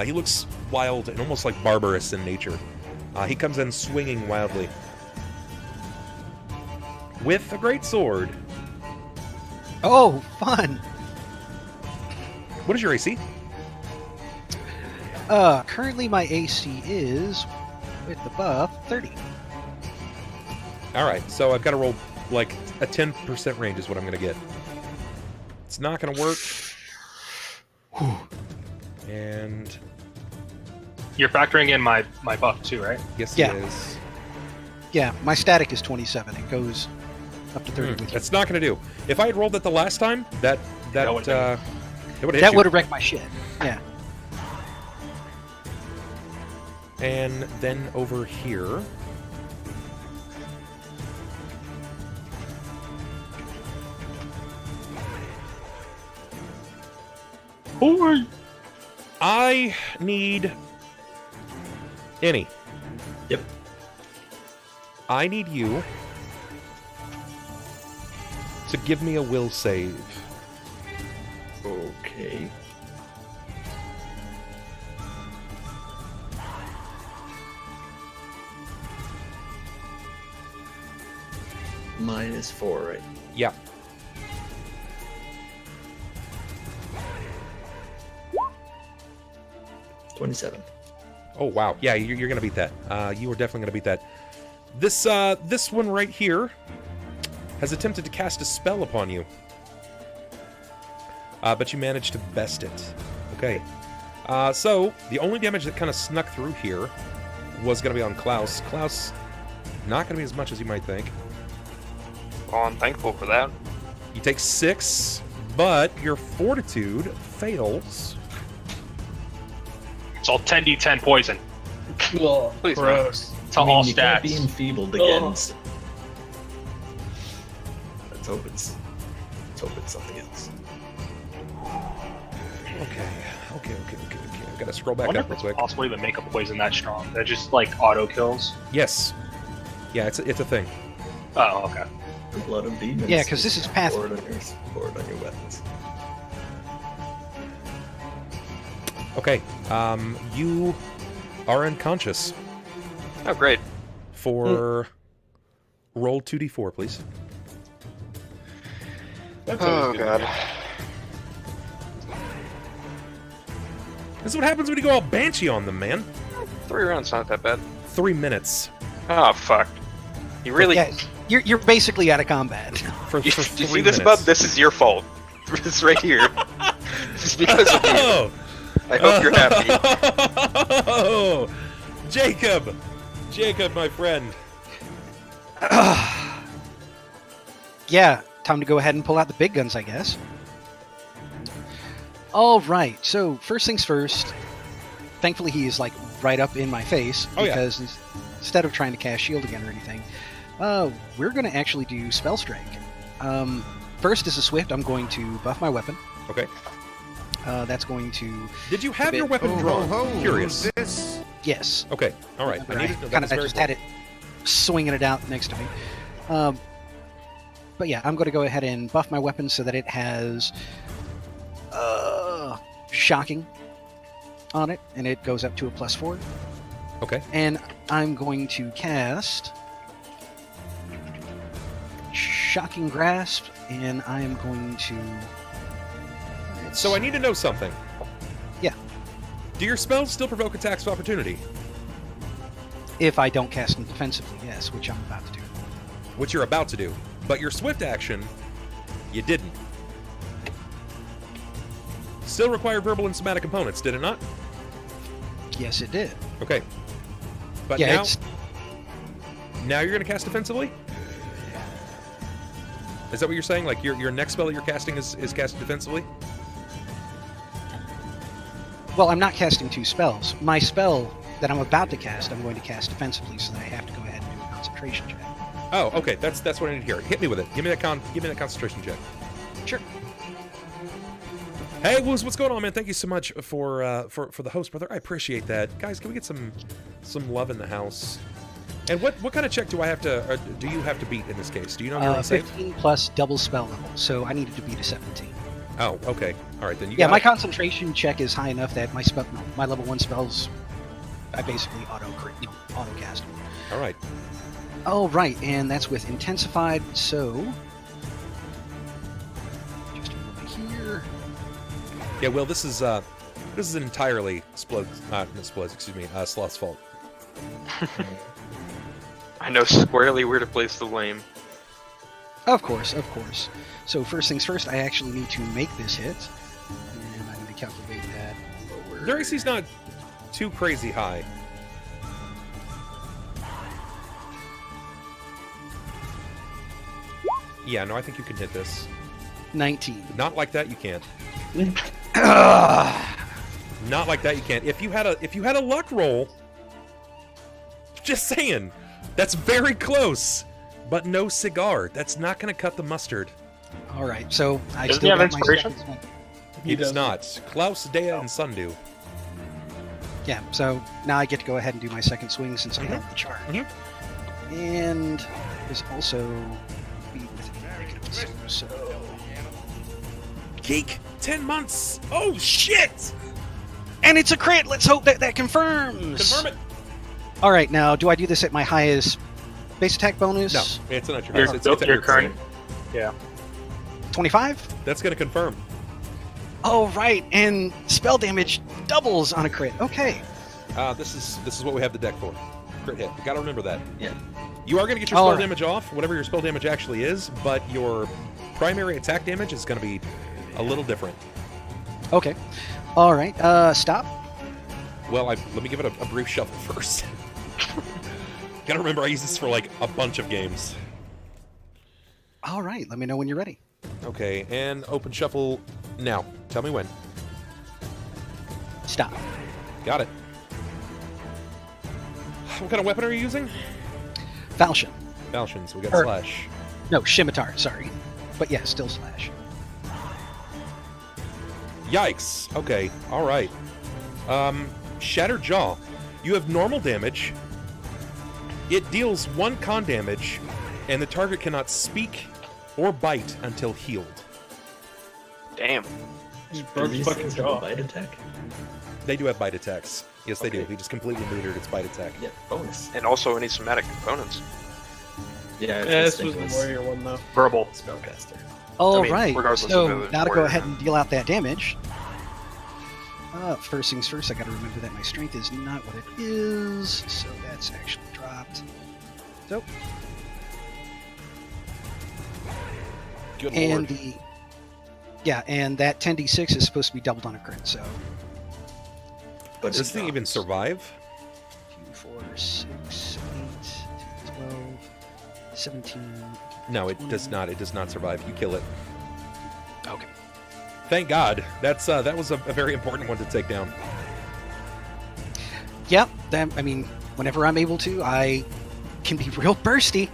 [SPEAKER 1] He looks wild and almost like barbarous in nature. He comes in swinging wildly with a great sword.
[SPEAKER 5] Oh, fun!
[SPEAKER 1] What is your AC?
[SPEAKER 5] Currently my AC is, with the buff, 30.
[SPEAKER 1] All right, so I've got to roll like a 10% range is what I'm gonna get. It's not gonna work. And
[SPEAKER 6] You're factoring in my buff too, right?
[SPEAKER 1] yes,
[SPEAKER 5] Yeah.
[SPEAKER 1] it is.
[SPEAKER 5] Yeah, my static is 27. It goes up to 30 with you.
[SPEAKER 1] That's not gonna do. If I had rolled that the last time, that
[SPEAKER 6] That would've
[SPEAKER 1] it would have
[SPEAKER 5] That would have wrecked my shit. Yeah.
[SPEAKER 1] And then over here. I need any.
[SPEAKER 4] Yep.
[SPEAKER 1] I need you to give me a will save.
[SPEAKER 4] Okay. -4, right?
[SPEAKER 1] Yeah.
[SPEAKER 4] $27.
[SPEAKER 1] Oh wow. Yeah, you're gonna beat that. You are definitely gonna beat that. This one right here has attempted to cast a spell upon you, but you managed to best it. Okay. So the only damage that kind of snuck through here was gonna be on Klaus. Klaus, not gonna be as much as you might think.
[SPEAKER 3] Well, I'm thankful for that.
[SPEAKER 1] You take 6, but your fortitude fails.
[SPEAKER 6] It's all 10d10 poison.
[SPEAKER 3] Please,
[SPEAKER 6] Gross. To
[SPEAKER 4] I mean,
[SPEAKER 6] all
[SPEAKER 4] you can't be
[SPEAKER 6] stats.
[SPEAKER 4] enfeebled against. Let's hope it's something else.
[SPEAKER 1] Okay. I've got to scroll
[SPEAKER 6] I
[SPEAKER 1] back
[SPEAKER 6] wonder
[SPEAKER 1] up
[SPEAKER 6] if
[SPEAKER 1] real
[SPEAKER 6] it's
[SPEAKER 1] quick.
[SPEAKER 6] possible to make a poison that strong. That just like auto kills.
[SPEAKER 1] Yes. Yeah, it's a thing.
[SPEAKER 6] Oh, okay.
[SPEAKER 4] The blood of demons.
[SPEAKER 5] Yeah, 'cause this is path-
[SPEAKER 4] poured on your weapons.
[SPEAKER 1] Okay. You are unconscious.
[SPEAKER 3] Oh, great.
[SPEAKER 1] For roll 2d4, please.
[SPEAKER 3] Oh, God.
[SPEAKER 1] This is what happens when you go all banshee on them, man.
[SPEAKER 3] 3 rounds, not that bad.
[SPEAKER 1] 3 minutes
[SPEAKER 3] Oh, fuck. You really...
[SPEAKER 5] Yeah, you're basically out of combat.
[SPEAKER 1] for
[SPEAKER 3] You
[SPEAKER 1] 3
[SPEAKER 3] see this,
[SPEAKER 1] minutes.
[SPEAKER 3] Bub? This is your fault. This right here. This is because of you.
[SPEAKER 1] Oh,
[SPEAKER 3] I hope you're happy.
[SPEAKER 1] oh, Jacob, my friend.
[SPEAKER 5] Yeah, time to go ahead and pull out the big guns, I guess. All right, so first things first. Thankfully, he is like right up in my face
[SPEAKER 1] Oh, yeah.
[SPEAKER 5] because instead of trying to cast shield again or anything, we're going to actually do spell strike. First, as a swift, I'm going to buff my weapon.
[SPEAKER 1] Okay.
[SPEAKER 5] That's going to
[SPEAKER 1] Did you have your weapon drawn? Curious.
[SPEAKER 7] This
[SPEAKER 5] yes.
[SPEAKER 1] Okay. All right. I needed to know.
[SPEAKER 5] Kind
[SPEAKER 1] That
[SPEAKER 5] of
[SPEAKER 1] was
[SPEAKER 5] just
[SPEAKER 1] very
[SPEAKER 5] had it swinging it out next to me. But yeah, I'm going to go ahead and buff my weapon so that it has shocking on it, and it goes up to a +4.
[SPEAKER 1] cool. Okay.
[SPEAKER 5] And I'm going to cast Shocking Grasp, and I am going to.
[SPEAKER 1] So I need to know something.
[SPEAKER 5] Yeah.
[SPEAKER 1] Do your spells still provoke attacks of opportunity?
[SPEAKER 5] If I don't cast them defensively, yes, which I'm about to do.
[SPEAKER 1] Which you're about to do. But your swift action, you didn't. Still required verbal and somatic components, did it not?
[SPEAKER 5] Yes, it did.
[SPEAKER 1] Okay. But
[SPEAKER 5] Yeah,
[SPEAKER 1] now you're going to cast defensively? Is that what you're saying? Like your next spell that you're casting is cast defensively?
[SPEAKER 5] Well, I'm not casting 2 spells. My spell that I'm about to cast, I'm going to cast defensively, so that I have to go ahead and do a concentration check.
[SPEAKER 1] Oh, okay. That's what I need to hear. Hit me with it. Give me that concentration check.
[SPEAKER 5] Sure.
[SPEAKER 1] Hey, Woos, what's going on, man? Thank you so much for the host, brother. I appreciate that. Guys, can we get some love in the house? And what kind of check do I have to? Or do you have to beat in this case? Do you know your own save?
[SPEAKER 5] 15 plus double spell level, so I needed to beat a 17.
[SPEAKER 1] Oh, okay. All right, then you.
[SPEAKER 5] Yeah,
[SPEAKER 1] got
[SPEAKER 5] my
[SPEAKER 1] it.
[SPEAKER 5] concentration check is high enough that my level 1 spells, I basically auto cast them.
[SPEAKER 1] All right.
[SPEAKER 5] Oh, right, and that's with intensified. So just over here.
[SPEAKER 1] Yeah, well, this is entirely Sloth's fault.
[SPEAKER 3] I know squarely where to place the blame.
[SPEAKER 5] Of course. So first things first, I actually need to make this hit, and I'm going to calculate that lower.
[SPEAKER 1] Their AC's not too crazy high. Yeah, no, I think you can hit this.
[SPEAKER 5] 19.
[SPEAKER 1] Not like that, you can't.
[SPEAKER 5] Ugh.
[SPEAKER 1] Not like that, you can't. If you had a luck roll, just saying, that's very close. But no cigar. That's not going to cut the mustard.
[SPEAKER 5] All right, so I
[SPEAKER 6] Doesn't
[SPEAKER 5] still
[SPEAKER 6] he have
[SPEAKER 5] got my
[SPEAKER 6] inspiration?
[SPEAKER 5] second swing.
[SPEAKER 1] He does not. Klaus, Deia, and Sunn do.
[SPEAKER 5] Yeah, so now I get to go ahead and do my second swing since I have the charge.
[SPEAKER 1] Mhm.
[SPEAKER 5] And is also beat with negative 0, so
[SPEAKER 1] Geek, 10 months. Oh shit!
[SPEAKER 5] and it's a crit. Let's hope that confirms.
[SPEAKER 1] Confirm it.
[SPEAKER 5] All right, now do I do this at my highest base attack bonus?
[SPEAKER 1] No, it's not your
[SPEAKER 6] Your,
[SPEAKER 1] highest. It's at
[SPEAKER 6] your current. Yeah.
[SPEAKER 5] 25.
[SPEAKER 1] That's going to confirm.
[SPEAKER 5] Oh right, and spell damage doubles on a crit. Okay.
[SPEAKER 1] This is what we have the deck for. Crit hit. You got to remember that.
[SPEAKER 4] Yeah.
[SPEAKER 1] You are going to get your
[SPEAKER 5] All
[SPEAKER 1] spell
[SPEAKER 5] right.
[SPEAKER 1] damage off, whatever your spell damage actually is, but your primary attack damage is going to be a little different.
[SPEAKER 5] Okay. All right. Stop.
[SPEAKER 1] Well, let me give it a brief shuffle first. Got to remember, I use this for like a bunch of games.
[SPEAKER 5] All right. Let me know when you're ready.
[SPEAKER 1] Okay, and open shuffle now. Tell me when.
[SPEAKER 5] Stop.
[SPEAKER 1] Got it. What kind of weapon are you using?
[SPEAKER 5] Falchion.
[SPEAKER 1] Falchions. We got
[SPEAKER 5] Er.
[SPEAKER 1] slash.
[SPEAKER 5] No, scimitar. Sorry, but yeah, still slash.
[SPEAKER 1] Yikes. Okay. All right. Shattered Jaw. You have normal damage. It deals 1 con damage, and the target cannot speak or bite until healed.
[SPEAKER 3] Damn.
[SPEAKER 4] Do these things have a bite attack?
[SPEAKER 1] They do have bite attacks. Yes, they do.
[SPEAKER 4] Okay.
[SPEAKER 1] He just completely neutered its bite attack.
[SPEAKER 4] Yeah, bonus.
[SPEAKER 3] And also any somatic components.
[SPEAKER 4] Yeah,
[SPEAKER 8] This was the warrior one though.
[SPEAKER 6] Verbal.
[SPEAKER 4] spellcaster.
[SPEAKER 5] All
[SPEAKER 3] I mean,
[SPEAKER 5] right.
[SPEAKER 3] regardless of
[SPEAKER 5] So
[SPEAKER 3] the
[SPEAKER 5] now to go
[SPEAKER 3] warrior.
[SPEAKER 5] ahead and deal out that damage. First things first, I got to remember that my strength is not what it is, so that's actually dropped. So,
[SPEAKER 1] Good
[SPEAKER 5] and
[SPEAKER 1] lord.
[SPEAKER 5] and that 10d6 is supposed to be doubled on a crit. So,
[SPEAKER 4] But
[SPEAKER 1] Does this thing even survive?
[SPEAKER 5] 2, 4, 6, 8, 12, 17.
[SPEAKER 1] No, it does not. It does not survive. You kill it.
[SPEAKER 5] Okay.
[SPEAKER 1] Thank God. That was a very important one to take down.
[SPEAKER 5] Yep. I mean, whenever I'm able to, I can be real bursty.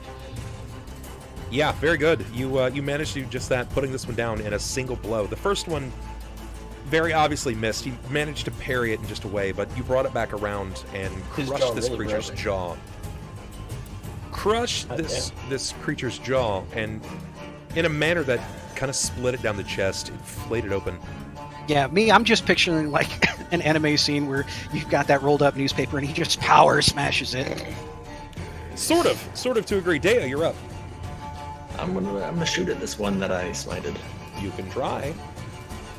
[SPEAKER 1] Yeah, very good. You managed to do just that, putting this one down in a single blow. The first one very obviously missed. You managed to parry it in just a way, but you brought it back around and
[SPEAKER 4] His
[SPEAKER 1] crushed
[SPEAKER 4] jaw
[SPEAKER 1] this
[SPEAKER 4] really
[SPEAKER 1] creature's
[SPEAKER 4] broke.
[SPEAKER 1] jaw. Crushed
[SPEAKER 4] God
[SPEAKER 1] this creature's jaw, and in a manner that kind of split it down the chest. It flayed it open.
[SPEAKER 5] Yeah, I'm just picturing like an anime scene where you've got that rolled up newspaper and he just power smashes it.
[SPEAKER 1] Sort of to agree. Deia, you're up.
[SPEAKER 4] I'm gonna shoot at this one that I smited.
[SPEAKER 1] You can try.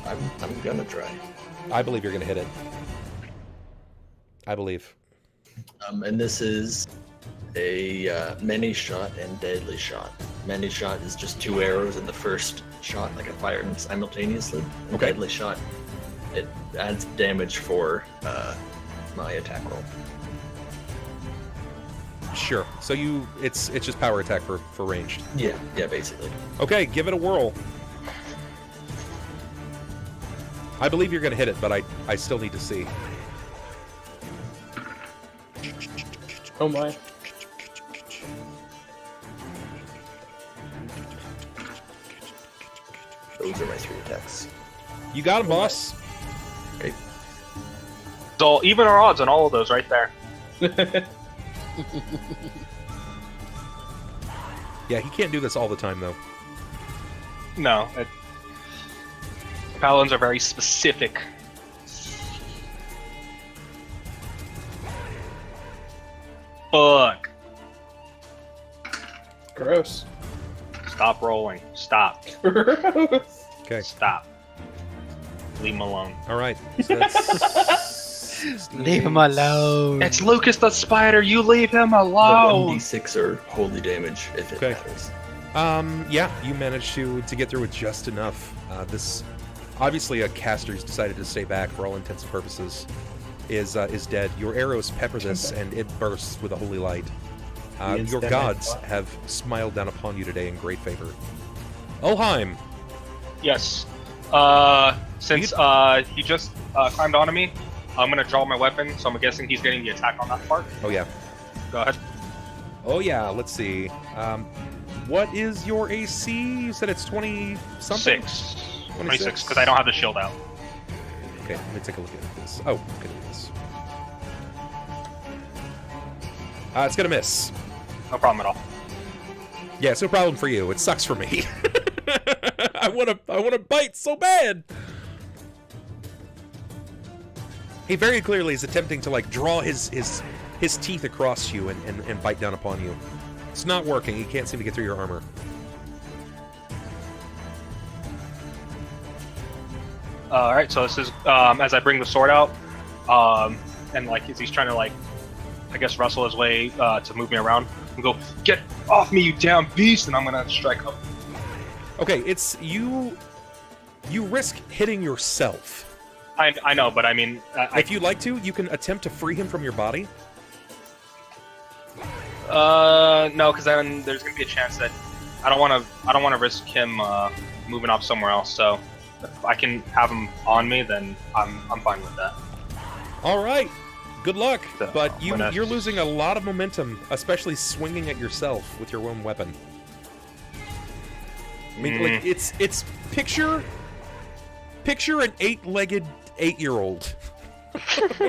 [SPEAKER 4] I'm gonna try.
[SPEAKER 1] I believe you're gonna hit it. I believe.
[SPEAKER 4] And this is a many shot and deadly shot. Many shot is just 2 arrows in the first shot, like I fire them simultaneously. And
[SPEAKER 1] Okay.
[SPEAKER 4] Deadly shot, it adds damage for my attack roll.
[SPEAKER 1] Sure. So it's just power attack for ranged.
[SPEAKER 4] Yeah, basically.
[SPEAKER 1] Okay, give it a whirl. I believe you're gonna hit it, but I still need to see.
[SPEAKER 2] Oh my.
[SPEAKER 4] Those are my 3 attacks.
[SPEAKER 1] You got him, boss.
[SPEAKER 4] Okay.
[SPEAKER 6] So even our odds on all of those right there.
[SPEAKER 1] Yeah, he can't do this all the time, though.
[SPEAKER 6] No. Paladins are very specific. Fuck.
[SPEAKER 2] Gross.
[SPEAKER 6] Stop rolling. Stop.
[SPEAKER 2] Gross.
[SPEAKER 1] Okay.
[SPEAKER 6] Stop. Leave him alone.
[SPEAKER 1] All right. So that's
[SPEAKER 5] Leave him alone.
[SPEAKER 6] It's Lucas the Spider. You leave him
[SPEAKER 4] The
[SPEAKER 6] alone.
[SPEAKER 4] 1d6 are holy damage, if it
[SPEAKER 1] Okay.
[SPEAKER 4] matters.
[SPEAKER 1] Yeah, you managed to get through with just enough. This, obviously, a caster who's decided to stay back for all intents and purposes is dead. Your arrows pepper this, and it bursts with a holy light. Your gods have smiled down upon you today in great favor. Ulhime,
[SPEAKER 6] Yes. Since he just climbed onto me, I'm gonna draw my weapon. So I'm guessing he's getting the attack on that part.
[SPEAKER 1] oh yeah,
[SPEAKER 6] Go ahead.
[SPEAKER 1] oh yeah. Let's see. What is your AC? You said it's 20 something.
[SPEAKER 6] 26, because I don't have the shield out.
[SPEAKER 1] Okay, let me take a look at this. Oh, look at this. It's gonna miss.
[SPEAKER 6] No problem at all.
[SPEAKER 1] Yeah, it's no problem for you. It sucks for me. I wanna bite so bad. He very clearly is attempting to like draw his teeth across you and bite down upon you. It's not working. He can't seem to get through your armor.
[SPEAKER 6] Alright, so this is as I bring the sword out, and like as he's trying to like, I guess wrestle his way to move me around, and go, "Get off me, you damn beast!" And I'm gonna strike up.
[SPEAKER 1] Okay, it's you. You risk hitting yourself.
[SPEAKER 6] I know, but I mean,
[SPEAKER 1] If you'd like to, you can attempt to free him from your body.
[SPEAKER 6] no, because then there's gonna be a chance that I don't want to risk him moving off somewhere else. So if I can have him on me, then I'm fine with that.
[SPEAKER 1] All right. Good luck,
[SPEAKER 6] So,
[SPEAKER 1] but you're losing a lot of momentum, especially swinging at yourself with your own weapon. I mean, like it's picture an 8-legged 8-year-old.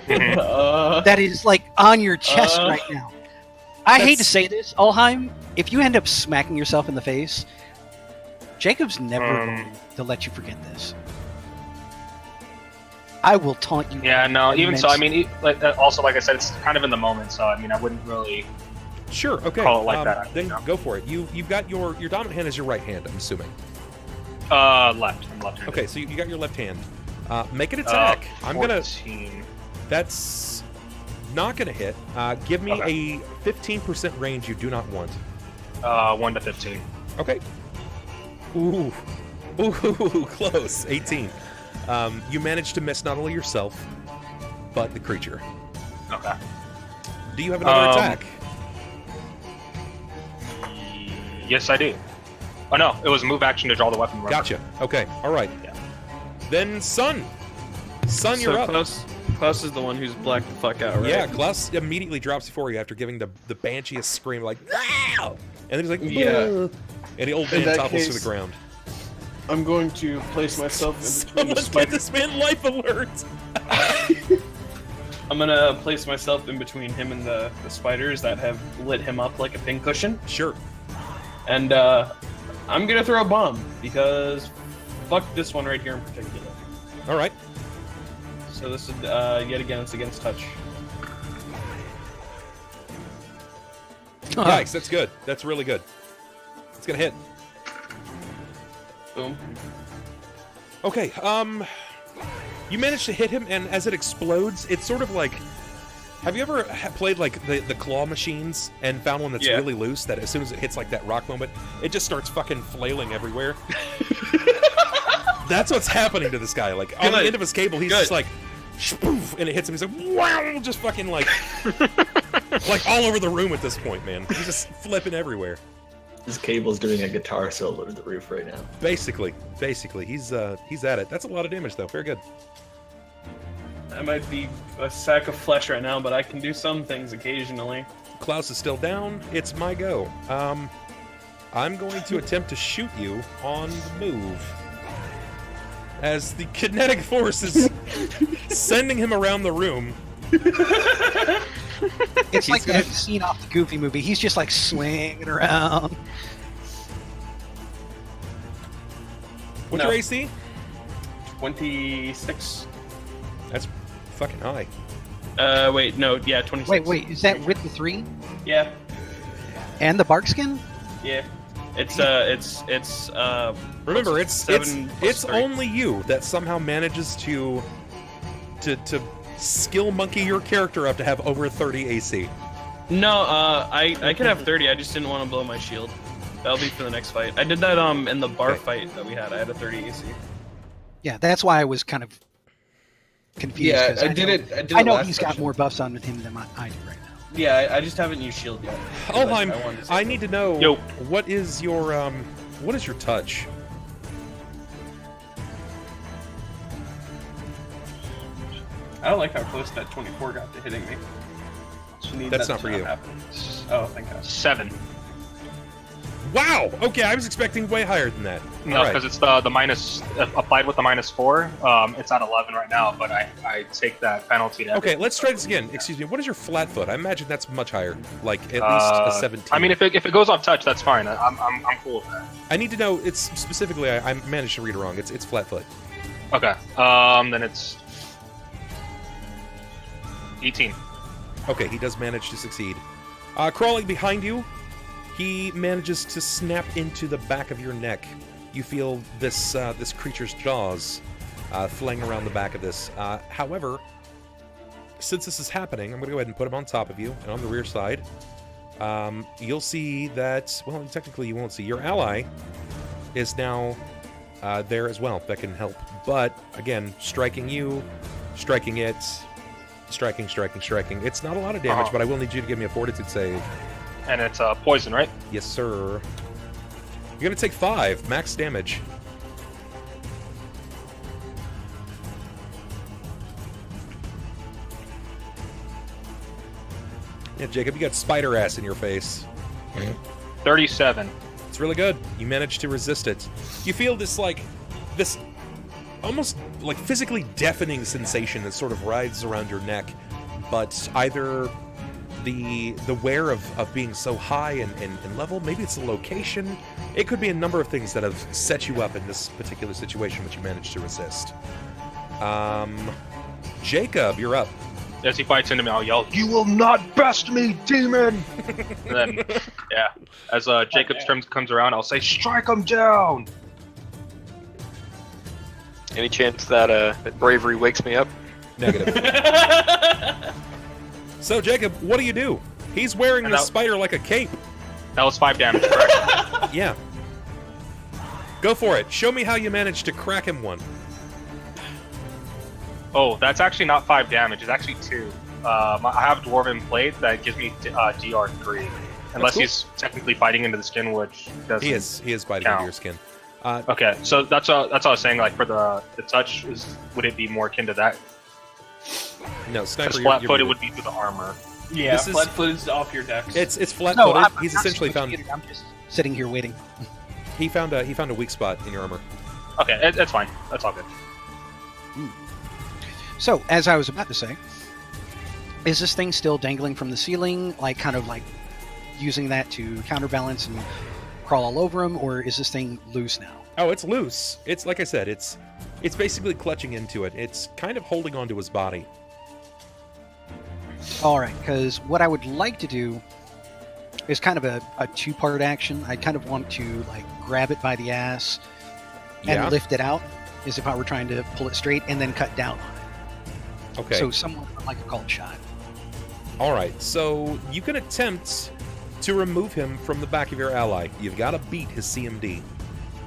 [SPEAKER 5] That is like on your chest right now. I hate to say this, Ulhime. If you end up smacking yourself in the face, Jacob's never going to let you forget this. I will taunt you.
[SPEAKER 6] Yeah, no. Even so, I mean, also like I said, it's kind of in the moment. So I mean, I wouldn't really.
[SPEAKER 1] Sure. Okay.
[SPEAKER 6] Call it like that,
[SPEAKER 1] Then
[SPEAKER 6] you know.
[SPEAKER 1] go for it. You've got your dominant hand is your right hand. I'm assuming.
[SPEAKER 6] Left. I'm left-handed.
[SPEAKER 1] Okay, so you got your left hand. Make an attack. I'm gonna.
[SPEAKER 6] 14.
[SPEAKER 1] That's not gonna hit. Give me a 15% range you do not want.
[SPEAKER 6] 1 to 15.
[SPEAKER 1] Okay. Ooh, close. 18. You managed to miss not only yourself, but the creature.
[SPEAKER 6] Okay.
[SPEAKER 1] Do you have another attack?
[SPEAKER 6] Yes, I do. Oh no, it was a move action to draw the weapon. Remember?
[SPEAKER 1] Gotcha. Okay. All right.
[SPEAKER 6] Yeah.
[SPEAKER 1] Then Sunn. Sunn, you're up.
[SPEAKER 8] Klaus is the one who's blacked the fuck out, right?
[SPEAKER 1] Yeah, Klaus immediately drops before you after giving the banshee scream like, "Ow!" And then he's like,
[SPEAKER 2] Yeah.
[SPEAKER 1] "Ugh," and the old
[SPEAKER 2] In
[SPEAKER 1] man
[SPEAKER 2] that
[SPEAKER 1] topples to
[SPEAKER 2] case-
[SPEAKER 1] the ground.
[SPEAKER 2] I'm going to place myself in between the
[SPEAKER 1] Someone get
[SPEAKER 2] spiders.
[SPEAKER 1] this man life alert!
[SPEAKER 2] I'm gonna place myself in between him and the spiders that have lit him up like a pincushion.
[SPEAKER 1] Sure.
[SPEAKER 2] And I'm gonna throw a bomb because fuck this one right here in particular.
[SPEAKER 1] All right.
[SPEAKER 2] So this is yet again it's against touch.
[SPEAKER 1] Nice. That's good. That's really good. It's gonna hit.
[SPEAKER 2] Boom.
[SPEAKER 1] Okay. You manage to hit him, and as it explodes, it's sort of like. Have you ever played like the claw machines and found one that's
[SPEAKER 2] Yeah.
[SPEAKER 1] really loose? That as soon as it hits like that rock moment, it just starts fucking flailing everywhere. That's what's happening to this guy. Like on the end of his cable, he's just like, spoof, and it hits him. He's like, wow, just fucking like, like all over the room at this point, man. He's just flipping everywhere.
[SPEAKER 4] His cable's doing a guitar solo to the roof right now.
[SPEAKER 1] Basically, he's at it. That's a lot of damage though. Very good.
[SPEAKER 9] I might be a sack of flesh right now, but I can do some things occasionally.
[SPEAKER 1] Klaus is still down. It's my go. I'm going to attempt to shoot you on the move. As the kinetic force is sending him around the room.
[SPEAKER 5] It's like that scene off the Goofy movie. He's just like swinging around.
[SPEAKER 1] What's your AC?
[SPEAKER 9] 26.
[SPEAKER 1] That's fucking high.
[SPEAKER 9] Wait, no, yeah, 26.
[SPEAKER 5] Wait, is that with the 3?
[SPEAKER 9] Yeah.
[SPEAKER 5] And the bark skin?
[SPEAKER 9] Yeah. It's
[SPEAKER 1] Remember, it's
[SPEAKER 9] 7 plus 3.
[SPEAKER 1] only you that somehow manages to skill monkey your character up to have over 30 AC.
[SPEAKER 9] No, I could have 30. I just didn't want to blow my shield. That'll be for the next fight. I did that in the bar fight that we had. I had a 30 AC.
[SPEAKER 5] Yeah, that's why I was kind of confused.
[SPEAKER 8] Yeah,
[SPEAKER 5] I know he's got more buffs on with him than I do right now.
[SPEAKER 9] Yeah, I just haven't used shield yet.
[SPEAKER 1] Ulhime, I need to know
[SPEAKER 6] Yo.
[SPEAKER 1] what is your touch?
[SPEAKER 9] I don't like how close that 24 got to hitting me.
[SPEAKER 1] That's not for you.
[SPEAKER 9] Oh, thank God.
[SPEAKER 6] 7.
[SPEAKER 1] Wow. Okay, I was expecting way higher than that.
[SPEAKER 6] No,
[SPEAKER 1] All right.
[SPEAKER 6] because it's the minus applied with the -4. It's at 11 right now, but I take that penalty. To
[SPEAKER 1] Okay, let's try this again. Excuse me. What is your flat foot? I imagine that's much higher, like at least a 17.
[SPEAKER 6] I mean, if it goes off touch, that's fine. I'm cool with that.
[SPEAKER 1] I need to know. It's specifically. I managed to read it wrong. It's flat foot.
[SPEAKER 6] Okay. Then it's 18.
[SPEAKER 1] Okay, he does manage to succeed. Crawling behind you, he manages to snap into the back of your neck. You feel this this creature's jaws flaying around the back of this. However, since this is happening, I'm going to go ahead and put him on top of you and on the rear side. You'll see that, well, technically you won't see. Your ally is now there as well. That can help. But, again, striking you, striking it, striking. It's not a lot of damage, but I will need you to give me a fortitude save.
[SPEAKER 6] And it's poison, right?
[SPEAKER 1] Yes, sir. You're going to take 5 max damage. Yeah, Jacob, you got spider ass in your face.
[SPEAKER 6] 37.
[SPEAKER 1] It's really good. You managed to resist it. You feel this almost like physically deafening sensation that sort of rides around your neck, but either the wear of being so high in level, maybe it's the location, it could be a number of things that have set you up in this particular situation, but you managed to resist. Jacob, you're up.
[SPEAKER 6] As he bites into me, I'll yell, "You will not best me, demon!" And then, yeah, as Jacob's turn comes around, I'll say, "Strike him down!"
[SPEAKER 3] Any chance that bravery wakes me up?
[SPEAKER 1] Negative. So, Jacob, what do? He's wearing the spider like a cape.
[SPEAKER 6] That was 5 damage, correct?
[SPEAKER 1] Yeah. Go for it. Show me how you managed to crack him one.
[SPEAKER 6] Oh, that's actually not 5 damage. It's actually 2. I have Dwarven Plate that gives me DR3. Unless
[SPEAKER 1] cool.
[SPEAKER 6] He's technically biting into the skin, which doesn't
[SPEAKER 1] He is biting
[SPEAKER 6] count.
[SPEAKER 1] into your skin.
[SPEAKER 6] Okay, so that's all I was saying. Like for the touch, would it be more akin to that?
[SPEAKER 1] No, Sniper,
[SPEAKER 6] Because
[SPEAKER 1] you're
[SPEAKER 6] flat-footed
[SPEAKER 1] muted.
[SPEAKER 6] would be through the armor.
[SPEAKER 9] Yeah,
[SPEAKER 1] This is-
[SPEAKER 9] flat-footed is off your decks.
[SPEAKER 1] It's flat-footed.
[SPEAKER 5] I'm
[SPEAKER 1] He's
[SPEAKER 5] not
[SPEAKER 1] essentially found
[SPEAKER 5] muted. I'm just sitting here waiting.
[SPEAKER 1] he found a weak spot in your armor.
[SPEAKER 6] Okay, it's fine. That's all good.
[SPEAKER 5] So, as I was about to say, is this thing still dangling from the ceiling, like kind of like using that to counterbalance and crawl all over him, or is this thing loose now?
[SPEAKER 1] Oh, it's loose. It's like I said, it's basically clutching into it. It's kind of holding onto his body.
[SPEAKER 5] All right, because what I would like to do is kind of a two-part action. I kind of want to like grab it by the ass and
[SPEAKER 1] Yeah.
[SPEAKER 5] lift it out, as if I were trying to pull it straight, and then cut down on it.
[SPEAKER 1] Okay.
[SPEAKER 5] So somewhat like a called shot.
[SPEAKER 1] All right. So you can attempt to remove him from the back of your ally. You've got to beat his CMD.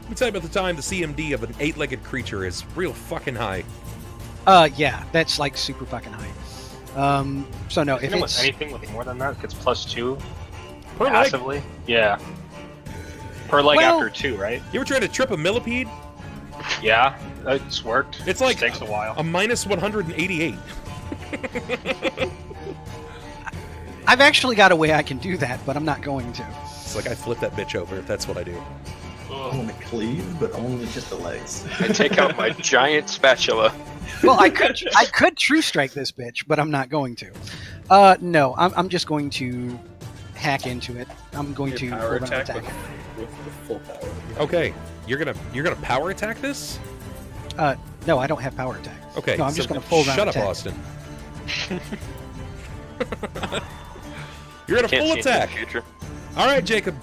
[SPEAKER 1] Let me tell you about the time the CMD of an 8-legged creature is real fucking high.
[SPEAKER 5] Yeah, that's like super fucking high. So no, if
[SPEAKER 6] Even with
[SPEAKER 5] it's
[SPEAKER 6] anything with more than that, it gets +2
[SPEAKER 1] Per leg.
[SPEAKER 6] passively. Yeah. Per leg
[SPEAKER 5] Well-
[SPEAKER 6] after 2, right?
[SPEAKER 1] You ever tried to trip a millipede?
[SPEAKER 6] Yeah, it's worked.
[SPEAKER 1] It's like
[SPEAKER 6] It takes a while.
[SPEAKER 1] a minus 188.
[SPEAKER 5] I've actually got a way I can do that, but I'm not going to.
[SPEAKER 1] It's like I flip that bitch over if that's what I do.
[SPEAKER 4] I want to cleave, but only just the legs.
[SPEAKER 3] I take out my giant spatula.
[SPEAKER 5] Well, I could true strike this bitch, but I'm not going to. No, I'm just going to hack into it. I'm going to
[SPEAKER 9] Power
[SPEAKER 5] hold on
[SPEAKER 9] attack
[SPEAKER 5] attack.
[SPEAKER 9] with full power.
[SPEAKER 1] Okay, you're gonna power attack this?
[SPEAKER 5] No, I don't have power attack.
[SPEAKER 1] Okay,
[SPEAKER 5] No, I'm just gonna full round
[SPEAKER 1] shut up,
[SPEAKER 5] attack.
[SPEAKER 1] Austin. You're gonna
[SPEAKER 3] Can't
[SPEAKER 1] full
[SPEAKER 3] see into the
[SPEAKER 1] attack.
[SPEAKER 3] future.
[SPEAKER 1] All right, Jacob.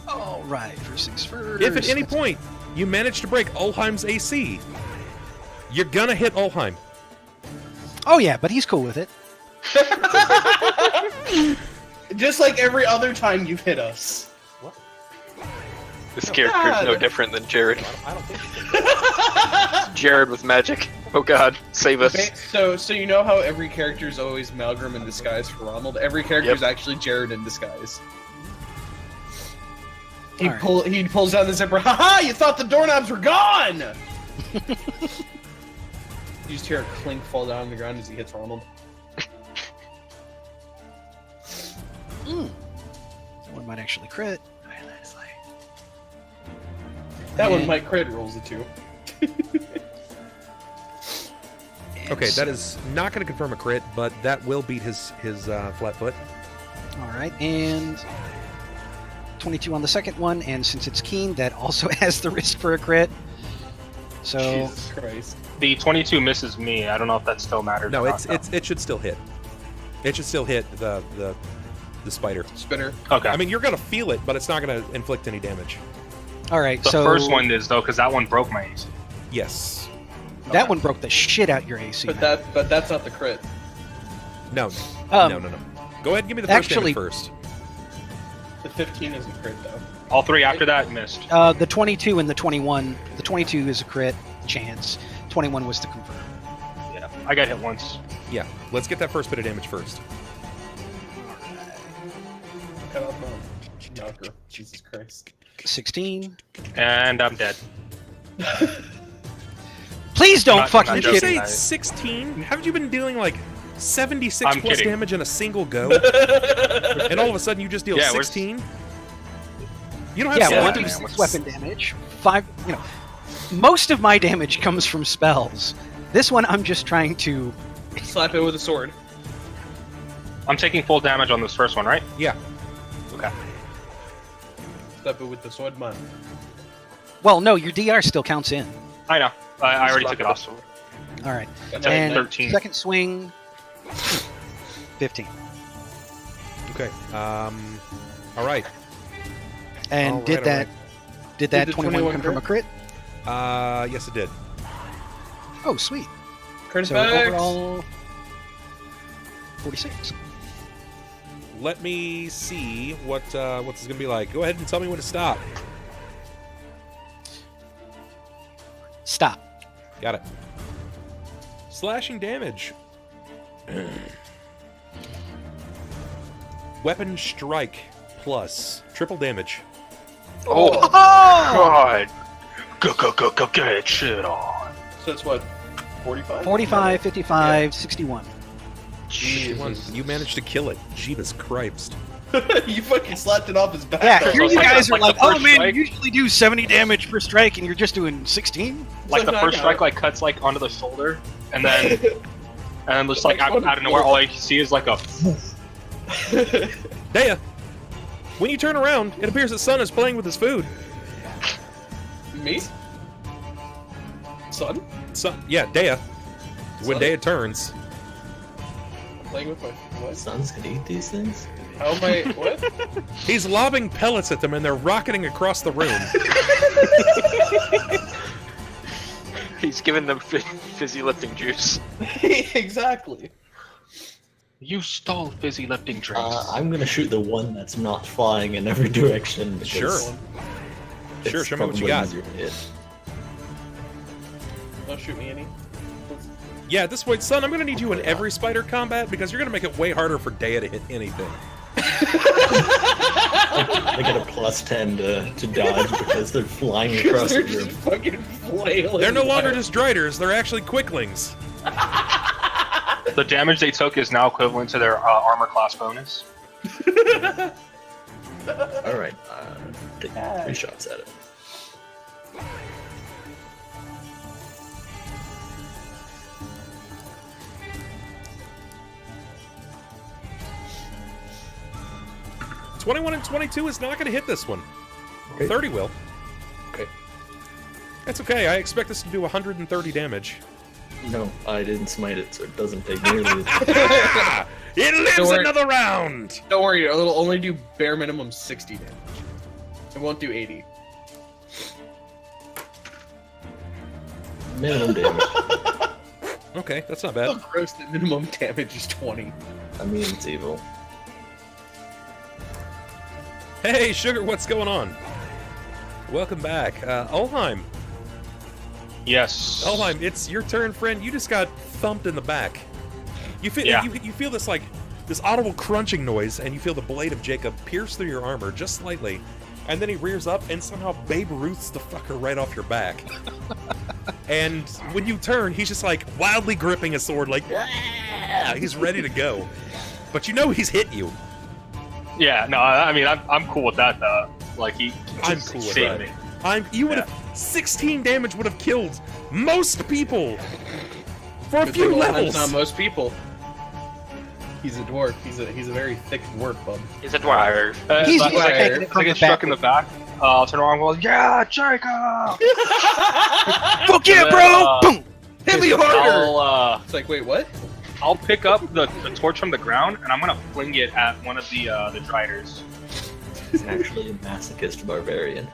[SPEAKER 5] All right, first things first.
[SPEAKER 1] If at any point you manage to break Ulhime's AC, you're gonna hit Ulhime.
[SPEAKER 5] Oh yeah, but he's cool with it.
[SPEAKER 2] Just like every other time you've hit us.
[SPEAKER 3] This character's no different than Jared.
[SPEAKER 1] I don't think
[SPEAKER 3] Jared with magic. Oh god, save us.
[SPEAKER 2] So you know how every character is always Malgrim in disguise for Ronald? Every character is
[SPEAKER 3] Yep.
[SPEAKER 2] actually Jared in disguise. He
[SPEAKER 5] Alright.
[SPEAKER 2] he pulls down the zipper. Haha! You thought the doorknobs were gone. You just hear a clink fall down on the ground as he hits Ronald.
[SPEAKER 5] One might actually crit.
[SPEAKER 2] That one
[SPEAKER 5] And-
[SPEAKER 2] might crit rolls a 2.
[SPEAKER 1] Okay, that is not going to confirm a crit, but that will beat his flat foot.
[SPEAKER 5] All right, and 22 on the second one, and since it's keen, that also has the risk for a crit. So
[SPEAKER 2] Jesus Christ.
[SPEAKER 6] The 22 misses me. I don't know if that still matters.
[SPEAKER 1] No,
[SPEAKER 6] or not,
[SPEAKER 1] it should still hit. It should still hit the spider.
[SPEAKER 2] Spinner.
[SPEAKER 6] Okay.
[SPEAKER 1] I mean, you're gonna feel it, but it's not gonna inflict any damage.
[SPEAKER 5] all right,
[SPEAKER 6] the
[SPEAKER 5] so
[SPEAKER 6] first one is though, because that one broke my AC.
[SPEAKER 1] Yes.
[SPEAKER 5] that one broke the shit out your AC.
[SPEAKER 2] But that's not the crit.
[SPEAKER 1] No.
[SPEAKER 5] Um,
[SPEAKER 1] no. Go ahead and give me the first
[SPEAKER 5] actually-
[SPEAKER 1] damage first.
[SPEAKER 2] The 15 isn't crit though.
[SPEAKER 6] All 3 after that missed.
[SPEAKER 5] the 22 and the 21. The 22 is a crit chance. 21 was to confirm.
[SPEAKER 6] Yeah, I got hit once.
[SPEAKER 1] Yeah. Let's get that first bit of damage first.
[SPEAKER 2] Cut off my knocker. Jesus Christ.
[SPEAKER 5] 16.
[SPEAKER 6] And I'm dead.
[SPEAKER 5] Please don't
[SPEAKER 6] Not-
[SPEAKER 5] fucking
[SPEAKER 6] not
[SPEAKER 1] Did you
[SPEAKER 5] kid me.
[SPEAKER 1] say 16? Haven't you been dealing like 76
[SPEAKER 6] I'm
[SPEAKER 1] plus
[SPEAKER 6] kidding.
[SPEAKER 1] damage in a single go? And all of a sudden you just deal
[SPEAKER 6] Yeah, we're-
[SPEAKER 1] 16? You don't have
[SPEAKER 5] Yeah,
[SPEAKER 6] Yeah,
[SPEAKER 1] 16?
[SPEAKER 6] man,
[SPEAKER 5] 1d6 weapon damage. 5. Most of my damage comes from spells. This one, I'm just trying to.
[SPEAKER 2] Slap it with a sword.
[SPEAKER 6] I'm taking full damage on this first one, right?
[SPEAKER 1] Yeah.
[SPEAKER 6] Okay.
[SPEAKER 2] Slap it with the sword, man.
[SPEAKER 5] Well, no, your DR still counts in.
[SPEAKER 6] I know. I already took it off.
[SPEAKER 5] All right.
[SPEAKER 2] Gotcha.
[SPEAKER 5] And
[SPEAKER 6] 13.
[SPEAKER 5] second swing. 15.
[SPEAKER 1] Okay. All right.
[SPEAKER 5] And
[SPEAKER 1] All
[SPEAKER 5] did
[SPEAKER 1] right,
[SPEAKER 5] that?
[SPEAKER 1] all
[SPEAKER 5] Did that
[SPEAKER 2] Did the
[SPEAKER 5] 21
[SPEAKER 2] 21
[SPEAKER 5] confirm a crit?
[SPEAKER 1] Yes, it did.
[SPEAKER 5] Oh, sweet.
[SPEAKER 2] Crit
[SPEAKER 5] So
[SPEAKER 2] effects.
[SPEAKER 5] overall, 46.
[SPEAKER 1] Let me see what this is gonna be like. Go ahead and tell me when to stop.
[SPEAKER 5] Stop.
[SPEAKER 1] Got it. Slashing damage. Weapon strike plus triple damage.
[SPEAKER 3] Oh, god. Go, get shit on.
[SPEAKER 2] So it's what? 45?
[SPEAKER 5] 45, 55, 61.
[SPEAKER 1] You managed to kill it. Jeebus Christ.
[SPEAKER 2] You fucking slapped it off his back.
[SPEAKER 5] Yeah,
[SPEAKER 6] So
[SPEAKER 5] here
[SPEAKER 6] it's
[SPEAKER 5] you
[SPEAKER 6] like
[SPEAKER 5] guys
[SPEAKER 6] the-
[SPEAKER 5] are
[SPEAKER 6] like
[SPEAKER 5] like,
[SPEAKER 6] the
[SPEAKER 5] oh
[SPEAKER 6] first
[SPEAKER 5] man,
[SPEAKER 6] strike?
[SPEAKER 5] you usually do 70 damage per strike, and you're just doing 16?
[SPEAKER 6] Like the
[SPEAKER 2] Sometimes
[SPEAKER 6] first
[SPEAKER 2] I
[SPEAKER 6] strike
[SPEAKER 2] got
[SPEAKER 6] like cuts like onto the shoulder, and then just like out of nowhere, all I see is like a.
[SPEAKER 1] Deia, when you turn around, it appears that Sunn is playing with his food.
[SPEAKER 2] Me? Son?
[SPEAKER 1] Yeah, Deia. When
[SPEAKER 2] Sunn?
[SPEAKER 1] Deia turns,
[SPEAKER 2] I'm playing with my what?
[SPEAKER 4] Sons can eat these things?
[SPEAKER 2] How am I? What?
[SPEAKER 1] he's lobbing pellets at them and they're rocketing across the room.
[SPEAKER 3] He's giving them fizzy lifting juice.
[SPEAKER 2] Exactly.
[SPEAKER 6] You stole fizzy lifting drinks.
[SPEAKER 4] I'm gonna shoot the one that's not flying in every direction. because
[SPEAKER 1] Sure.
[SPEAKER 4] it's
[SPEAKER 1] Sure, show me what you
[SPEAKER 4] probably
[SPEAKER 1] got.
[SPEAKER 4] easier to hit.
[SPEAKER 2] Don't shoot me any.
[SPEAKER 1] Yeah, at this point, Sunn, I'm gonna need you in every spider combat because you're gonna make it way harder for Deia to hit anything.
[SPEAKER 4] They get a +10 to dodge because they're flying across the room.
[SPEAKER 8] Fucking flailing.
[SPEAKER 1] They're no longer just Driders, they're actually Quicklings.
[SPEAKER 6] The damage they took is now equivalent to their armor class bonus.
[SPEAKER 4] Alright, take 3 shots at it.
[SPEAKER 1] $21 and $22 is not going to hit this one.
[SPEAKER 4] Okay.
[SPEAKER 1] 30 will.
[SPEAKER 4] Okay.
[SPEAKER 1] That's okay. I expect this to do 130 damage.
[SPEAKER 4] No, I didn't smite it, so it doesn't take nearly as
[SPEAKER 1] It lives
[SPEAKER 8] Don't worry.
[SPEAKER 1] another round!
[SPEAKER 8] Don't worry, it'll only do bare minimum 60 damage. It won't do 80.
[SPEAKER 4] minimum damage.
[SPEAKER 1] Okay, that's not
[SPEAKER 8] The
[SPEAKER 1] bad.
[SPEAKER 8] gross minimum damage is 20.
[SPEAKER 4] I mean, it's evil.
[SPEAKER 1] Hey, Sugar, what's going on? Welcome back. Ulhime.
[SPEAKER 6] Yes.
[SPEAKER 1] Ulhime, it's your turn, friend. You just got thumped in the back. You feel you feel this this audible crunching noise, and you feel the blade of Jacob pierce through your armor just slightly, and then he rears up and somehow Babe Ruths the fucker right off your back. And when you turn, he's just like wildly gripping his sword, like he's ready to go. But you know he's hit you.
[SPEAKER 6] Yeah, no, I mean, I'm cool with that, though. Like,
[SPEAKER 1] I'm cool with
[SPEAKER 6] saved
[SPEAKER 1] that.
[SPEAKER 6] me.
[SPEAKER 1] You would have 16 damage would have killed most people for a few levels.
[SPEAKER 8] That's not most people. He's a dwarf. He's a very thick dwarf, bub.
[SPEAKER 3] He's a dwarf.
[SPEAKER 5] He's
[SPEAKER 6] As I
[SPEAKER 5] taking it
[SPEAKER 6] as I
[SPEAKER 5] from
[SPEAKER 6] get
[SPEAKER 5] the
[SPEAKER 6] struck
[SPEAKER 5] back.
[SPEAKER 6] in the back, I'll turn around and go, yeah, Jacob!
[SPEAKER 5] Fuck yeah,
[SPEAKER 6] And
[SPEAKER 5] bro!
[SPEAKER 6] then,
[SPEAKER 5] Boom!
[SPEAKER 8] Hit me harder! It's like, wait, what?
[SPEAKER 6] I'll pick up the torch from the ground, and I'm gonna fling it at one of the Driders.
[SPEAKER 4] He's actually a masochist barbarian.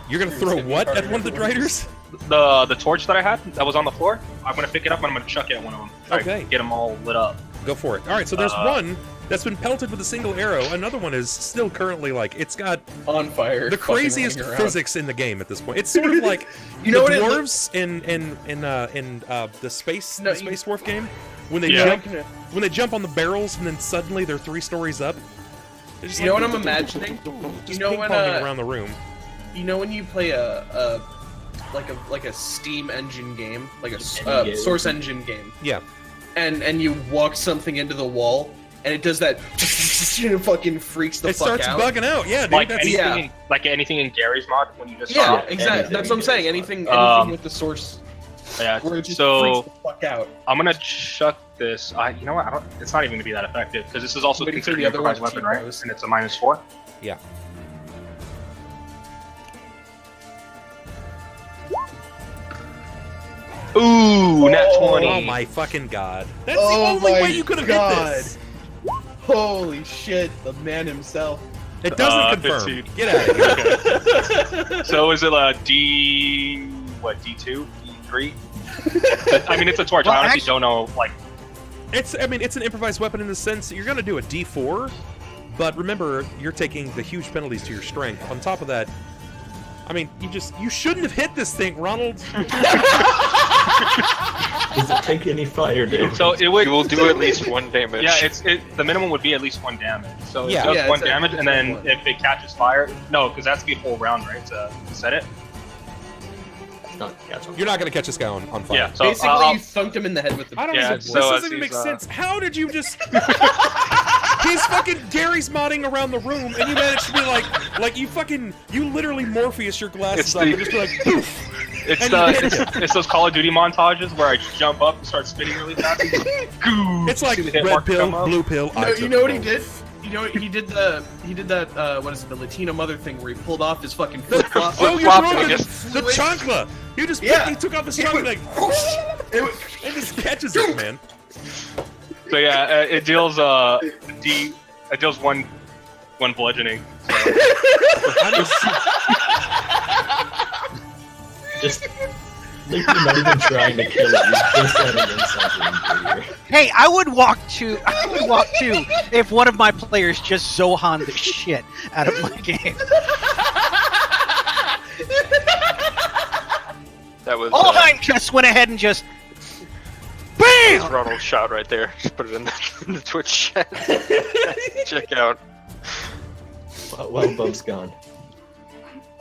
[SPEAKER 1] You're gonna throw what at one of the Driders?
[SPEAKER 6] The torch that I had that was on the floor, I'm gonna pick it up and I'm gonna chuck it at one of them. Try to
[SPEAKER 1] Okay.
[SPEAKER 6] get them all lit up.
[SPEAKER 1] Go for it. All right, so there's one that's been pelted with a single arrow. Another one is still currently like it's got
[SPEAKER 8] On fire.
[SPEAKER 1] the
[SPEAKER 8] fucking
[SPEAKER 1] craziest
[SPEAKER 8] running around.
[SPEAKER 1] physics in the game at this point. It's sort of like
[SPEAKER 8] You know
[SPEAKER 1] the
[SPEAKER 8] what it
[SPEAKER 1] dwarves in the space dwarf game when they
[SPEAKER 6] Yeah.
[SPEAKER 1] jump on the barrels and then suddenly they're 3 stories up. They're just
[SPEAKER 8] You know what I'm imagining?
[SPEAKER 1] Just
[SPEAKER 8] You know when,
[SPEAKER 1] ping-ponging around the room.
[SPEAKER 8] You know when you play a Steam engine game, like a
[SPEAKER 4] Engine.
[SPEAKER 8] Source engine game,
[SPEAKER 1] Yeah.
[SPEAKER 8] and you walk something into the wall, and it does that, and it fucking freaks the
[SPEAKER 1] It
[SPEAKER 8] fuck
[SPEAKER 1] starts
[SPEAKER 8] out.
[SPEAKER 1] bugging out. Yeah, dude.
[SPEAKER 6] Like
[SPEAKER 1] that's,
[SPEAKER 6] anything, like anything in Gary's mod when you just
[SPEAKER 8] Yeah,
[SPEAKER 6] saw.
[SPEAKER 8] exactly.
[SPEAKER 4] anything
[SPEAKER 8] That's what I'm saying. Anything with the Source,
[SPEAKER 6] Yeah.
[SPEAKER 8] where it just
[SPEAKER 6] So
[SPEAKER 8] freaks the fuck out.
[SPEAKER 6] I'm gonna chuck this. You know what? It's not even gonna be that effective because this is also
[SPEAKER 8] Waiting for
[SPEAKER 6] considered
[SPEAKER 8] the
[SPEAKER 6] an
[SPEAKER 8] other
[SPEAKER 6] improvised
[SPEAKER 8] one
[SPEAKER 6] weapon,
[SPEAKER 8] to
[SPEAKER 6] right?
[SPEAKER 8] goes.
[SPEAKER 6] And it's a -4.
[SPEAKER 1] Yeah.
[SPEAKER 6] Ooh, nat 20.
[SPEAKER 1] Oh my fucking god. That's
[SPEAKER 8] Oh
[SPEAKER 1] the only
[SPEAKER 8] my
[SPEAKER 1] way you could have
[SPEAKER 8] God.
[SPEAKER 1] hit this.
[SPEAKER 8] Holy shit, the man himself.
[SPEAKER 1] It doesn't confirm.
[SPEAKER 6] 15.
[SPEAKER 1] Get out of here.
[SPEAKER 6] So is it a D2, D3? I mean, it's a torch.
[SPEAKER 5] Well,
[SPEAKER 6] I honestly
[SPEAKER 5] actually-
[SPEAKER 6] don't know. Like,
[SPEAKER 1] It's an improvised weapon in the sense that you're gonna do a D4, but remember you're taking the huge penalties to your strength. On top of that, I mean, you shouldn't have hit this thing, Ronald.
[SPEAKER 4] Does it take any fire damage?
[SPEAKER 6] so it would.
[SPEAKER 3] You will do at least 1 damage.
[SPEAKER 6] Yeah, the minimum would be at least 1 damage. So
[SPEAKER 1] Yeah.
[SPEAKER 6] it does
[SPEAKER 8] Yeah,
[SPEAKER 6] 1
[SPEAKER 8] it's a-
[SPEAKER 6] damage,
[SPEAKER 8] it's
[SPEAKER 6] and
[SPEAKER 8] a
[SPEAKER 6] then
[SPEAKER 8] one.
[SPEAKER 6] if it catches fire, no, because that's the whole round, right? To set it.
[SPEAKER 4] It's not catch on.
[SPEAKER 1] You're not gonna catch this guy on fire.
[SPEAKER 6] Yeah. So
[SPEAKER 8] Basically,
[SPEAKER 6] I'll-
[SPEAKER 8] you thunked him in the head with the.
[SPEAKER 1] I don't
[SPEAKER 6] Yeah,
[SPEAKER 1] even.
[SPEAKER 6] so
[SPEAKER 1] This
[SPEAKER 6] as
[SPEAKER 1] doesn't even make
[SPEAKER 6] he's,
[SPEAKER 1] sense. How did you just? He's fucking Gary's modding around the room, and you managed to be like you literally Morpheus your glasses
[SPEAKER 6] It's
[SPEAKER 1] up
[SPEAKER 6] the-
[SPEAKER 1] and just be like, poof.
[SPEAKER 6] It's,
[SPEAKER 1] And you hit
[SPEAKER 6] it's those Call of Duty montages where I jump up and start spinning really fast. Goo!
[SPEAKER 1] It's like
[SPEAKER 6] See the hit
[SPEAKER 1] red
[SPEAKER 6] marker
[SPEAKER 1] pill,
[SPEAKER 6] come up?
[SPEAKER 1] blue pill.
[SPEAKER 8] No,
[SPEAKER 1] I
[SPEAKER 8] you
[SPEAKER 1] took
[SPEAKER 8] know what he
[SPEAKER 1] both.
[SPEAKER 8] did? You know he did that. What is it? The Latino mother thing where he pulled off his fucking flip flop.
[SPEAKER 1] Oh, you're
[SPEAKER 3] Flip-flop,
[SPEAKER 1] throwing
[SPEAKER 3] and
[SPEAKER 1] the,
[SPEAKER 3] he just-
[SPEAKER 1] the chancla. You just
[SPEAKER 8] Yeah.
[SPEAKER 1] he took off his chancla like, and just catches it, man.
[SPEAKER 6] So yeah, it deals it deals one bludgeoning.
[SPEAKER 1] I'm just,
[SPEAKER 4] Just like you're not even trying to kill it. You're just setting in something.
[SPEAKER 5] Hey, I would walk too if one of my players just Zohan the shit out of my game.
[SPEAKER 3] That was.
[SPEAKER 5] Ulhime just went ahead and just
[SPEAKER 3] There's Ronald's shot right there. Just put it in the Twitch chat. Check out.
[SPEAKER 4] Well, Bub's gone.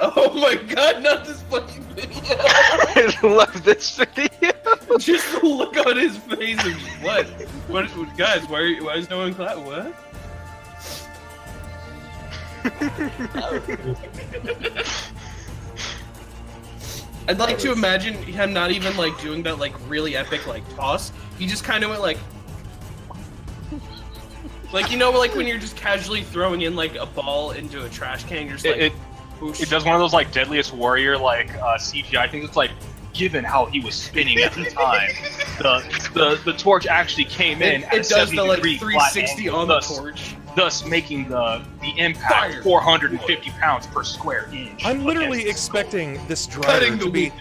[SPEAKER 2] Oh my god, not this fucking video!
[SPEAKER 3] I love this video.
[SPEAKER 2] Just the look on his face of what? What, guys? Why is no one clap? What? I'd like to imagine him not even like doing that like really epic like toss. He just kind of went like you know, like when you're just casually throwing in like a ball into a trash can. You're just like
[SPEAKER 6] it does one of those like Deadliest Warrior like CGI things. It's like, given how he was spinning at the time, the torch actually came in at a 70-degree
[SPEAKER 2] 360
[SPEAKER 6] flat
[SPEAKER 2] on the
[SPEAKER 6] angle,
[SPEAKER 2] torch,
[SPEAKER 6] thus making the impact
[SPEAKER 2] Fire.
[SPEAKER 6] 450 pounds per square inch.
[SPEAKER 1] I'm literally expecting this driver to be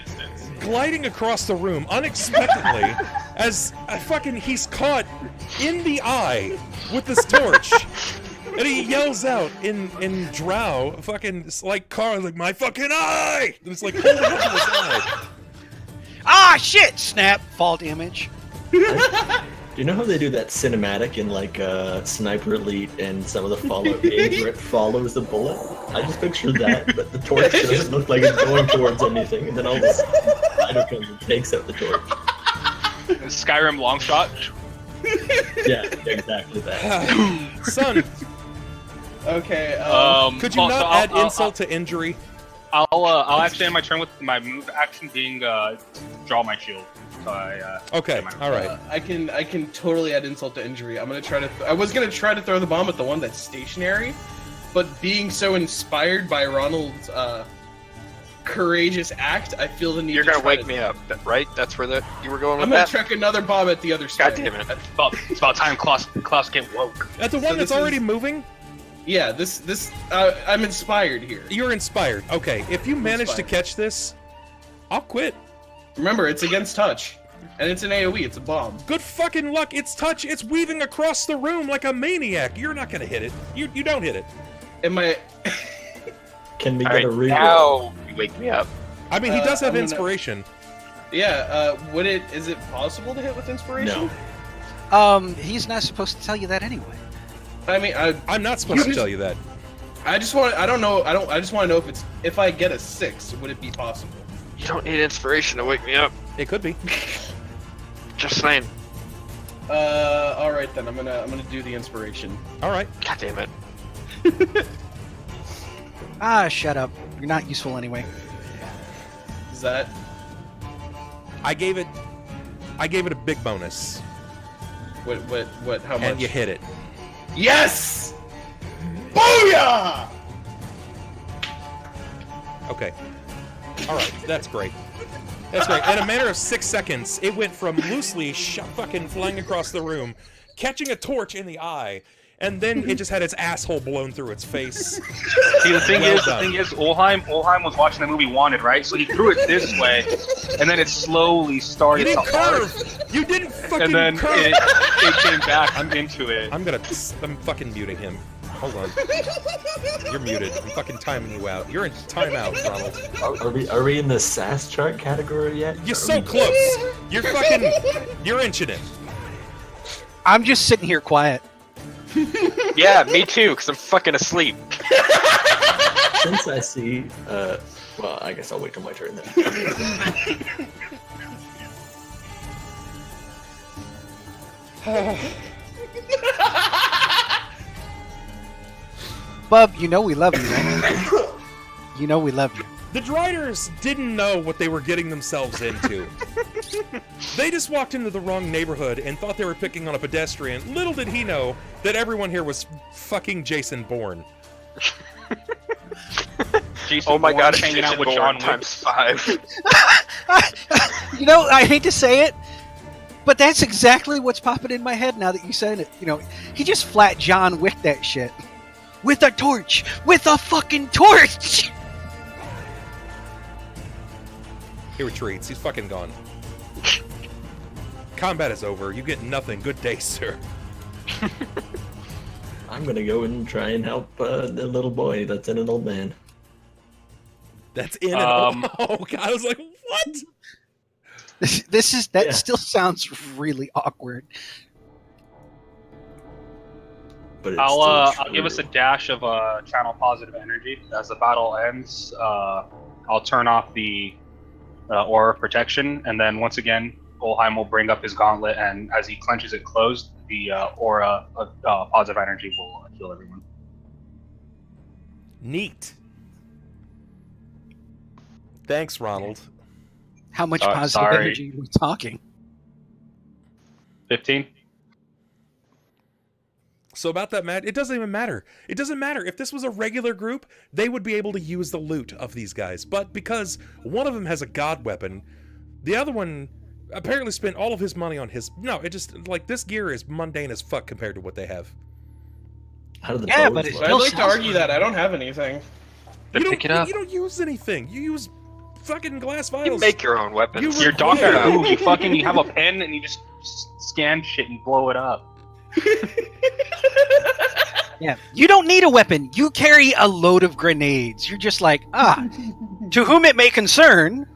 [SPEAKER 1] gliding across the room unexpectedly as he's caught in the eye with this torch. And he yells out in drow, like Carl, like, my fucking eye! And it's like holding up to his eye.
[SPEAKER 5] Ah, shit! Snap! Fall damage.
[SPEAKER 4] Do you know how they do that cinematic in like Sniper Elite and some of the Fallout games where it follows the bullet? I just picture that, but the torch doesn't look like it's going towards anything, and then all this spider comes and takes out the torch.
[SPEAKER 6] Skyrim long shot.
[SPEAKER 4] Yeah, exactly that.
[SPEAKER 1] Son,
[SPEAKER 2] okay.
[SPEAKER 1] could you not add insult to injury?
[SPEAKER 6] I'll actually end my turn with my move action being draw my shield. So
[SPEAKER 1] okay, all right.
[SPEAKER 2] I can totally add insult to injury. I'm gonna try to. I was gonna try to throw the bomb at the one that's stationary, but being so inspired by Ronald's courageous act, I feel the need.
[SPEAKER 3] You're gonna wake me up, right? That's where you were going with
[SPEAKER 2] I'm gonna chuck another bomb at the other side.
[SPEAKER 3] God damn it!
[SPEAKER 6] It's about time Klaus get woke.
[SPEAKER 1] At the one that's already moving?
[SPEAKER 2] Yeah, I'm inspired here.
[SPEAKER 1] You're inspired. Okay, if you manage to catch this, I'll quit.
[SPEAKER 2] Remember, it's against touch, and it's an AoE. It's a bomb.
[SPEAKER 1] Good fucking luck. It's touch. It's weaving across the room like a maniac. You're not gonna hit it. You don't hit it.
[SPEAKER 2] Am I?
[SPEAKER 4] Can we get a reroll?
[SPEAKER 3] Now you wake me up.
[SPEAKER 1] I mean, he does have inspiration.
[SPEAKER 2] Yeah. Is it possible to hit with inspiration?
[SPEAKER 4] No.
[SPEAKER 5] He's not supposed to tell you that anyway.
[SPEAKER 2] I mean,
[SPEAKER 1] I'm not supposed to tell you that.
[SPEAKER 2] I just want to know if I get a 6, would it be possible?
[SPEAKER 3] You don't need inspiration to wake me up.
[SPEAKER 1] It could be.
[SPEAKER 3] Just saying.
[SPEAKER 2] All right then. I'm gonna do the inspiration.
[SPEAKER 1] All right.
[SPEAKER 3] God damn it.
[SPEAKER 5] Ah, shut up. You're not useful anyway.
[SPEAKER 2] Is that?
[SPEAKER 1] I gave it a big bonus.
[SPEAKER 2] What? How much?
[SPEAKER 1] And you hit it.
[SPEAKER 2] Yes! Booyah!
[SPEAKER 1] Okay. All right. That's great. That's great. In a matter of 6 seconds, it went from loosely fucking flying across the room, catching a torch in the eye, and then it just had its asshole blown through its face.
[SPEAKER 6] See, the thing is, Ulhime was watching the movie Wanted, right? So he threw it this way, and then it slowly started
[SPEAKER 1] You didn't
[SPEAKER 6] to
[SPEAKER 1] curve! You didn't fucking
[SPEAKER 6] and then
[SPEAKER 1] curve!
[SPEAKER 6] it came back into it.
[SPEAKER 1] I'm fucking muting him. Hold on. You're muted. I'm fucking timing you out. You're in timeout, Ronald.
[SPEAKER 4] Are we in the SAS chart category yet?
[SPEAKER 1] You're so close! You're inching it.
[SPEAKER 5] I'm just sitting here quiet.
[SPEAKER 3] Yeah, me too, because I'm fucking asleep.
[SPEAKER 4] Since I see, well, I guess I'll wait till my turn then.
[SPEAKER 5] Bub, you know we love you, right? You know we love you.
[SPEAKER 1] The Driders didn't know what they were getting themselves into. They just walked into the wrong neighborhood and thought they were picking on a pedestrian. Little did he know that everyone here was fucking Jason Bourne.
[SPEAKER 6] Jason
[SPEAKER 3] Oh my
[SPEAKER 6] Bourne
[SPEAKER 3] god, it's
[SPEAKER 6] hanging out
[SPEAKER 3] Jason
[SPEAKER 6] with
[SPEAKER 3] Bourne
[SPEAKER 6] John Wick.
[SPEAKER 3] times 5.
[SPEAKER 5] You know, I hate to say it, but that's exactly what's popping in my head now that you said it. You know, he just flat John Wick that shit. With a torch! With a fucking torch!
[SPEAKER 1] He retreats. He's fucking gone. Combat is over. You get nothing. Good day, sir.
[SPEAKER 4] I'm gonna go and try and help the little boy that's in an old man.
[SPEAKER 1] That's in an old... Oh, God. I was like, what?
[SPEAKER 5] That still sounds really awkward.
[SPEAKER 4] But
[SPEAKER 6] I'll give us a dash of channel positive energy as the battle ends. I'll turn off the aura of protection, and then once again, Ulhime will bring up his gauntlet, and as he clenches it closed, the aura of positive energy will heal everyone.
[SPEAKER 1] Neat. Thanks, Ronald.
[SPEAKER 5] How much positive energy are we talking?
[SPEAKER 6] 15.
[SPEAKER 1] So about that, Matt, it doesn't even matter. It doesn't matter. If this was a regular group, they would be able to use the loot of these guys. But because one of them has a god weapon, the other one apparently spent all of his money on his... No, it just... Like, this gear is mundane as fuck compared to what they have.
[SPEAKER 4] How do the
[SPEAKER 5] Yeah,
[SPEAKER 4] bows
[SPEAKER 5] but it
[SPEAKER 4] look?
[SPEAKER 2] I'd like to argue that I don't have anything.
[SPEAKER 6] Pick it up.
[SPEAKER 1] You don't use anything. You use fucking glass vials.
[SPEAKER 3] You make your own weapons.
[SPEAKER 1] You
[SPEAKER 6] You're Doctor
[SPEAKER 1] Yeah.
[SPEAKER 6] Who. You have a pen and you just scan shit and blow it up.
[SPEAKER 5] Yeah, you don't need a weapon. You carry a load of grenades. You're just like, to whom it may concern.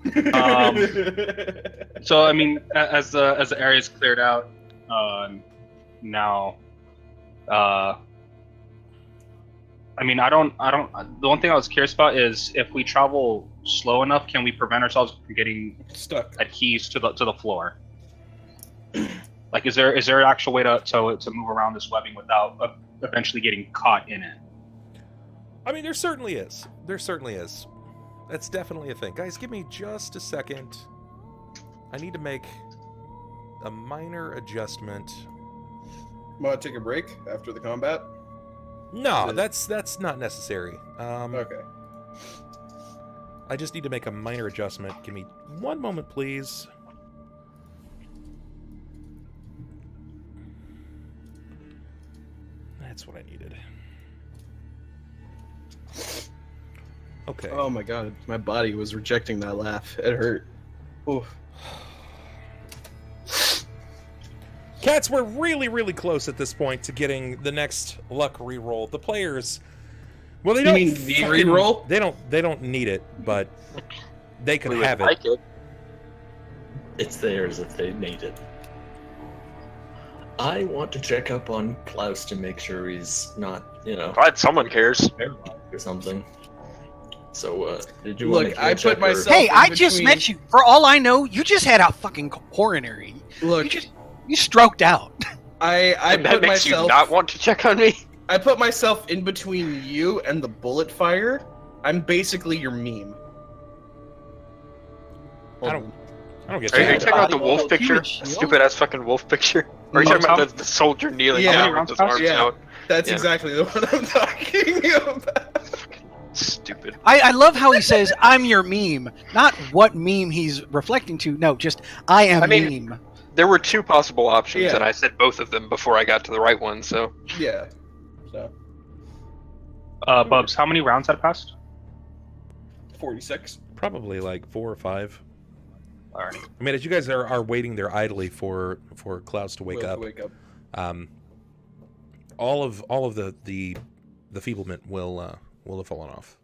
[SPEAKER 6] So I mean, as the area's cleared out, now, I mean, I don't. The one thing I was curious about is if we travel slow enough, can we prevent ourselves from getting
[SPEAKER 2] Stuck.
[SPEAKER 6] adhesed to the floor? Like, is there an actual way to move around this webbing without eventually getting caught in it?
[SPEAKER 1] I mean, there certainly is. There certainly is. That's definitely a thing. Guys, give me just a second. I need to make a minor adjustment.
[SPEAKER 2] Want to take a break after the combat?
[SPEAKER 1] No, that's not necessary.
[SPEAKER 2] Okay.
[SPEAKER 1] I just need to make a minor adjustment. Give me one moment, please. That's what I needed. Okay.
[SPEAKER 2] Oh my god, my body was rejecting that laugh. It hurt. Oof.
[SPEAKER 1] Cats, we're really, really close at this point to getting the next luck reroll. The players, well, they
[SPEAKER 2] You
[SPEAKER 1] don't
[SPEAKER 2] mean the reroll?
[SPEAKER 1] They don't need it, but they can
[SPEAKER 3] We would
[SPEAKER 1] have it.
[SPEAKER 3] like it.
[SPEAKER 4] It's theirs if they need it. I want to check up on Klaus to make sure he's not,
[SPEAKER 3] Glad someone cares.
[SPEAKER 4] or something. So, did you
[SPEAKER 2] Look,
[SPEAKER 4] want to
[SPEAKER 2] I put myself
[SPEAKER 5] Hey,
[SPEAKER 2] in
[SPEAKER 5] I just
[SPEAKER 2] between-
[SPEAKER 5] met you. For all I know, you just had a fucking coronary.
[SPEAKER 2] Look,
[SPEAKER 5] You stroked out.
[SPEAKER 2] I
[SPEAKER 3] And that
[SPEAKER 2] put
[SPEAKER 3] makes
[SPEAKER 2] myself
[SPEAKER 3] you not want to check on me?
[SPEAKER 2] I put myself in between you and the bullet fire. I'm basically your meme.
[SPEAKER 1] I don't get
[SPEAKER 3] Are you
[SPEAKER 1] that.
[SPEAKER 3] talking about the wolf picture?
[SPEAKER 5] Huge shield?
[SPEAKER 3] Stupid ass fucking wolf picture? Or are you talking about the soldier kneeling
[SPEAKER 2] Yeah.
[SPEAKER 3] down with his arms
[SPEAKER 2] Yeah.
[SPEAKER 3] out?
[SPEAKER 2] That's
[SPEAKER 3] Yeah.
[SPEAKER 2] exactly the one I'm talking about.
[SPEAKER 3] Stupid.
[SPEAKER 5] I love how he says, I'm your meme. Not what meme he's reflecting to. No, just, I am
[SPEAKER 3] I mean-
[SPEAKER 5] meme.
[SPEAKER 3] There were two possible options,
[SPEAKER 2] Yeah.
[SPEAKER 3] and I said both of them before I got to the right one, so...
[SPEAKER 2] Yeah. So
[SPEAKER 6] Bubs, how many rounds had passed?
[SPEAKER 2] 46.
[SPEAKER 1] Probably like 4 or 5.
[SPEAKER 6] Alright.
[SPEAKER 1] I mean, as you guys are waiting there idly for Klaus to wake
[SPEAKER 2] Will
[SPEAKER 1] up,
[SPEAKER 2] Wake up.
[SPEAKER 1] all of the feeblement will have fallen off.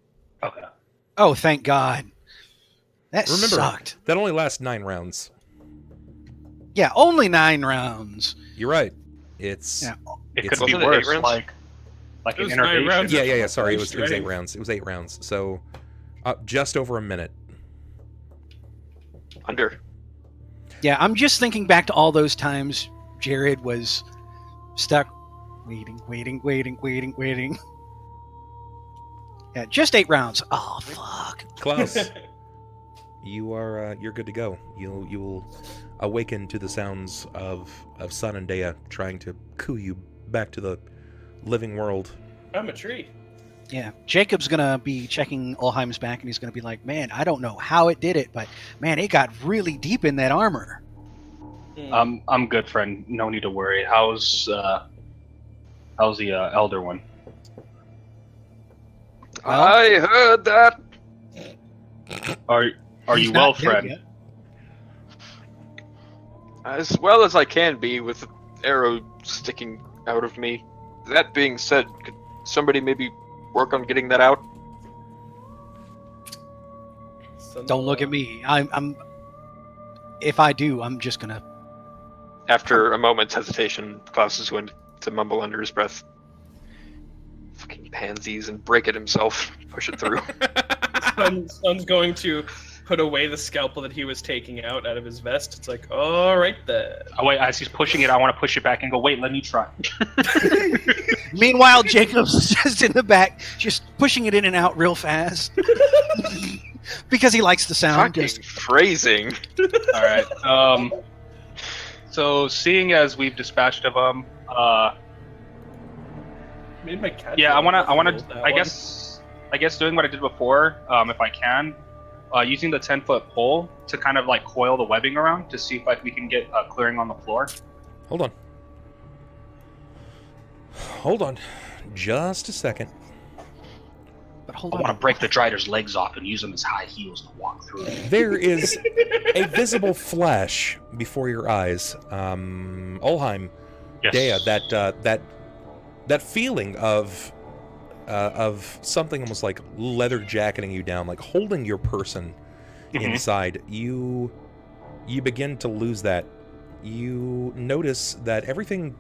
[SPEAKER 6] Okay.
[SPEAKER 5] Oh, thank God. That
[SPEAKER 1] Remember,
[SPEAKER 5] sucked.
[SPEAKER 1] that only lasts 9 rounds.
[SPEAKER 5] Yeah, only 9 rounds.
[SPEAKER 1] You're right. It's
[SPEAKER 5] Yeah.
[SPEAKER 6] It
[SPEAKER 1] It's-
[SPEAKER 6] could be
[SPEAKER 3] Wasn't it
[SPEAKER 6] worse,
[SPEAKER 3] 8 rounds?
[SPEAKER 6] like
[SPEAKER 9] It
[SPEAKER 6] an
[SPEAKER 9] was 9
[SPEAKER 6] innervation.
[SPEAKER 9] rounds.
[SPEAKER 1] yeah. Sorry, it was 8
[SPEAKER 9] Straight.
[SPEAKER 1] rounds. It was 8 rounds. So just over a minute.
[SPEAKER 3] Under.
[SPEAKER 5] Yeah, I'm just thinking back to all those times Jared was stuck waiting. Yeah, just 8 rounds. Oh, fuck.
[SPEAKER 1] Klaus, you're good to go. You will awaken to the sounds of Sunn and Deia trying to coo you back to the living world.
[SPEAKER 2] I'm a tree.
[SPEAKER 5] Yeah, Jacob's gonna be checking Ulhime's back, and he's gonna be like, "Man, I don't know how it did it, but man, it got really deep in that armor."
[SPEAKER 6] I'm good, friend. No need to worry. How's the elder one?
[SPEAKER 5] Well-
[SPEAKER 3] I heard that.
[SPEAKER 6] Are
[SPEAKER 5] He's
[SPEAKER 6] you well,
[SPEAKER 5] not dead
[SPEAKER 6] friend?
[SPEAKER 5] yet.
[SPEAKER 3] As well as I can be with the arrow sticking out of me. That being said, could somebody maybe work on getting that out?
[SPEAKER 5] Don't look at me. I'm if I do, I'm just gonna.
[SPEAKER 3] After a moment's hesitation, Klaus is going to mumble under his breath, "Fucking pansies," and break it himself. Push it through.
[SPEAKER 9] Sunn's going to put away the scalpel that he was taking out of his vest. It's like, all right then.
[SPEAKER 6] Oh wait, as he's pushing it, I want to push it back and go, wait, let me try.
[SPEAKER 5] Meanwhile, Jacob's just in the back, just pushing it in and out real fast. Because he likes the sound.
[SPEAKER 3] Fucking phrasing.
[SPEAKER 6] All right. So seeing as we've dispatched of them,
[SPEAKER 9] Made my cat
[SPEAKER 6] yeah, I want to.
[SPEAKER 9] that
[SPEAKER 6] I
[SPEAKER 9] one.
[SPEAKER 6] guess doing what I did before, if I can, using the 10-foot pole to kind of like coil the webbing around to see if we can get clearing on the floor.
[SPEAKER 1] Hold on. Hold on. Just a second.
[SPEAKER 5] But hold
[SPEAKER 6] I
[SPEAKER 5] on.
[SPEAKER 6] want to break the Drider's legs off and use them as high heels to walk through.
[SPEAKER 1] There is a visible flash before your eyes. Ulhime,
[SPEAKER 6] Yes.
[SPEAKER 1] Deia, that feeling of something almost like leather jacketing you down, like holding your person inside. You begin to lose that. You notice that everything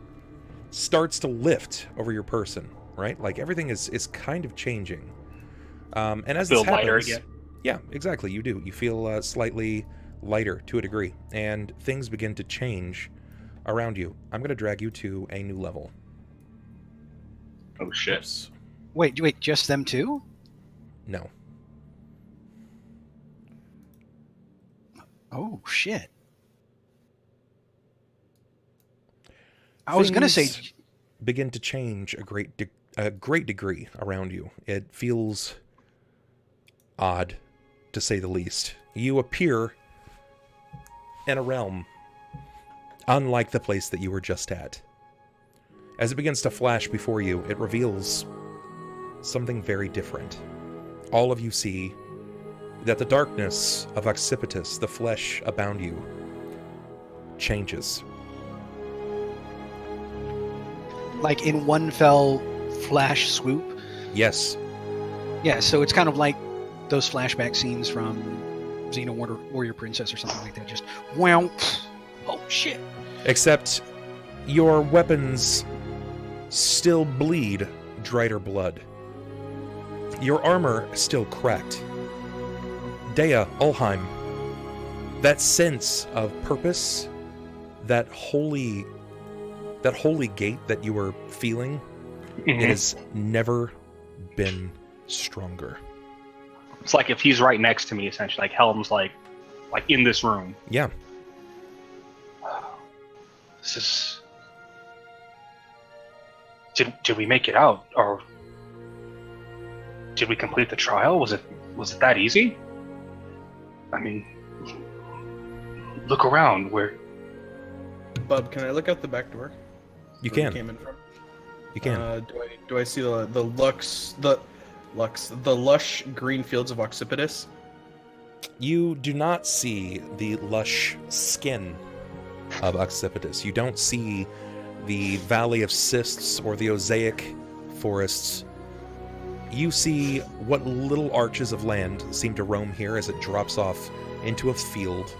[SPEAKER 1] starts to lift over your person, right? Like everything is kind of changing. And as
[SPEAKER 6] Feel
[SPEAKER 1] this happens,
[SPEAKER 6] lighter again.
[SPEAKER 1] yeah, exactly. You do. You feel slightly lighter to a degree, and things begin to change around you. I'm going to drag you to a new level.
[SPEAKER 6] Oh shit.
[SPEAKER 5] Wait, just them two?
[SPEAKER 1] No.
[SPEAKER 5] Oh, shit. I was going to say...
[SPEAKER 1] Things begin to change a great degree around you. It feels odd, to say the least. You appear in a realm unlike the place that you were just at. As it begins to flash before you, it reveals something very different. All of you see that the darkness of Occipitus, the flesh abound you, changes.
[SPEAKER 5] Like in one fell flash swoop?
[SPEAKER 1] Yes.
[SPEAKER 5] Yeah, so it's kind of like those flashback scenes from Xena Warrior Princess or something like that. Just, wow, oh shit.
[SPEAKER 1] Except your weapons still bleed Drider blood. Your armor still cracked. Deia, Ulhime, that sense of purpose, that holy gate that you were feeling, it has never been stronger.
[SPEAKER 6] It's like if he's right next to me, essentially. Like Helm's like in this room.
[SPEAKER 1] Yeah.
[SPEAKER 6] This is... Did we make it out? Or did we complete the trial? Was it that easy? I mean, look around.
[SPEAKER 8] Bub, can I look out the back door?
[SPEAKER 1] You
[SPEAKER 8] Where we
[SPEAKER 1] can.
[SPEAKER 8] came in from?
[SPEAKER 1] You can.
[SPEAKER 8] Do I see the lush green fields of Occipitus?
[SPEAKER 1] You do not see the lush skin of Occipitus. You don't see the Valley of Cysts or the Osaic forests. You see what little arches of land seem to roam here as it drops off into a field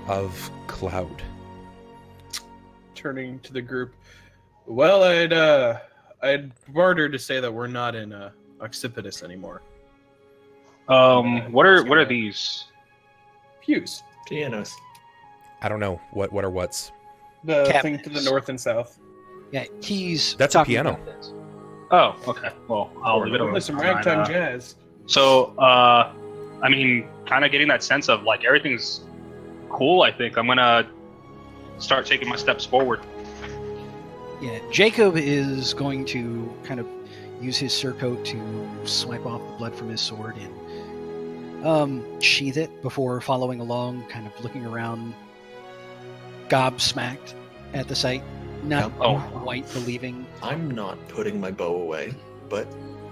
[SPEAKER 1] of cloud.
[SPEAKER 8] Turning to the group, well, I'd barter to say that we're not in Occipitus anymore.
[SPEAKER 6] What are these?
[SPEAKER 8] Pews.
[SPEAKER 4] Pianos.
[SPEAKER 1] I don't know what are what's.
[SPEAKER 8] The
[SPEAKER 5] Cabinets.
[SPEAKER 8] thing to the north and south.
[SPEAKER 5] Yeah, he's
[SPEAKER 1] That's a
[SPEAKER 5] talking
[SPEAKER 1] piano.
[SPEAKER 5] about this.
[SPEAKER 6] Oh, okay. Well, I'll leave it over.
[SPEAKER 8] Some ragtime jazz.
[SPEAKER 6] So, I mean, kind of getting that sense of like everything's cool. I think I'm gonna start taking my steps forward.
[SPEAKER 5] Yeah, Jakob is going to kind of use his surcoat to swipe off the blood from his sword and sheath it before following along, kind of looking around, gobsmacked at the sight, not quite believing.
[SPEAKER 4] I'm not putting my bow away, but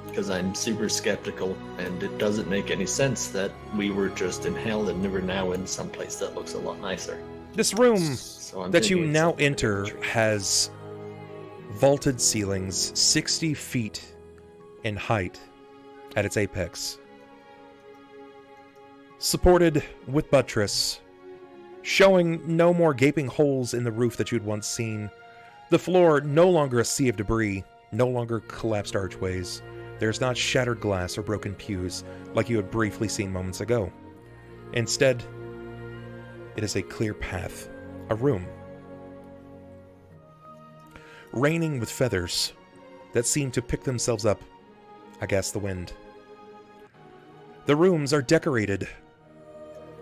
[SPEAKER 4] because I'm super skeptical, and it doesn't make any sense that we were just in hell and we're now in someplace that looks a lot nicer.
[SPEAKER 1] This room
[SPEAKER 4] So I'm
[SPEAKER 1] that you
[SPEAKER 4] thinking it's
[SPEAKER 1] now
[SPEAKER 4] something
[SPEAKER 1] enter
[SPEAKER 4] true.
[SPEAKER 1] has vaulted ceilings 60 feet in height at its apex. Supported with buttress showing no more gaping holes in the roof that you'd once seen. The floor no longer a sea of debris, no longer collapsed archways. There's not shattered glass or broken pews like you had briefly seen moments ago. Instead, it is a clear path, a room, raining with feathers that seem to pick themselves up against the wind. The rooms are decorated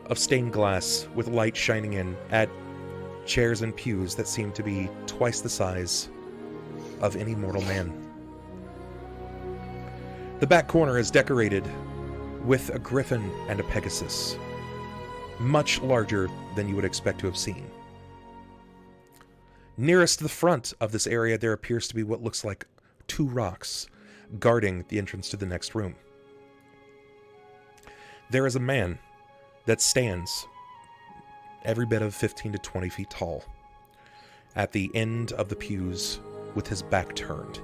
[SPEAKER 1] of stained glass with light shining in at chairs and pews that seem to be twice the size of any mortal man. The back corner is decorated with a griffin and a pegasus, much larger than you would expect to have seen. Nearest to the front of this area, there appears to be what looks like 2 rocks guarding the entrance to the next room. There is a man that stands every bit of 15 to 20 feet tall at the end of the pews with his back turned.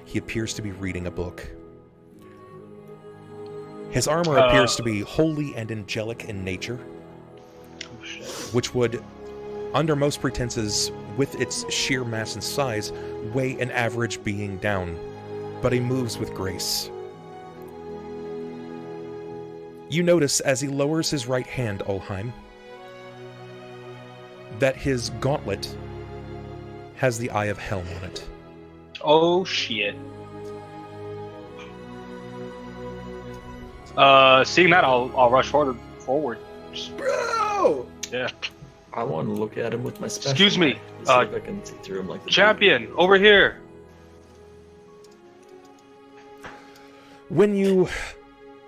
[SPEAKER 1] He appears to be reading a book. His armor appears to be holy and angelic in nature, which would, under most pretenses, with its sheer mass and size, weigh an average being down, but he moves with grace. You notice as he lowers his right hand, Ulhime, that his gauntlet has the Eye of Helm on it.
[SPEAKER 6] Oh shit. Seeing that, I'll rush forward.
[SPEAKER 2] Bro!
[SPEAKER 6] Yeah.
[SPEAKER 4] I want to look at him with my special.
[SPEAKER 6] Excuse me,
[SPEAKER 4] eye, see if I can see through him like the
[SPEAKER 6] champion, over here.
[SPEAKER 1] When you...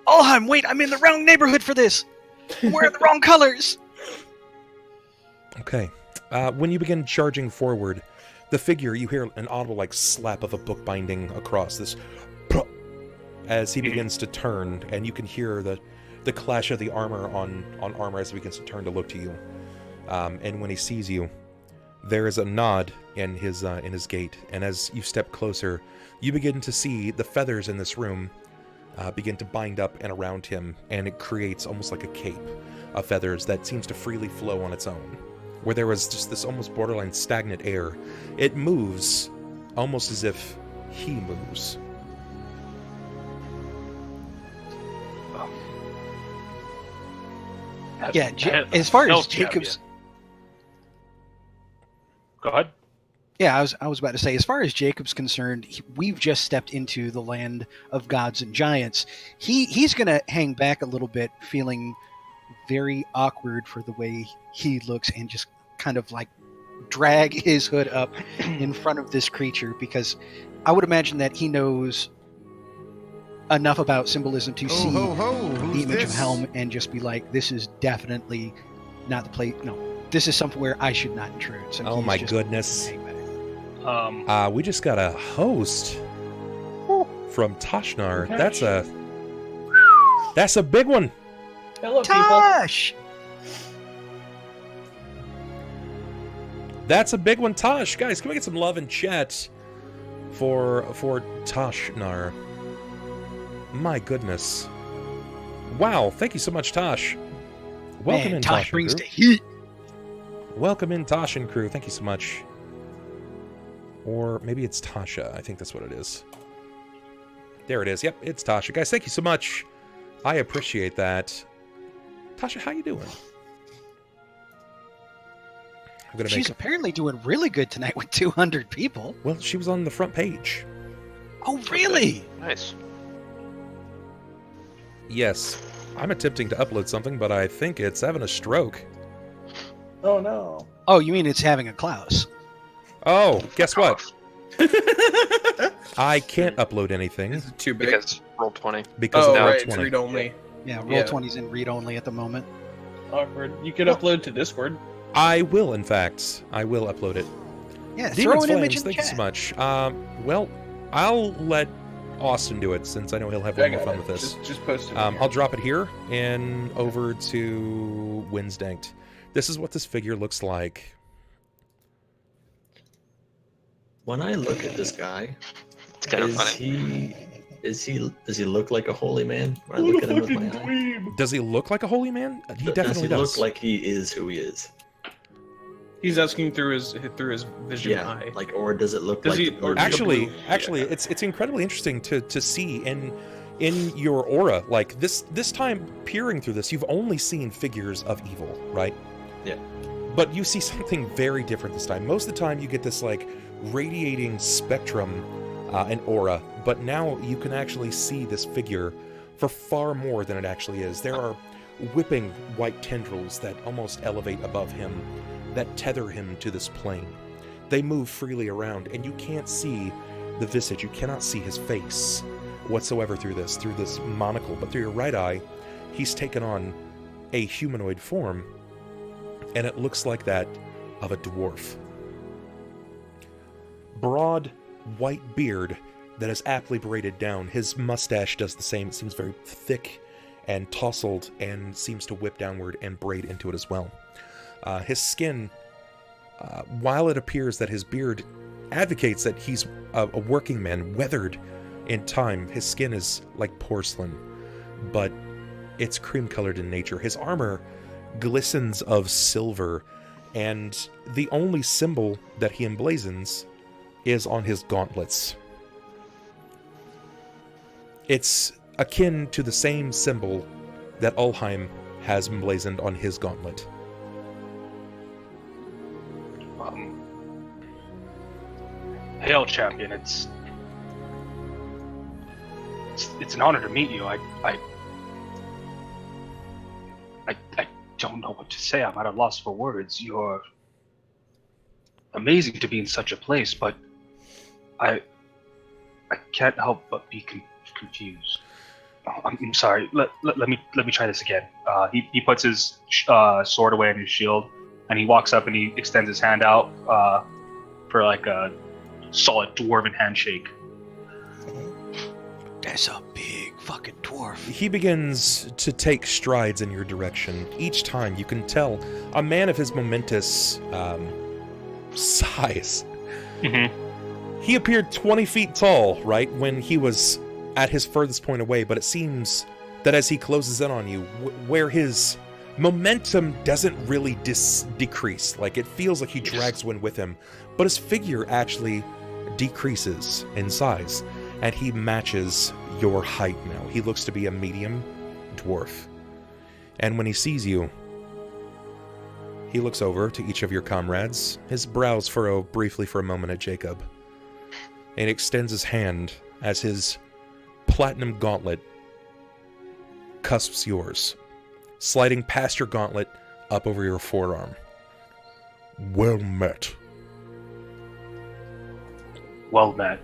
[SPEAKER 5] Ulhime, wait, I'm in the wrong neighborhood for this. I'm wearing the wrong colors.
[SPEAKER 1] Okay. When you begin charging forward, the figure, you hear an audible like slap of a book binding across this as he begins to turn, and you can hear the clash of the armor on armor as he begins to turn to look to you. And when he sees you, there is a nod in his gait, and as you step closer, you begin to see the feathers in this room begin to bind up and around him, and it creates almost like a cape of feathers that seems to freely flow on its own. Where there was just this almost borderline stagnant air, it moves almost as if he moves.
[SPEAKER 5] Yeah, as far as Jacob's...
[SPEAKER 6] Go ahead.
[SPEAKER 5] Yeah, I was about to say, as far as Jacob's concerned, we've just stepped into the land of gods and giants. He's going to hang back a little bit, feeling very awkward for the way he looks, and just kind of like drag his hood up in front of this creature, because I would imagine that he knows enough about symbolism to see the image of Helm and just be like, this is definitely not the place. No, this is somewhere I should not intrude. So
[SPEAKER 1] oh my goodness. We just got a host from Toshnar. That's a big one.
[SPEAKER 2] Hello,
[SPEAKER 5] Tosh!
[SPEAKER 2] people.
[SPEAKER 1] That's a big one, Tosh. Guys, can we get some love in chat for Toshnar? My goodness. Wow, thank you so much, Tosh. Welcome in,
[SPEAKER 5] Tosh
[SPEAKER 1] Tosh
[SPEAKER 5] brings
[SPEAKER 1] and
[SPEAKER 5] the
[SPEAKER 1] crew.
[SPEAKER 5] heat.
[SPEAKER 1] Welcome in, Tosh and crew. Thank you so much. Or maybe it's Tasha. I think that's what it is. There it is. Yep, it's Tasha. Guys, thank you so much. I appreciate that. Tasha, how you doing?
[SPEAKER 5] She's apparently doing really good tonight with 200 people.
[SPEAKER 1] Well, she was on the front page.
[SPEAKER 5] Oh, really?
[SPEAKER 3] Nice.
[SPEAKER 1] Yes. I'm attempting to upload something, but I think it's having a stroke.
[SPEAKER 2] Oh, no.
[SPEAKER 5] Oh, you mean it's having a Klaus?
[SPEAKER 1] Oh, guess what? I can't upload anything.
[SPEAKER 2] Is it too big?
[SPEAKER 3] Because Roll20.
[SPEAKER 1] Because
[SPEAKER 2] oh,
[SPEAKER 1] of
[SPEAKER 2] right, it's
[SPEAKER 1] Roll20.
[SPEAKER 2] read only.
[SPEAKER 5] Yeah, Roll20's in read only at the moment.
[SPEAKER 9] Awkward. You could upload to Discord.
[SPEAKER 1] I will, in fact. I will upload it.
[SPEAKER 5] Yeah,
[SPEAKER 1] Demon
[SPEAKER 5] throw an image in
[SPEAKER 1] Flames, thank
[SPEAKER 5] the
[SPEAKER 1] you
[SPEAKER 5] chat.
[SPEAKER 1] so much. Well, I'll let Austin do it, since I know he'll have way more fun with this.
[SPEAKER 2] Just post it.
[SPEAKER 1] I'll drop it here and over to Winsdanked. This is what this figure looks like.
[SPEAKER 4] When I look at this guy,
[SPEAKER 3] It's kind of
[SPEAKER 4] is
[SPEAKER 3] funny.
[SPEAKER 4] he Does he look like a holy man? When I look at him with my eye?
[SPEAKER 1] Does he look like a holy man? He definitely does.
[SPEAKER 4] Look like he is who he is?
[SPEAKER 9] He's asking through his vision eye.
[SPEAKER 4] Like, or does it look
[SPEAKER 9] Does
[SPEAKER 4] like?
[SPEAKER 9] he- or-
[SPEAKER 1] Actually,
[SPEAKER 9] Yeah.
[SPEAKER 1] it's incredibly interesting to see in your aura. Like this time, peering through this, you've only seen figures of evil, right?
[SPEAKER 4] Yeah.
[SPEAKER 1] But you see something very different this time. Most of the time, you get this like radiating spectrum and aura, but now you can actually see this figure for far more than it actually is. There are whipping white tendrils that almost elevate above him, that tether him to this plane. They move freely around, and you can't see the visage. You cannot see his face whatsoever through this monocle. But through your right eye, he's taken on a humanoid form, and it looks like that of a dwarf. Broad, white beard that is aptly braided down. His mustache does the same. It seems very thick and tousled and seems to whip downward and braid into it as well. His skin, while it appears that his beard advocates that he's a working man, weathered in time, his skin is like porcelain, but it's cream-colored in nature. His armor glistens of silver, and the only symbol that he emblazons is on his gauntlets. It's akin to the same symbol that Ulhime has emblazoned on his gauntlet.
[SPEAKER 6] Hail, champion. It's an honor to meet you. I don't know what to say. I'm at a loss for words. You're amazing to be in such a place, but I can't help but be confused. Oh, I'm sorry. Let me try this again. He puts his sword away in his shield, and he walks up and he extends his hand out for like a solid dwarven handshake.
[SPEAKER 5] That's a big fucking dwarf.
[SPEAKER 1] He begins to take strides in your direction. Each time you can tell a man of his momentous size.
[SPEAKER 6] Mm-hmm.
[SPEAKER 1] He appeared 20 feet tall, right, when he was at his furthest point away, but it seems that as he closes in on you, where his momentum doesn't really decrease, like it feels like he drags wind with him, but his figure actually decreases in size, and he matches your height now. He looks to be a medium dwarf. And when he sees you, he looks over to each of your comrades. His brows furrow briefly for a moment at Jakob, and extends his hand as his platinum gauntlet cusps yours, sliding past your gauntlet up over your forearm. Well met.
[SPEAKER 6] Well met.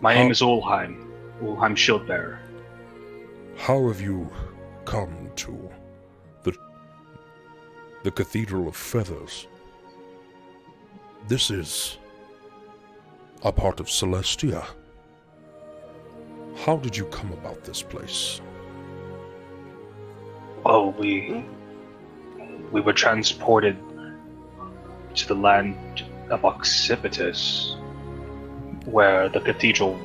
[SPEAKER 6] My name is Ulhime Shieldbearer.
[SPEAKER 1] How have you come to the Cathedral of Feathers? This is a part of Celestia. How did you come about this place?
[SPEAKER 6] Oh, we were transported to the land of Occipitus, where the cathedral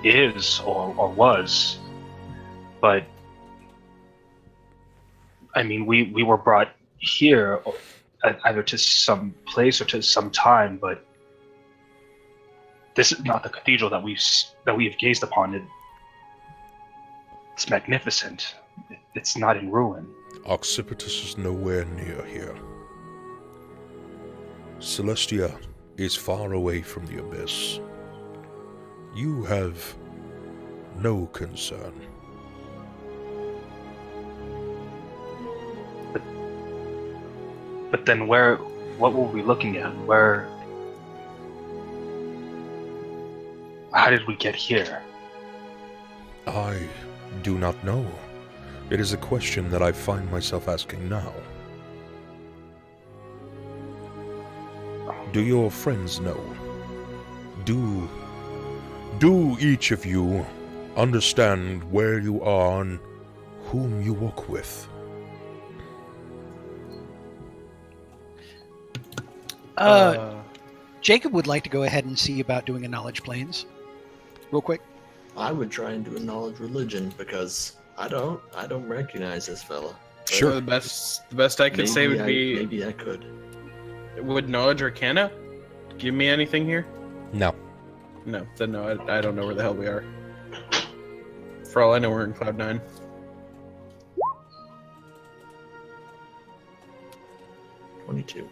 [SPEAKER 6] is or was. But I mean, we were brought here either to some place or to some time, but this is not the cathedral that we have gazed upon. It's magnificent. It's not in ruin.
[SPEAKER 1] Occipitus is nowhere near here. Celestia is far away from the abyss. You have no concern.
[SPEAKER 6] But then what were we looking at? How did we get here?
[SPEAKER 1] I do not know. It is a question that I find myself asking now. Do your friends know? Do each of you understand where you are and whom you walk with?
[SPEAKER 5] Jacob would like to go ahead and see about doing a knowledge planes. real quick?
[SPEAKER 4] I would try and do a knowledge religion because I don't recognize this fella.
[SPEAKER 1] Sure.
[SPEAKER 8] The best I could say would be
[SPEAKER 4] maybe I could.
[SPEAKER 8] Would knowledge arcana give me anything here?
[SPEAKER 1] No.
[SPEAKER 8] No, then no, I don't know where the hell we are. For all I know, we're in Cloud 9.
[SPEAKER 4] $22.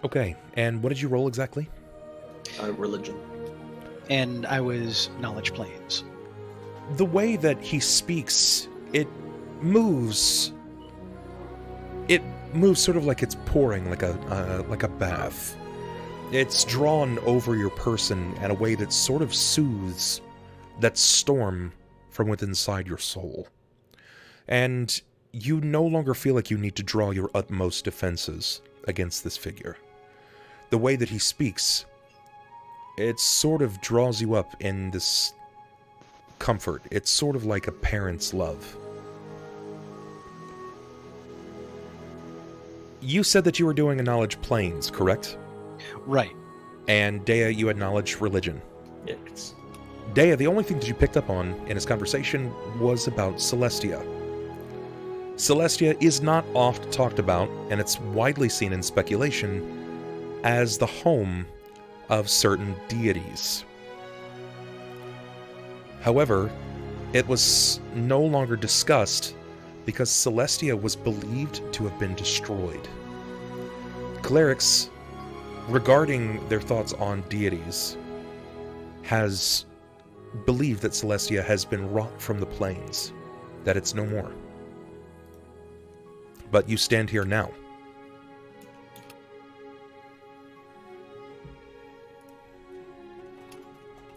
[SPEAKER 1] Okay, and what did you roll exactly?
[SPEAKER 4] Religion.
[SPEAKER 5] And I was knowledge planes.
[SPEAKER 1] The way that he speaks, it moves sort of like it's pouring, like a bath. It's drawn over your person in a way that sort of soothes that storm from within inside your soul. And you no longer feel like you need to draw your utmost defenses against this figure. The way that he speaks, it sort of draws you up in this comfort. It's sort of like a parent's love. You said that you were doing a knowledge planes, correct?
[SPEAKER 5] Right.
[SPEAKER 1] And Deia, you had knowledge religion.
[SPEAKER 4] Yes.
[SPEAKER 1] Deia, the only thing that you picked up on in his conversation was about Celestia. Celestia is not oft talked about, and it's widely seen in speculation as the home of certain deities. However, it was no longer discussed because Celestia was believed to have been destroyed. Clerics, regarding their thoughts on deities, has believed that Celestia has been wrought from the planes, that it's no more. But you stand here now.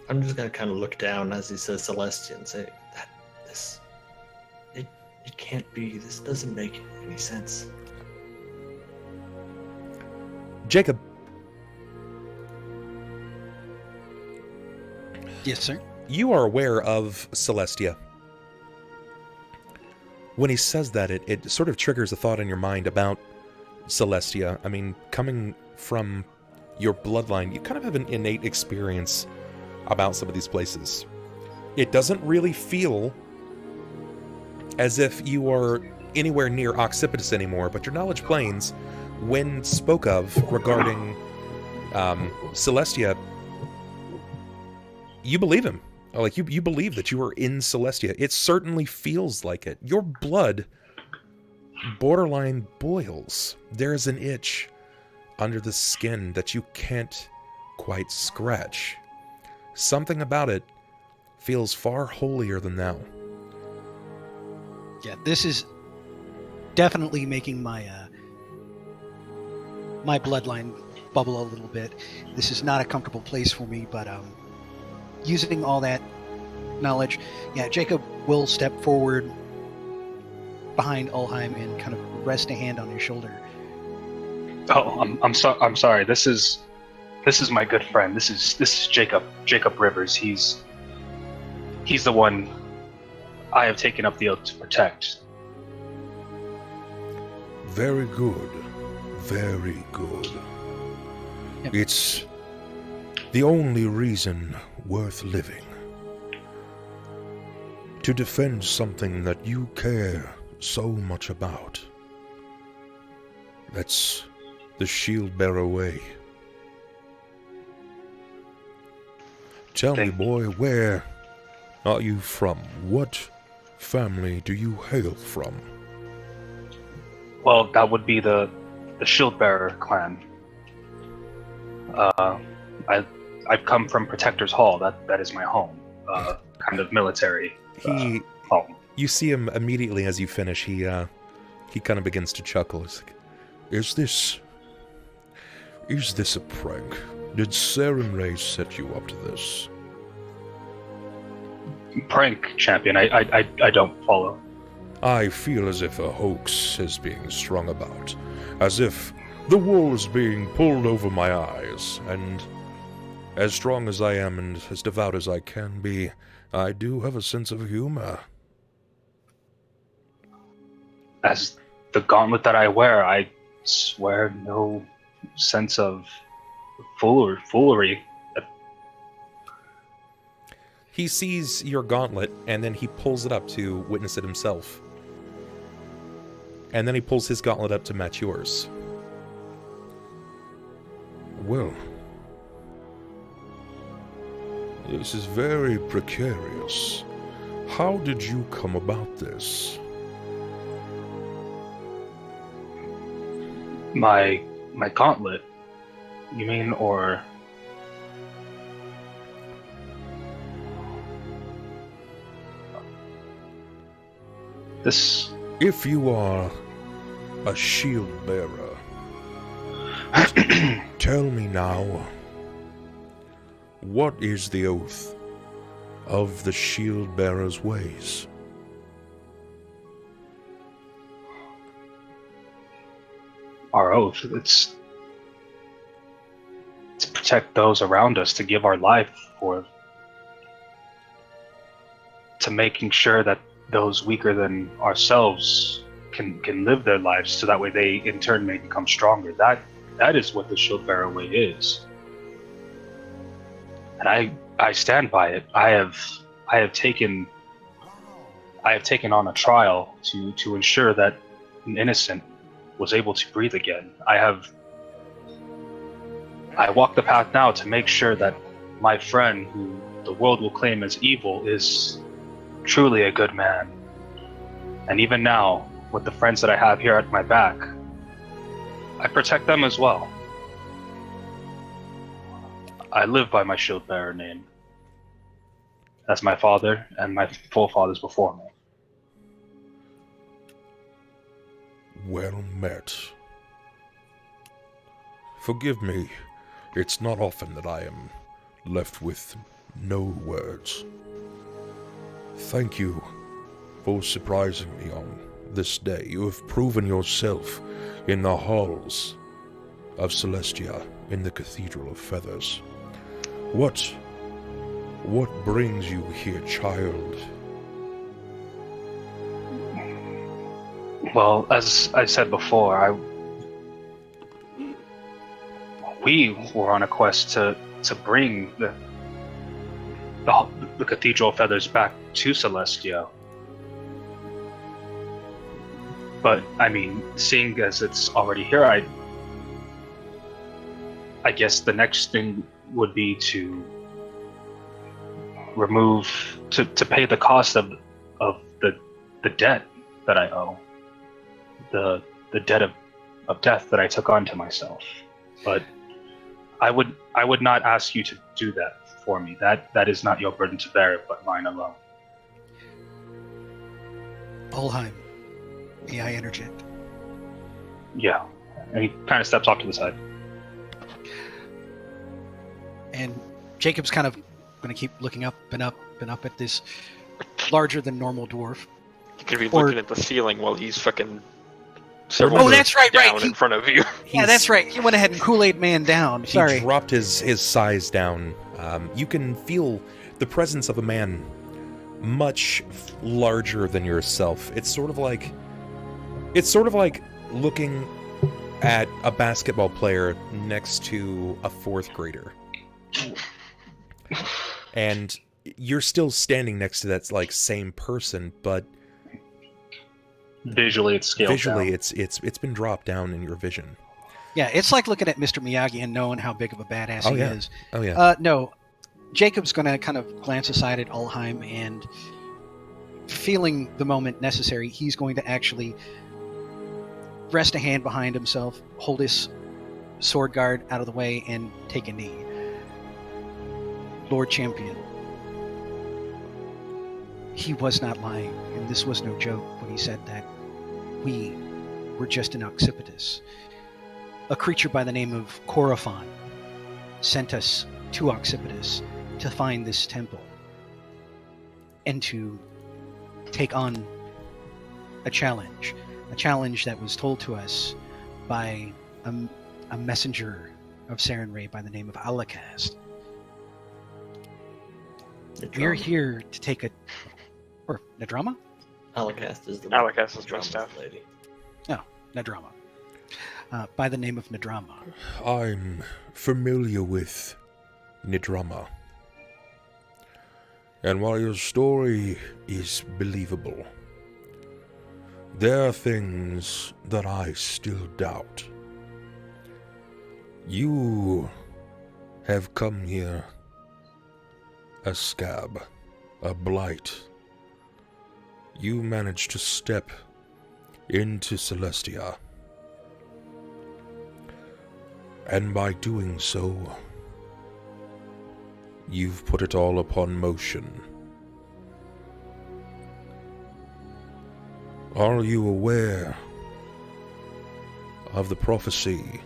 [SPEAKER 4] I'm just gonna kind of look down as he says Celestia and say, it can't be. This doesn't make any sense.
[SPEAKER 1] Jakob.
[SPEAKER 5] Yes, sir.
[SPEAKER 1] You are aware of Celestia. When he says that, it sort of triggers a thought in your mind about Celestia. I mean, coming from your bloodline, you kind of have an innate experience about some of these places. It doesn't really feel as if you are anywhere near Occipitus anymore, but your knowledge planes, when spoke of regarding Celestia, you believe him. Like, you believe that you are in Celestia. It certainly feels like it. Your blood borderline boils. There's an itch under the skin that you can't quite scratch. Something about it feels far holier than thou.
[SPEAKER 5] Yeah, this is definitely making my my bloodline bubble a little bit. This is not a comfortable place for me, but using all that knowledge, yeah, Jacob will step forward behind Ulhime and kind of rest a hand on his shoulder.
[SPEAKER 6] Oh, I'm sorry. This is my good friend. This is Jacob Rivers. He's the one I have taken up the oath to protect.
[SPEAKER 10] Very good. Very good.
[SPEAKER 5] Yep.
[SPEAKER 10] It's the only reason worth living. To defend something that you care so much about. That's the shield bearer way. Tell me, boy, where are you from? What family do you hail from?
[SPEAKER 6] Well, that would be the shield bearer clan. I've come from Protector's Hall. That is my home. Kind of military home.
[SPEAKER 1] You see him immediately as you finish. He kind of begins to chuckle. He's like,
[SPEAKER 10] Is this a prank? Did Saren Ray set you up to this?
[SPEAKER 6] Prank, champion. I don't follow.
[SPEAKER 10] I feel as if a hoax is being strung about. As if the wool is being pulled over my eyes. And as strong as I am and as devout as I can be, I do have a sense of humor.
[SPEAKER 6] As the gauntlet that I wear, I swear no sense of foolery.
[SPEAKER 1] He sees your gauntlet, and then he pulls it up to witness it himself. And then he pulls his gauntlet up to match yours.
[SPEAKER 10] Well, this is very precarious. How did you come about this?
[SPEAKER 6] My gauntlet, you mean, or... This...
[SPEAKER 10] If you are a shield bearer, tell me now, what is the oath of the shield bearer's ways?
[SPEAKER 6] Our oath, it's to protect those around us, to give our life for, to making sure that those weaker than ourselves can live their lives, so that way they in turn may become stronger. That is what the shield bearer way is, and I stand by it. I have taken on a trial to ensure that an innocent was able to breathe again. I walk the path now to make sure that my friend, who the world will claim as evil, is truly a good man. And even now, with the friends that I have here at my back, I protect them as well. I live by my shield bearer name. That's my father and my forefathers before me.
[SPEAKER 10] Well met. Forgive me, it's not often that I am left with no words. Thank you for surprising me on this day. You have proven yourself in the halls of Celestia, in the Cathedral of Feathers. What brings you here, child?
[SPEAKER 6] Well, as I said before, we were on a quest to bring the Cathedral of Feathers back to Celestia. But, I mean, seeing as it's already here, I guess the next thing would be to pay the cost of the debt that I owe. The debt of death that I took onto myself. But I would not ask you to do that for me. That is not your burden to bear, but mine alone.
[SPEAKER 5] Ulhime, may I interject?
[SPEAKER 6] Yeah. And he kind of steps off to the side.
[SPEAKER 5] And Jacob's kind of going to keep looking up and up and up at this larger than normal dwarf.
[SPEAKER 3] You could be looking at the ceiling while he's fucking...
[SPEAKER 5] Oh, that's right,
[SPEAKER 3] down in front of you.
[SPEAKER 5] Yeah, that's right. He went ahead and Kool-Aid Man down. Sorry.
[SPEAKER 1] He dropped his size down. You can feel the presence of a man much larger than yourself. It's sort of like looking at a basketball player next to a fourth grader. And you're still standing next to that same person, but
[SPEAKER 6] visually it's scaled
[SPEAKER 1] down. It's been dropped down in your vision.
[SPEAKER 5] Yeah, it's like looking at Mr. Miyagi and knowing how big of a badass he is.
[SPEAKER 1] Oh yeah.
[SPEAKER 5] No, Jacob's going to kind of glance aside at Ulhime, and feeling the moment necessary, he's going to actually rest a hand behind himself, hold his sword guard out of the way, and take a knee. Lord Champion, he was not lying, and this was no joke when he said that we were just an occipitus. A creature by the name of Corophon sent us to Occipitus to find this temple and to take on a challenge that was told to us by a messenger of Sarenrae by the name of Alakast. We're here to take or Nadrama?
[SPEAKER 4] Alakast is the
[SPEAKER 3] dressed up
[SPEAKER 4] lady.
[SPEAKER 5] No, Nadrama. By the name of Nadrama.
[SPEAKER 10] I'm familiar with Nadrama. And while your story is believable, there are things that I still doubt. You have come here a scab, a blight. You managed to step into Celestia. And by doing so, you've put it all upon motion. Are you aware of the prophecy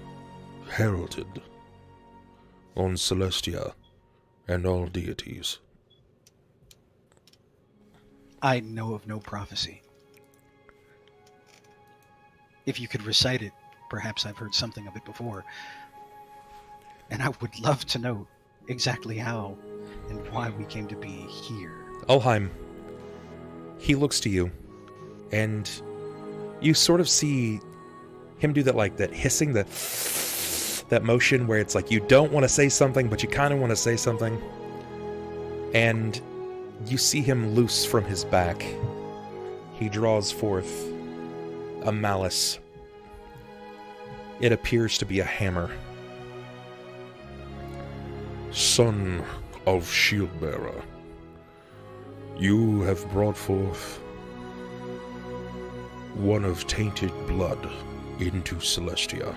[SPEAKER 10] heralded on Celestia and all deities?
[SPEAKER 5] I know of no prophecy. If you could recite it, perhaps I've heard something of it before. And I would love to know exactly how and why we came to be here.
[SPEAKER 1] Ulhime, he looks to you, and you sort of see him do that hissing, that motion where it's like you don't want to say something, but you kind of want to say something. And you see him loose from his back. He draws forth a malice. It appears to be a hammer.
[SPEAKER 10] Son of Shieldbearer, you have brought forth one of tainted blood into Celestia.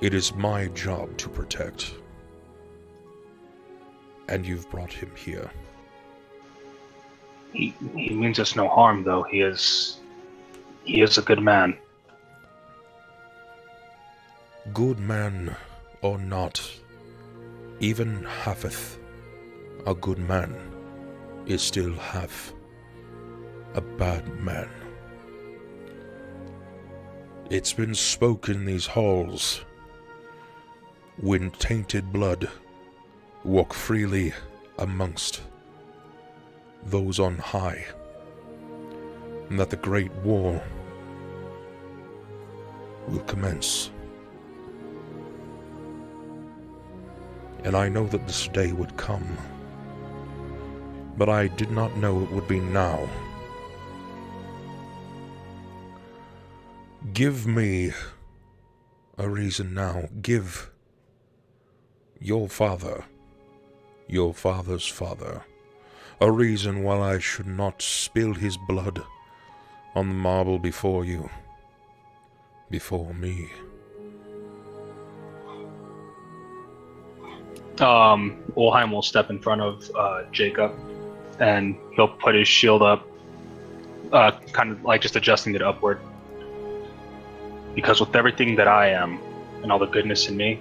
[SPEAKER 10] It is my job to protect, and you've brought him here.
[SPEAKER 6] He means us no harm, though. He is a good man.
[SPEAKER 10] Good man or not, even halfeth a good man is still half a bad man. It's been spoken in these halls, when tainted blood walk freely amongst those on high, and that the great war will commence. And I know that this day would come, but I did not know it would be now. Give me a reason now. Give your father, your father's father, a reason why I should not spill his blood on the marble before you, before me.
[SPEAKER 6] Ulhime will step in front of Jakob, and he'll put his shield up, kind of like just adjusting it upward. Because with everything that I am, and all the goodness in me,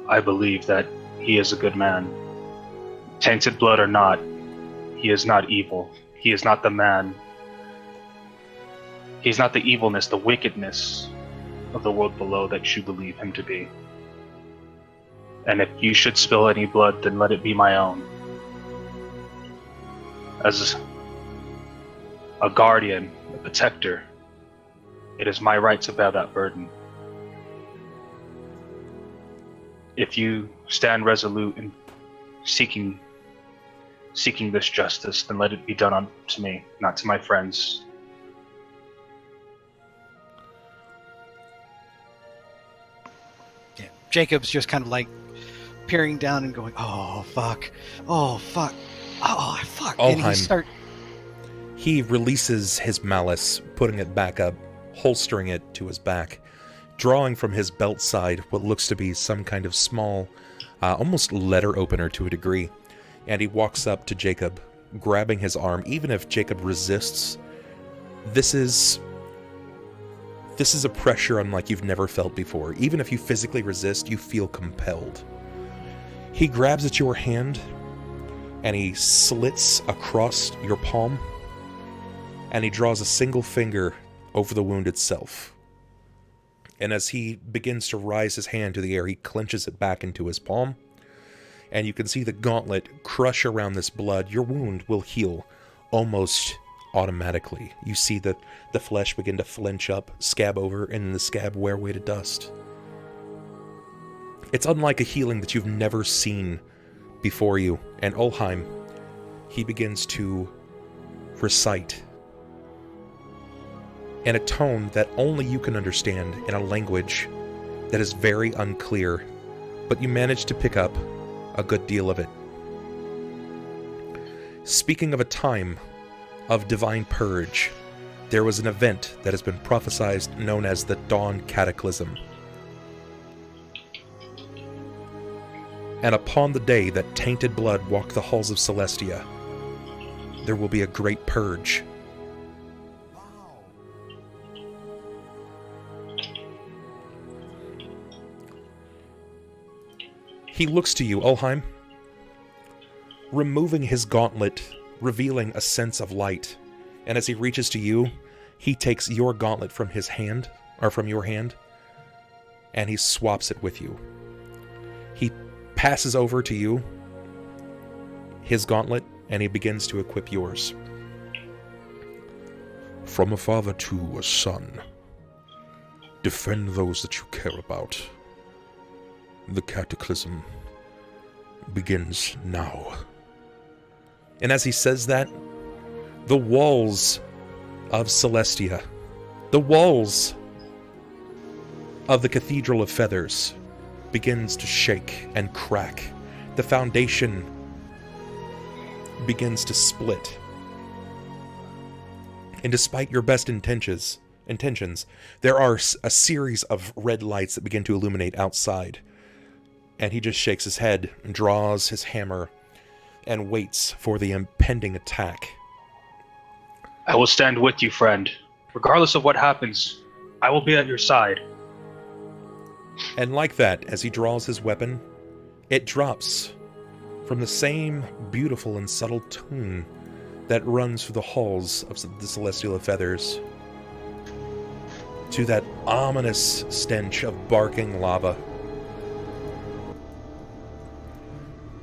[SPEAKER 6] I believe that he is a good man. Tainted blood or not, he is not evil. He is not the man. He's not the evilness, the wickedness of the world below that you believe him to be. And if you should spill any blood, then let it be my own. As a guardian, a protector, it is my right to bear that burden. If you stand resolute in seeking this justice, then let it be done to me, not to my friends.
[SPEAKER 5] Yeah, Jacob's just kind of like peering down and going, "Oh fuck! Oh fuck! Oh fuck!"
[SPEAKER 1] Ulhime, he releases his malice, putting it back up, holstering it to his back, drawing from his belt side what looks to be some kind of small, almost letter opener to a degree, and he walks up to Jakob, grabbing his arm. Even if Jakob resists, this is a pressure unlike you've never felt before. Even if you physically resist, you feel compelled. He grabs at your hand, and he slits across your palm, and he draws a single finger over the wound itself. And as he begins to rise his hand to the air, he clenches it back into his palm, and you can see the gauntlet crush around this blood. Your wound will heal almost automatically. You see the flesh begin to flinch up, scab over, and the scab wear away to dust. It's unlike a healing that you've never seen before you. And Ulhime, he begins to recite in a tone that only you can understand, in a language that is very unclear, but you manage to pick up a good deal of it. Speaking of a time of divine purge, there was an event that has been prophesied known as the Dawn Cataclysm. And upon the day that tainted blood walk the halls of Celestia, there will be a great purge. He looks to you, Ulhime, removing his gauntlet, revealing a sense of light. And as he reaches to you, he takes your gauntlet from his hand, or from your hand, and he swaps it with you. He passes over to you his gauntlet, and he begins to equip yours.
[SPEAKER 10] From a father to a son, defend those that you care about. The cataclysm begins now.
[SPEAKER 1] And as he says that, the walls of Celestia, the walls of the Cathedral of Feathers, begins to shake and crack. The foundation begins to split. And despite your best intentions, there are a series of red lights that begin to illuminate outside. And he just shakes his head and draws his hammer and waits for the impending attack.
[SPEAKER 6] I will stand with you, friend. Regardless of what happens, I will be at your side.
[SPEAKER 1] And like that, as he draws his weapon, it drops from the same beautiful and subtle tune that runs through the halls of the Celestial of Feathers to that ominous stench of barking lava.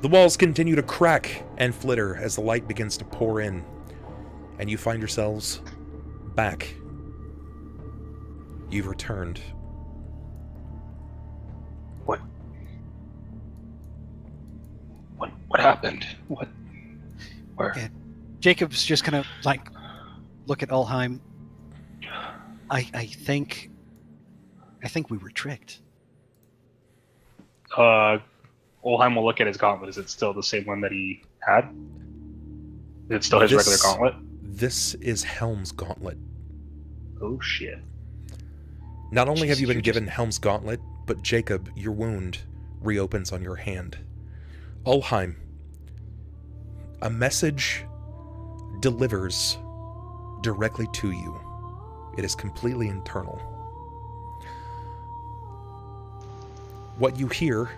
[SPEAKER 1] The walls continue to crack and flitter as the light begins to pour in, and you find yourselves back. You've returned.
[SPEAKER 6] What happened? What? Where?
[SPEAKER 5] Yeah. Jacob's just gonna like look at Ulhime. I think we were tricked.
[SPEAKER 6] Ulhime will look at his gauntlet. Is it still the same one that he had? Is it still his regular gauntlet?
[SPEAKER 1] This is Helm's gauntlet.
[SPEAKER 6] Oh shit.
[SPEAKER 1] Not only have you been given Helm's gauntlet, but Jakob, your wound reopens on your hand. Ulhime, a message delivers directly to you. It is completely internal. What you hear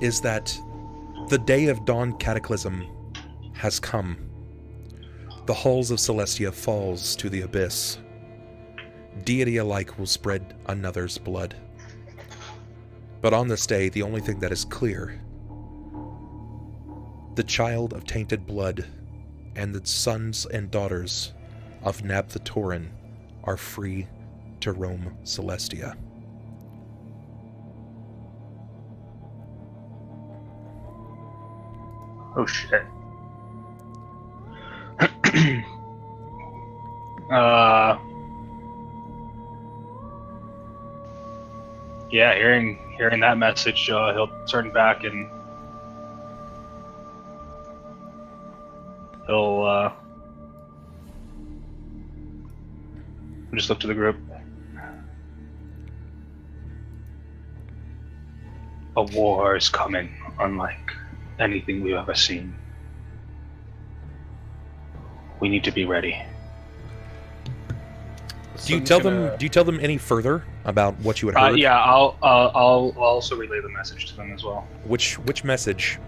[SPEAKER 1] is that the day of Dawn Cataclysm has come. The halls of Celestia falls to the abyss. Deity alike will spread another's blood. But on this day, the only thing that is clear, the child of tainted blood and the sons and daughters of Nab the Tauren are free to roam Celestia.
[SPEAKER 6] Oh shit. Yeah, hearing that message, he'll turn back and he'll just look to the group. A war is coming, unlike anything we've ever seen. We need to be ready.
[SPEAKER 1] Do you tell them any further about what you had heard?
[SPEAKER 6] Yeah, I'll also relay the message to them as well.
[SPEAKER 1] Which message?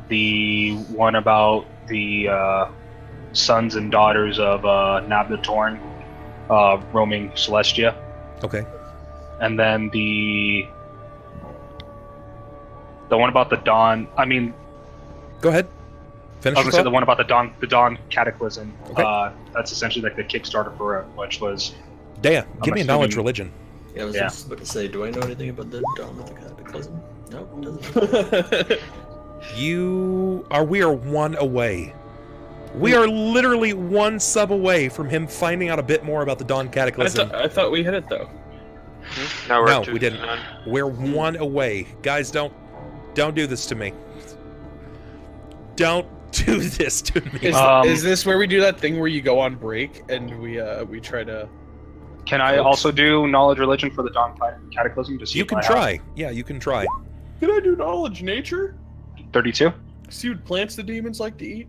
[SPEAKER 6] The one about the sons and daughters of Nab the Tauren roaming Celestia.
[SPEAKER 1] Okay.
[SPEAKER 6] And then the one about the Dawn. I mean,
[SPEAKER 1] go ahead. Finish.
[SPEAKER 6] I was gonna say the one about the Dawn Cataclysm.
[SPEAKER 1] Okay.
[SPEAKER 6] That's essentially like the Kickstarter for it, which was.
[SPEAKER 1] Deia, give me a knowledge religion.
[SPEAKER 4] Yeah, I was just about to say, do I know anything about the Dawn of the Cataclysm? No, doesn't.
[SPEAKER 1] We are one away. We are literally one sub away from him finding out a bit more about the Dawn Cataclysm.
[SPEAKER 9] I thought we hit it though.
[SPEAKER 3] No,
[SPEAKER 1] we didn't. We're one away. Guys, don't do this to me. Don't do this to me.
[SPEAKER 8] Is this where we do that thing where you go on break and we try to...
[SPEAKER 6] Can I also do knowledge religion for the Dawn Cataclysm? To see
[SPEAKER 1] you can try. Yeah, you can try.
[SPEAKER 8] Can I do knowledge nature?
[SPEAKER 6] 32?
[SPEAKER 8] See what plants the demons like to eat?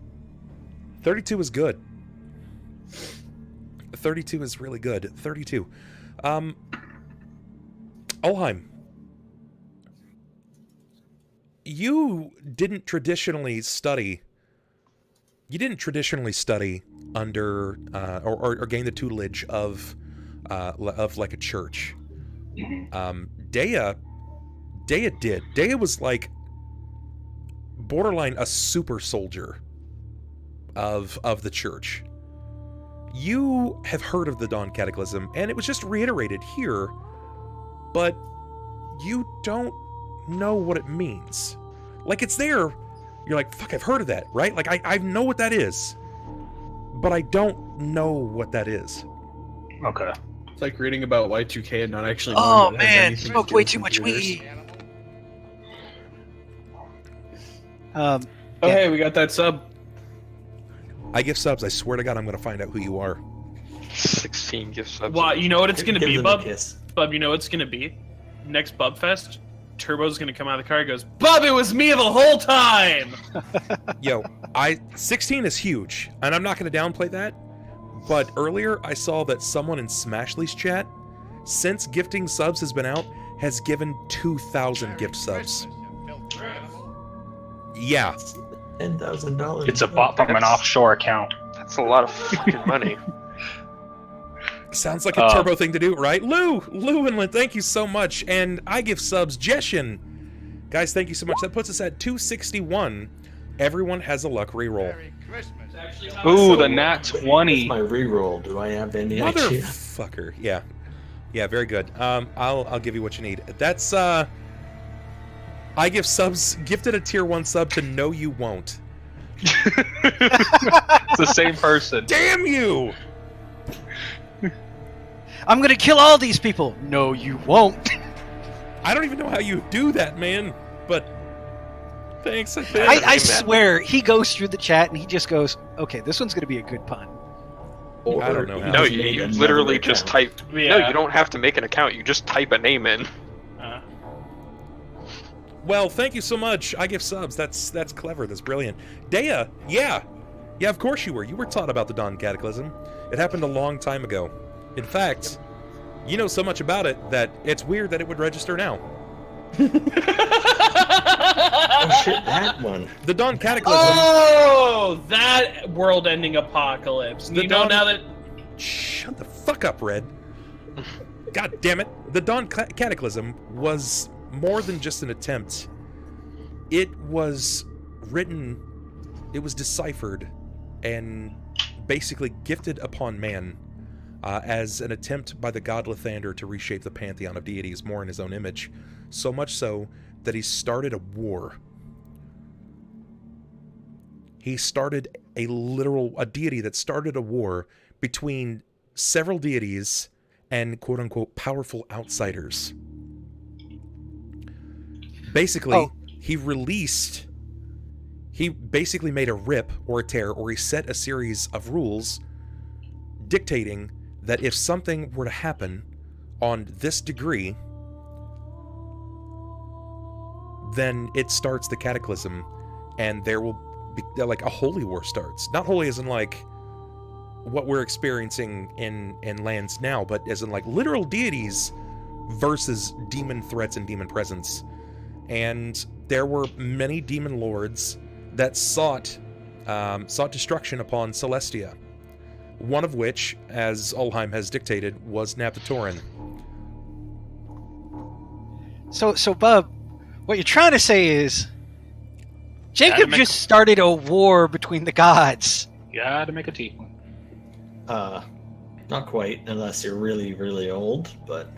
[SPEAKER 1] 32 is good. 32 is really good. 32. Ulhime. You didn't traditionally study under or gain the tutelage of like a church. Deia did. Deia was like borderline a super soldier of the church. You have heard of the Dawn Cataclysm, and it was just reiterated here, but you don't know what it means. Like, it's there, you're like, fuck, I've heard of that, right? Like, I know what that is, but I don't know what that is.
[SPEAKER 6] Okay.
[SPEAKER 8] It's like reading about Y2K and not actually knowing
[SPEAKER 5] that it has anything to smoked do way with too much weed.
[SPEAKER 8] Hey, we got that sub.
[SPEAKER 1] I give subs. I swear to God, I'm going to find out who you are.
[SPEAKER 3] 16 gift subs.
[SPEAKER 9] Well, you know what it's going to be, Bub?
[SPEAKER 4] Kiss.
[SPEAKER 9] Bub, you know what it's going to be? Next Bub Fest, Turbo's going to come out of the car and goes, Bub, it was me the whole time!
[SPEAKER 1] Yo, 16 is huge, and I'm not going to downplay that, but earlier I saw that someone in Smashly's chat, since gifting subs has been out, has given 2,000 gift subs. Yeah.
[SPEAKER 4] $10,000.
[SPEAKER 6] It's a bot from an offshore account.
[SPEAKER 3] That's a lot of fucking money.
[SPEAKER 1] Sounds like a Turbo thing to do, right? Lou and Lynn, thank you so much. And I give subs. Jeshin. Guys, thank you so much. That puts us at 261. Everyone has a luck reroll.
[SPEAKER 6] Ooh, the nat 20.
[SPEAKER 4] My reroll. Do I have any idea?
[SPEAKER 1] Motherfucker. Yeah. Yeah, very good. I'll give you what you need. That's I give subs, gifted a tier 1 sub to No You Won't.
[SPEAKER 6] It's the same person.
[SPEAKER 1] Damn you!
[SPEAKER 5] I'm gonna kill all these people. No, you won't.
[SPEAKER 1] I don't even know how you do that, man. But thanks.
[SPEAKER 5] I swear, he goes through the chat and he just goes, "Okay, this one's gonna be a good pun."
[SPEAKER 4] Or
[SPEAKER 1] I don't know how.
[SPEAKER 3] No, you literally just type.
[SPEAKER 9] Yeah.
[SPEAKER 3] No, you don't have to make an account. You just type a name in.
[SPEAKER 1] Well, thank you so much. I give subs. That's clever. That's brilliant. Deia, yeah, of course you were. You were taught about the Dawn Cataclysm. It happened a long time ago. In fact, you know so much about it that it's weird that it would register now.
[SPEAKER 4] Oh shit, that one.
[SPEAKER 1] The Dawn Cataclysm.
[SPEAKER 9] Oh, that world-ending apocalypse.
[SPEAKER 1] The
[SPEAKER 9] You know
[SPEAKER 1] Dawn-
[SPEAKER 9] now that...
[SPEAKER 1] Shut the fuck up, Red. God damn it. The Dawn Cataclysm was more than just an attempt. It was written, it was deciphered, and basically gifted upon man as an attempt by the god Lathander to reshape the pantheon of deities more in his own image. So much so that he started a war. He started a deity that started a war between several deities and quote-unquote powerful outsiders. Basically, he basically made a rip or a tear, or he set a series of rules dictating that if something were to happen on this degree, then it starts the cataclysm, and there will be like a holy war starts. Not holy as in like what we're experiencing in lands now, but as in like literal deities versus demon threats and demon presence. And there were many demon lords that sought destruction upon Celestia. One of which, as Ulhime has dictated, was Naphtatorin.
[SPEAKER 5] So Bub, what you're trying to say is Jacob just started a war between the gods.
[SPEAKER 6] Gotta make a tea.
[SPEAKER 4] Not quite, unless you're really, really old, but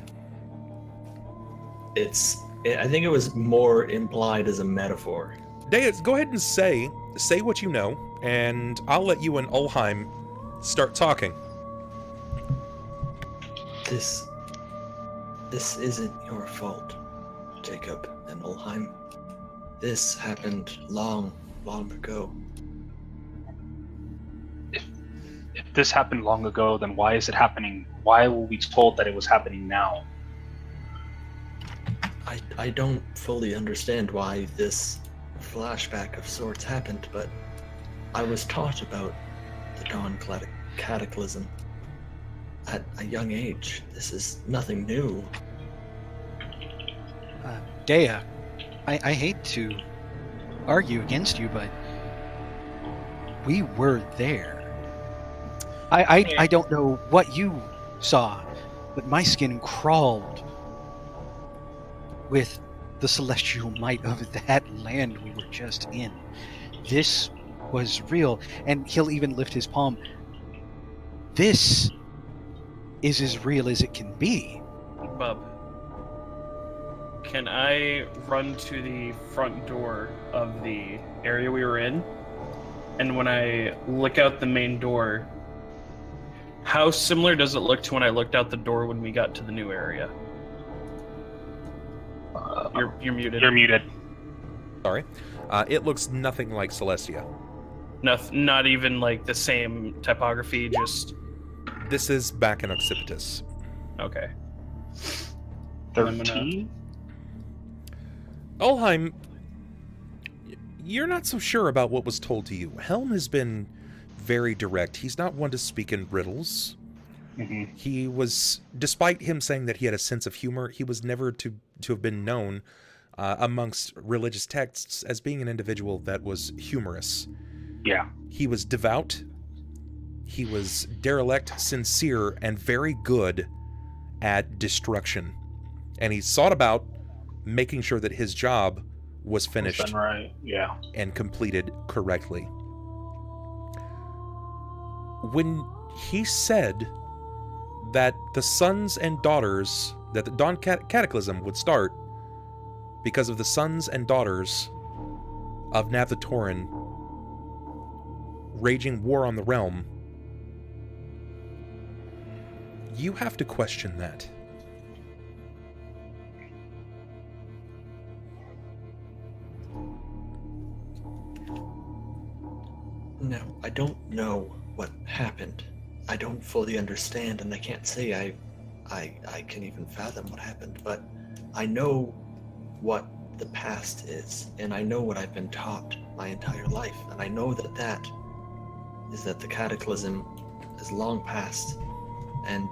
[SPEAKER 4] I think it was more implied as a metaphor.
[SPEAKER 1] Deia, go ahead and say what you know, and I'll let you and Ulhime start talking.
[SPEAKER 4] This isn't your fault, Jakob and Ulhime. This happened long ago.
[SPEAKER 6] If this happened long ago, then why is it happening? Why were we told that it was happening now?
[SPEAKER 4] I don't fully understand why this flashback of sorts happened, but I was taught about the Dawn Cataclysm at a young age. This is nothing new.
[SPEAKER 5] Deia, I hate to argue against you, but we were there. I don't know what you saw, but my skin crawled with the celestial might of that land we were just in. This was real, and he'll even lift his palm. This is as real as it can be.
[SPEAKER 9] Bub, can I run to the front door of the area we were in? And when I look out the main door, how similar does it look to when I looked out the door when we got to the new area? You're muted.
[SPEAKER 6] You're muted.
[SPEAKER 1] Sorry. It looks nothing like Celestia.
[SPEAKER 9] Not even like the same typography, just...
[SPEAKER 1] This is back in Occipitus.
[SPEAKER 9] Okay.
[SPEAKER 6] 13?
[SPEAKER 1] Ulhime, you're not so sure about what was told to you. Helm has been very direct. He's not one to speak in riddles.
[SPEAKER 6] Mm-hmm.
[SPEAKER 1] He was, despite him saying that he had a sense of humor, he was never to have been known amongst religious texts as being an individual that was humorous.
[SPEAKER 6] Yeah.
[SPEAKER 1] He was devout. He was derelict, sincere, and very good at destruction. And he sought about making sure that his job was finished
[SPEAKER 6] right. Yeah.
[SPEAKER 1] and completed correctly. When he said that the sons and daughters, that the Dawn Cataclysm would start because of the sons and daughters of Nathatoran raging war on the realm, you have to question that.
[SPEAKER 4] No, I don't know what happened. I don't fully understand, and I can't say I can even fathom what happened, but I know what the past is, and I know what I've been taught my entire life, and I know that is that the Cataclysm is long past, and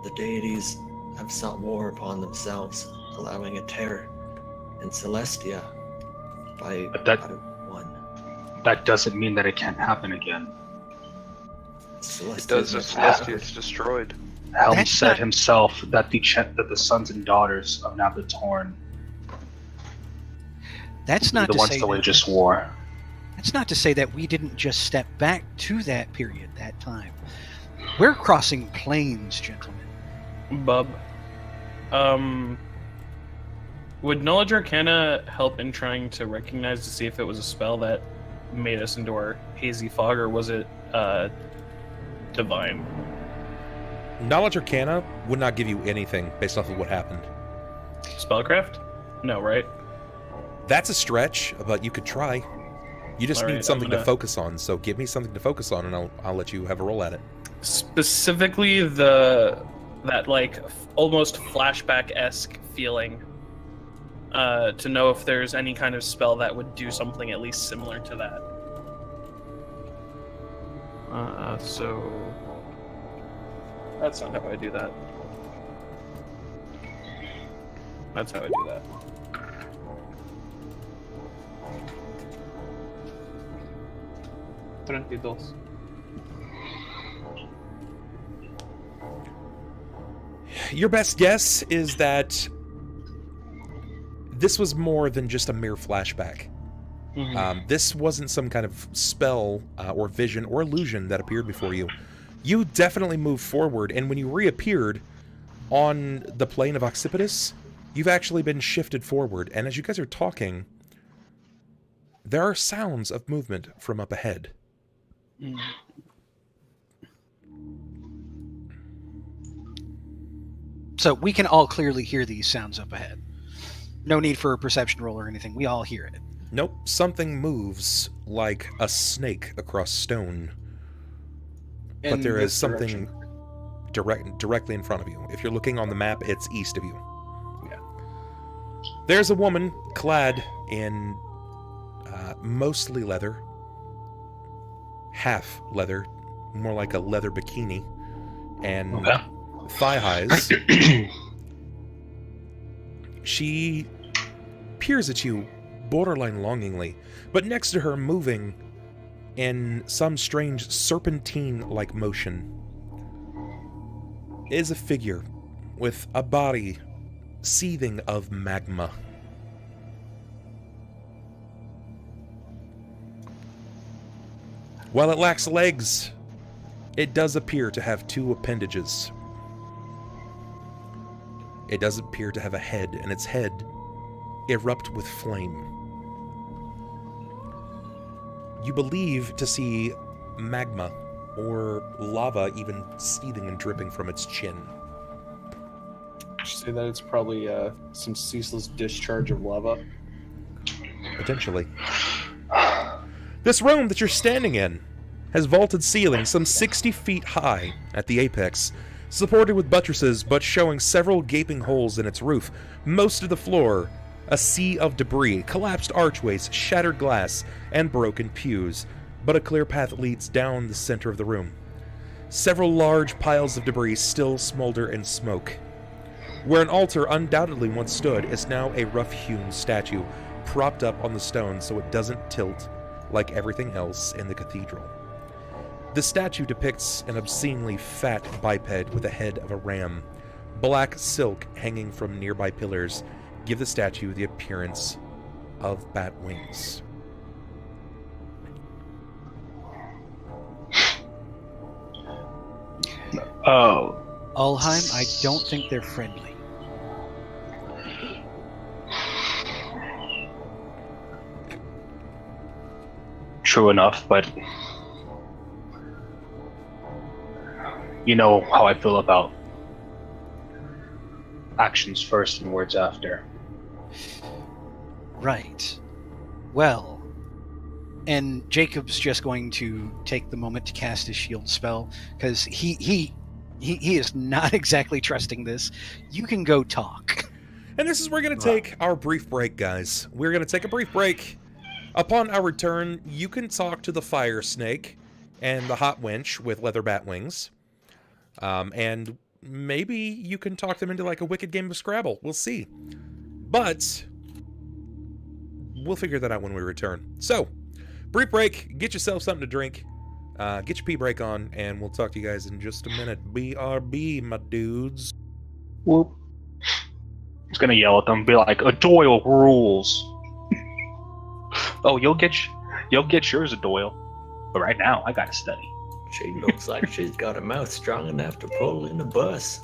[SPEAKER 4] the deities have sought war upon themselves, allowing a terror in Celestia by one.
[SPEAKER 6] That doesn't mean that it can't happen again.
[SPEAKER 3] It does if Celestia is destroyed.
[SPEAKER 6] Helm said himself that the sons and daughters of Nathatoran
[SPEAKER 5] That's not
[SPEAKER 6] the
[SPEAKER 5] to
[SPEAKER 6] ones
[SPEAKER 5] say
[SPEAKER 6] to
[SPEAKER 5] that,
[SPEAKER 6] wage war.
[SPEAKER 5] That's not to say that we didn't just step back to that period, that time. We're crossing planes, gentlemen.
[SPEAKER 9] Bub, would Knowledge Arcana help in trying to recognize to see if it was a spell that made us into our hazy fog, or was it divine?
[SPEAKER 1] Knowledge Arcana would not give you anything based off of what happened.
[SPEAKER 9] Spellcraft? No, right?
[SPEAKER 1] That's a stretch, but you could try. You just need something to focus on, so give me something to focus on, and I'll let you have a roll at it.
[SPEAKER 9] Specifically that like almost flashback-esque feeling, to know if there's any kind of spell that would do something at least similar to that. So that's not how I do that. That's how I do that.
[SPEAKER 1] Your best guess is that this was more than just a mere flashback.
[SPEAKER 9] Mm-hmm.
[SPEAKER 1] This wasn't some kind of spell or vision or illusion that appeared before you. You definitely moved forward, and when you reappeared on the plane of Occipitus, you've actually been shifted forward, and as you guys are talking, there are sounds of movement from up ahead.
[SPEAKER 5] So we can all clearly hear these sounds up ahead. No need for a perception roll or anything. We all hear it.
[SPEAKER 1] Nope. Something moves like a snake across stone. But there is something directly in front of you. If you're looking on the map, it's east of you.
[SPEAKER 9] Yeah.
[SPEAKER 1] There's a woman clad in mostly leather, half leather, more like a leather bikini, and thigh highs. She peers at you borderline longingly, but next to her, moving in some strange serpentine-like motion, is a figure with a body seething of magma. While it lacks legs, it does appear to have two appendages. It does appear to have a head, and its head erupt with flame. You believe to see magma, or lava even seething and dripping from its chin.
[SPEAKER 9] I should say that it's probably some ceaseless discharge of lava.
[SPEAKER 1] Potentially. This room that you're standing in has vaulted ceilings some 60 feet high at the apex, supported with buttresses but showing several gaping holes in its roof. Most of the floor, a sea of debris, collapsed archways, shattered glass, and broken pews, but a clear path leads down the center of the room. Several large piles of debris still smolder and smoke. Where an altar undoubtedly once stood is now a rough-hewn statue, propped up on the stone so it doesn't tilt like everything else in the cathedral. The statue depicts an obscenely fat biped with the head of a ram. Black silk hanging from nearby pillars give the statue the appearance of bat wings.
[SPEAKER 6] Oh.
[SPEAKER 5] Ulhime, I don't think they're friendly.
[SPEAKER 6] True enough, but you know how I feel about actions first and words after.
[SPEAKER 5] Right. Well, and Jakob's just going to take the moment to cast his shield spell, because he is not exactly trusting this. You can go talk.
[SPEAKER 1] And this is where we're going to take our brief break, guys. We're going to take a brief break. Upon our return, you can talk to the fire snake and the hot wench with leather bat wings. And maybe you can talk them into like a wicked game of Scrabble. We'll see. But we'll figure that out when we return. So, brief break. Get yourself something to drink. Get your pee break on, and we'll talk to you guys in just a minute. BRB, my dudes.
[SPEAKER 6] Whoop. I was gonna yell at them, be like, "A Doyle rules." Oh, you'll get yours, a Doyle. But right now, I gotta study.
[SPEAKER 4] She looks like she's got a mouth strong enough to pull in a bus.